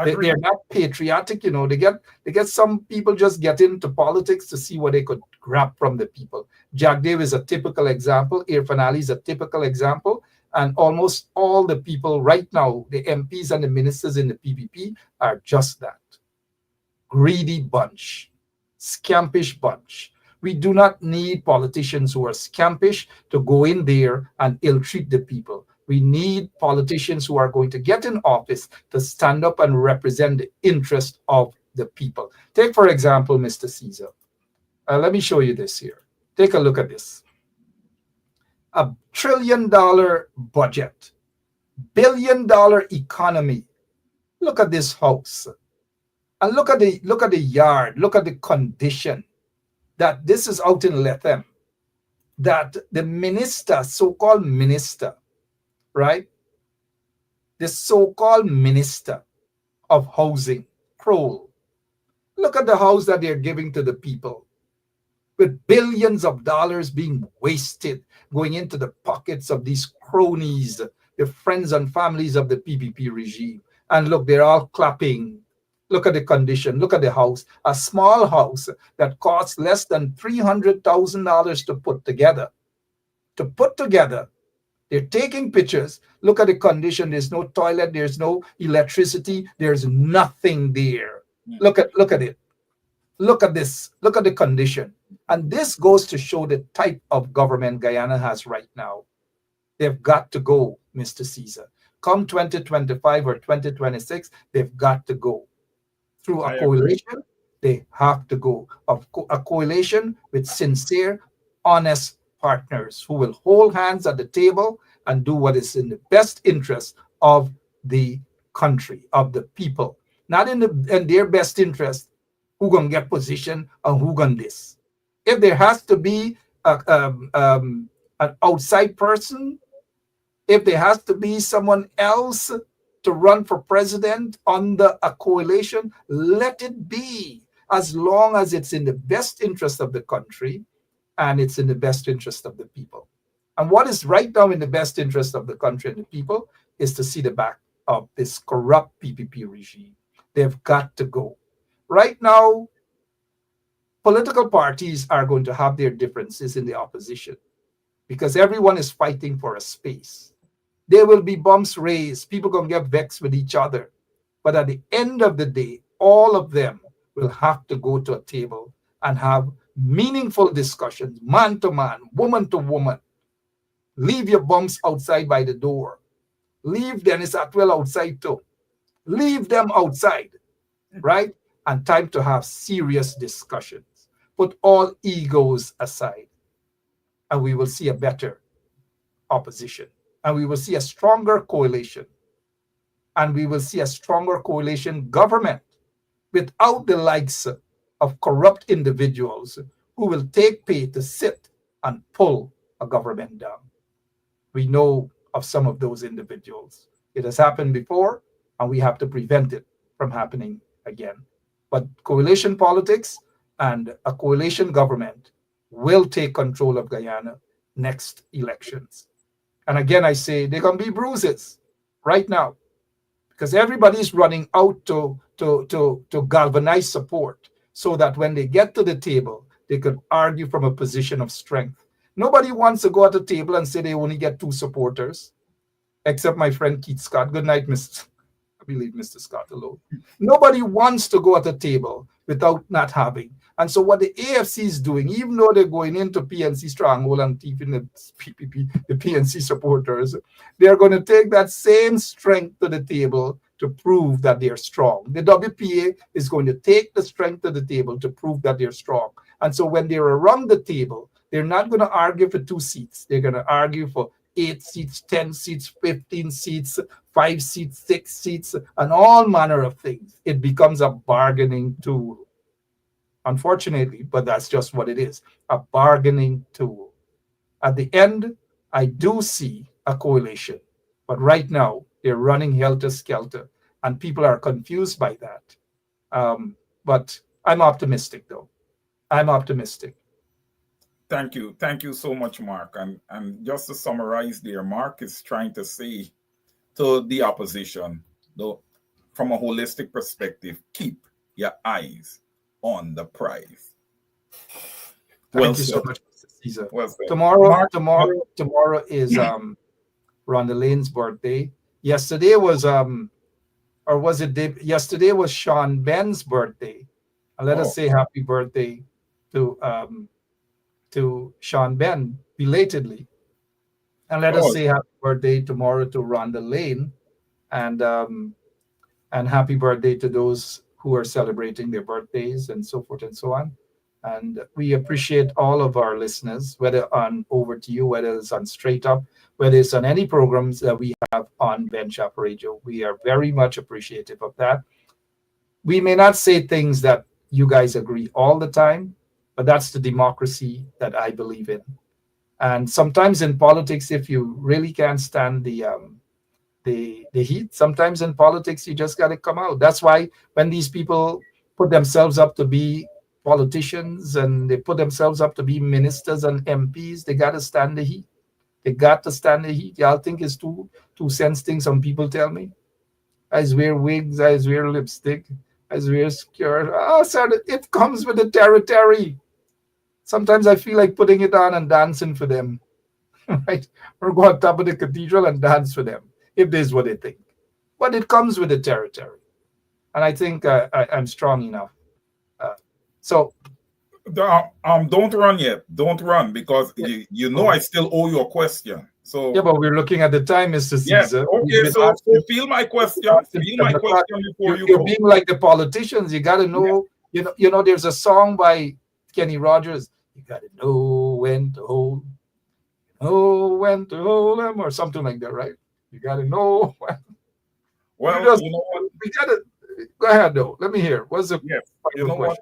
They're not patriotic, you know. They get some people just get into politics to see what they could grab from the people. Jack Davis is a typical example. Irfan Ali is a typical example. And almost all the people right now, the MPs and the ministers in the PPP, are just that. Greedy bunch, scampish bunch. We do not need politicians who are scampish to go in there and ill-treat the people. We need politicians who are going to get in office to stand up and represent the interest of the people. Take, for example, Mr. Caesar. Let me show you this here. Take a look at this. $1 trillion budget, $1 billion economy. Look at this house. And look at the yard. Look at the condition. That this is out in Lethem, that the minister, so-called minister, right? The so-called minister of housing, Kroll. Look at the house that they're giving to the people, with billions of dollars being wasted, going into the pockets of these cronies, the friends and families of the PPP regime. And look, they're all clapping. Look at the condition. Look at the house. A small house that costs less than $300,000 to put together. They're taking pictures. Look at the condition. There's no toilet. There's no electricity. There's nothing there. Look at it. Look at this. Look at the condition. And this goes to show the type of government Guyana has right now. They've got to go, Mr. Caesar. Come 2025 or 2026, they've got to go. Through a coalition, they have to go. A coalition with sincere, honest partners who will hold hands at the table and do what is in the best interest of the country, of the people. Not in their best interest, who gonna get position and who gonna this. If there has to be an outside person, if there has to be someone else to run for president under a coalition, let it be, as long as it's in the best interest of the country and it's in the best interest of the people. And what is right now in the best interest of the country and the people is to see the back of this corrupt PPP regime. They've got to go. Right now, political parties are going to have their differences in the opposition because everyone is fighting for a space. There will be bumps raised. People going to get vexed with each other. But at the end of the day, all of them will have to go to a table and have meaningful discussions, man to man, woman to woman. Leave your bumps outside by the door. Leave Dennis Atwell outside too. Leave them outside, right? And time to have serious discussions. Put all egos aside, and we will see a better opposition. And we will see a stronger coalition. And we will see a stronger coalition government without the likes of corrupt individuals who will take pay to sit and pull a government down. We know of some of those individuals. It has happened before, and we have to prevent it from happening again. But coalition politics and a coalition government will take control of Guyana next elections. And again, I say there can be bruises right now because everybody's running out to galvanize support so that when they get to the table, they can argue from a position of strength. Nobody wants to go at the table and say they only get 2 supporters, except my friend Keith Scott. Good night, Mr. I leave Mr. Scott alone. Nobody wants to go at the table without not having. And so what the AFC is doing, even though they're going into PNC stronghold and keeping the PPP, the PNC supporters, they're going to take that same strength to the table to prove that they're strong. The WPA is going to take the strength to the table to prove that they're strong. And so when they're around the table, they're not going to argue for 2 seats. They're going to argue for 8 seats, 10 seats, 15 seats, 5 seats, 6 seats, and all manner of things. It becomes a bargaining tool. Unfortunately, but that's just what it is, a bargaining tool. At the end, I do see a coalition, but right now they're running helter-skelter, and people are confused by that. But I'm optimistic, though. I'm optimistic. Thank you so much, Mark. And just to summarize there, Mark is trying to say to the opposition, though, from a holistic perspective, keep your eyes on the prize. Thank you so much, Mr. Caesar. Well said. Tomorrow is Rhonda Lane's birthday. Yesterday was yesterday was Sean Ben's birthday. And let us say happy birthday to Sean Ben belatedly. And let us say happy birthday tomorrow to Rhonda Lane, and happy birthday to those who are celebrating their birthdays and so forth and so on. And we appreciate all of our listeners, whether on Over to You, whether it's on Straight Up, whether it's on any programs that we have on Bench Up Radio. We are very much appreciative of that. We may not say things that you guys agree all the time, but that's the democracy that I believe in. And sometimes in politics, if you really can't stand the heat, sometimes in politics, you just got to come out. That's why when these people put themselves up to be politicians and they put themselves up to be ministers and MPs, they got to stand the heat. They got to stand the heat. Y'all think it's two cents thing, some people tell me. I wear wigs, I wear lipstick, I wear skirt. Oh, sir, it comes with the territory. Sometimes I feel like putting it on and dancing for them, right? Or go on top of the cathedral and dance for them, if this is what they think. But it comes with the territory. And I think I'm strong enough. Don't run yet. Don't run, because you know I still owe you a question. So yeah, but we're looking at the time, Mr. Caesar. Yes. Okay, so feel my question. Feel my question before you go. You're being like the politicians. You got to know. Yeah. You know. There's a song by Kenny Rogers. You got to know when to hold. When to hold them, or something like that, right? You got to know when. Well, you know what? We got to go ahead though. Let me hear. What's the you know question? What?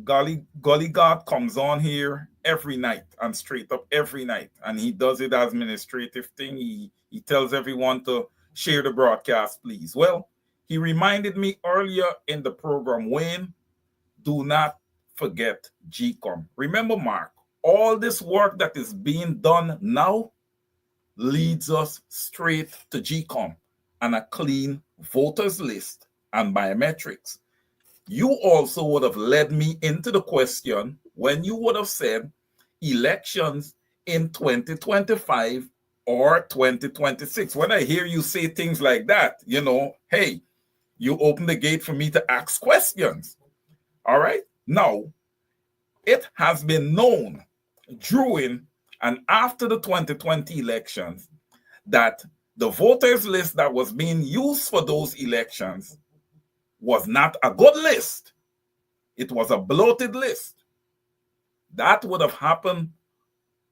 Gully God comes on here every night and Straight Up every night, and he does it as administrative thing. He tells everyone to share the broadcast, please. Well, he reminded me earlier in the program, Wayne, do not forget GCOM. Remember, Mark, all this work that is being done now leads us straight to GCOM and a clean voters list and biometrics. You also would have led me into the question when you would have said elections in 2025 or 2026. When I hear you say things like that, hey, you open the gate for me to ask questions. All right. Now, it has been known during and after the 2020 elections that the voters list that was being used for those elections was not a good list. It was a bloated list. That would have happened,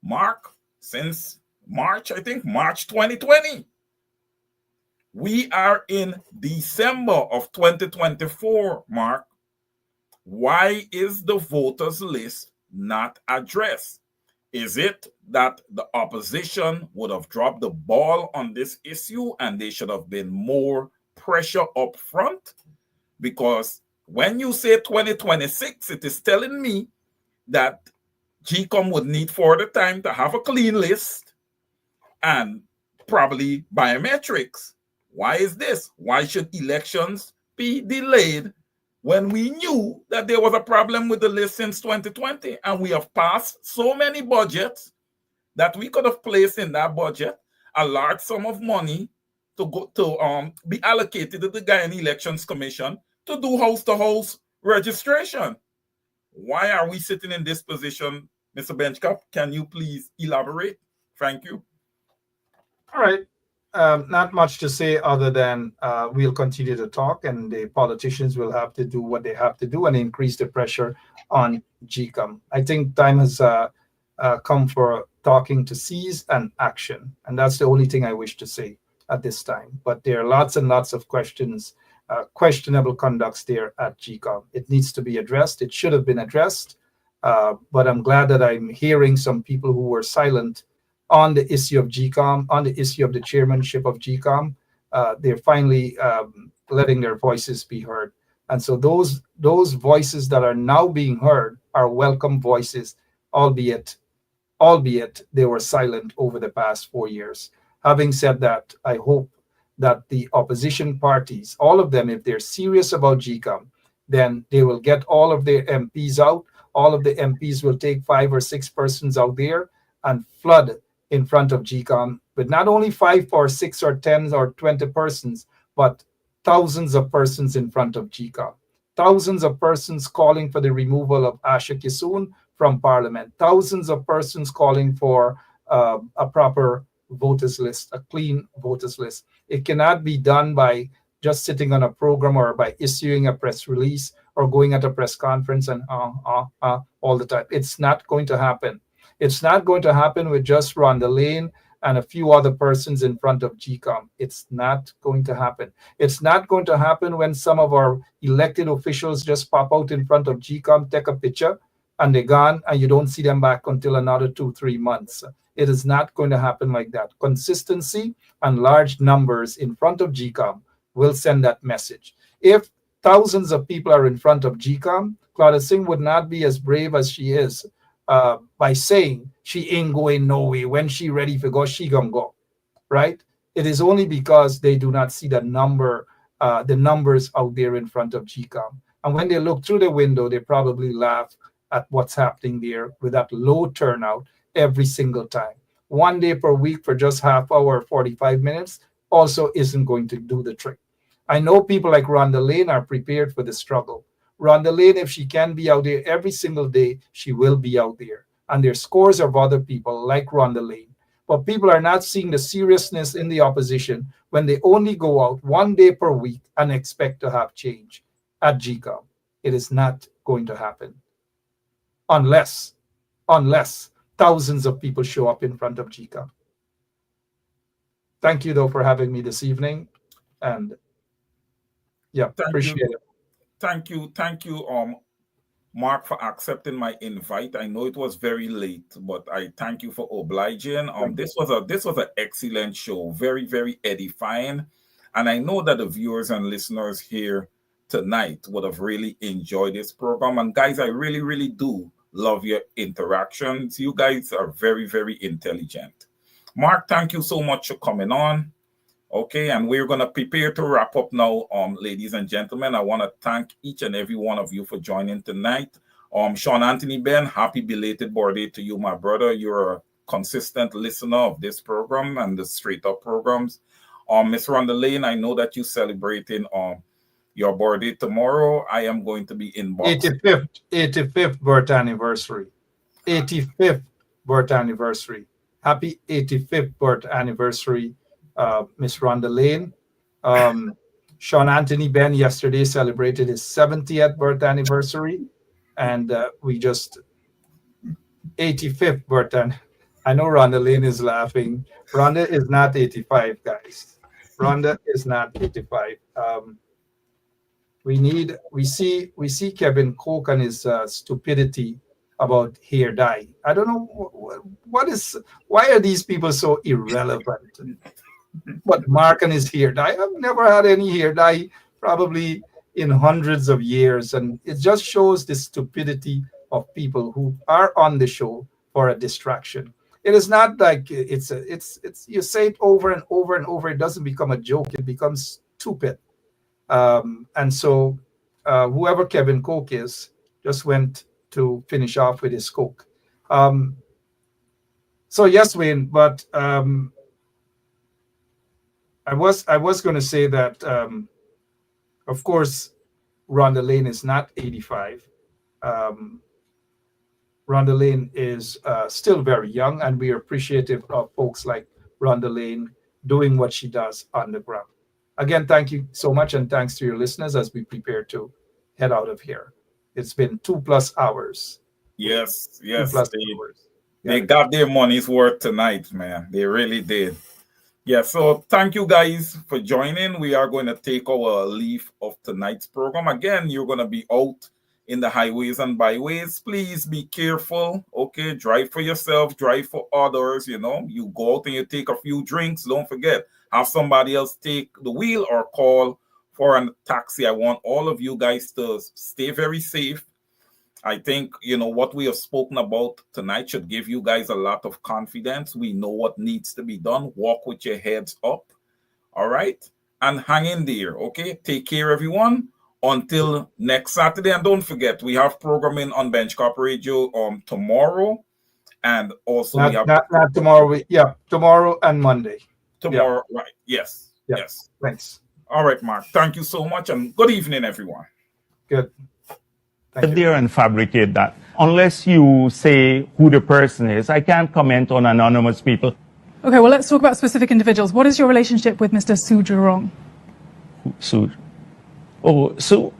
Mark, since March 2020. We are in December of 2024, Mark. Why is the voters list not addressed? Is it that the opposition would have dropped the ball on this issue and they should have been more pressure up front? Because when you say 2026, it is telling me that GCOM would need further time to have a clean list and probably biometrics. Why is this? Why should elections be delayed when we knew that there was a problem with the list since 2020 and we have passed so many budgets that we could have placed in that budget a large sum of money to be allocated to the Guyana Elections Commission to do house-to-house registration? Why are we sitting in this position, Mr. Benchcap? Can you please elaborate? Thank you. All right. Not much to say other than we'll continue to talk, and the politicians will have to do what they have to do and increase the pressure on GCOM. I think time has come for talking to seize and action, and that's the only thing I wish to say at this time. But there are lots and lots of questions, questionable conducts there at GCOM. It needs to be addressed. It should have been addressed, but I'm glad that I'm hearing some people who were silent on the issue of GCOM, on the issue of the chairmanship of GCOM. They're finally letting their voices be heard. And so those voices that are now being heard are welcome voices, albeit they were silent over the past 4 years. Having said that, I hope that the opposition parties, all of them, if they're serious about GCOM, then they will get all of their MPs out. All of the MPs will take 5 or 6 persons out there and flood in front of GCOM with not only 5 or 6 or 10 or 20 persons, but thousands of persons in front of GCOM. Thousands of persons calling for the removal of Asha Kisoon from Parliament. Thousands of persons calling for a proper voters list, a clean voters list. It cannot be done by just sitting on a program or by issuing a press release or going at a press conference and all the time. It's not going to happen. It's not going to happen with just Rhonda Lane and a few other persons in front of GCOM. It's not going to happen. It's not going to happen when some of our elected officials just pop out in front of GCOM, take a picture, and they're gone, and you don't see them back until another 2-3 months. It is not going to happen like that. Consistency and large numbers in front of GCOM will send that message. If thousands of people are in front of GCOM, Claudia Singh would not be as brave as she is by saying she ain't going no way. When she ready for go, she gonna go, right? It is only because they do not see the numbers out there in front of GCOM. And when they look through the window, they probably laugh at what's happening there with that low turnout every single time. 1 day per week for just half hour, 45 minutes also isn't going to do the trick. I know people like Rhonda Lane are prepared for the struggle. Rhonda Lane, if she can be out there every single day, she will be out there. And there's scores of other people like Rhonda Lane. But people are not seeing the seriousness in the opposition when they only go out 1 day per week and expect to have change at GCOM. It is not going to happen unless thousands of people show up in front of GCOM. Thank you, though, for having me this evening. And yeah, appreciate it. Thank you, Mark, for accepting my invite. I know it was very late, but I thank you for obliging. This was an excellent show, very, very edifying, and I know that the viewers and listeners here tonight would have really enjoyed this program. And guys, I really, really do love your interactions. You guys are very, very intelligent. Mark, thank you so much for coming on. Okay, and we're going to prepare to wrap up now, ladies and gentlemen. I want to thank each and every one of you for joining tonight. Sean Anthony Ben, happy belated birthday to you, my brother. You're a consistent listener of this program and the Straight Up programs. Miss Rhonda Lane, I know that you're celebrating your birthday tomorrow. I am going to be in Boston. 85th birth anniversary. 85th birth anniversary. Happy 85th birth anniversary, Miss Rhonda Lane. Sean Anthony Ben yesterday celebrated his 70th birth anniversary, and we just 85th birth. And I know Rhonda Lane is laughing. Rhonda is not 85, guys. Rhonda is not 85. We see Kevin Coke and his stupidity about hair dye. I don't know why are these people so irrelevant? But Mark and his hair dye. I've never had any hair dye probably in hundreds of years, and it just shows the stupidity of people who are on the show for a distraction. It is not like it's you say it over and over and over. It doesn't become a joke. It becomes stupid. And so whoever Kevin Coke is just went to finish off with his Coke. So yes, Wayne, but I was going to say that of course Rhonda Lane is not 85. Rhonda Lane is still very young, and we are appreciative of folks like Rhonda Lane doing what she does on the ground. Again, thank you so much, and thanks to your listeners as we prepare to head out of here. It's been 2+ hours. Yes. They got their money's worth tonight, man. They really did. Yeah, so thank you guys for joining. We are going to take our leave of tonight's program. Again, you're going to be out in the highways and byways. Please be careful, okay? Drive for yourself, drive for others, you know. You go out and you take a few drinks. Don't forget, have somebody else take the wheel or call for a taxi. I want all of you guys to stay very safe. I think, you know, what we have spoken about tonight should give you guys a lot of confidence. We know what needs to be done. Walk with your heads up, all right? And hang in there, okay? Take care, everyone. Until next Saturday. And don't forget, we have programming on Bench Corp Radio tomorrow. And also not tomorrow. Tomorrow and Monday. Tomorrow, right. Yes. Thanks. All right, Mark. Thank you so much. And good evening, everyone. Good. Sit there and fabricate that. Unless you say who the person is, I can't comment on anonymous people. Okay, well, let's talk about specific individuals. What is your relationship with Mr. Su Jurong? Su? Oh, Su.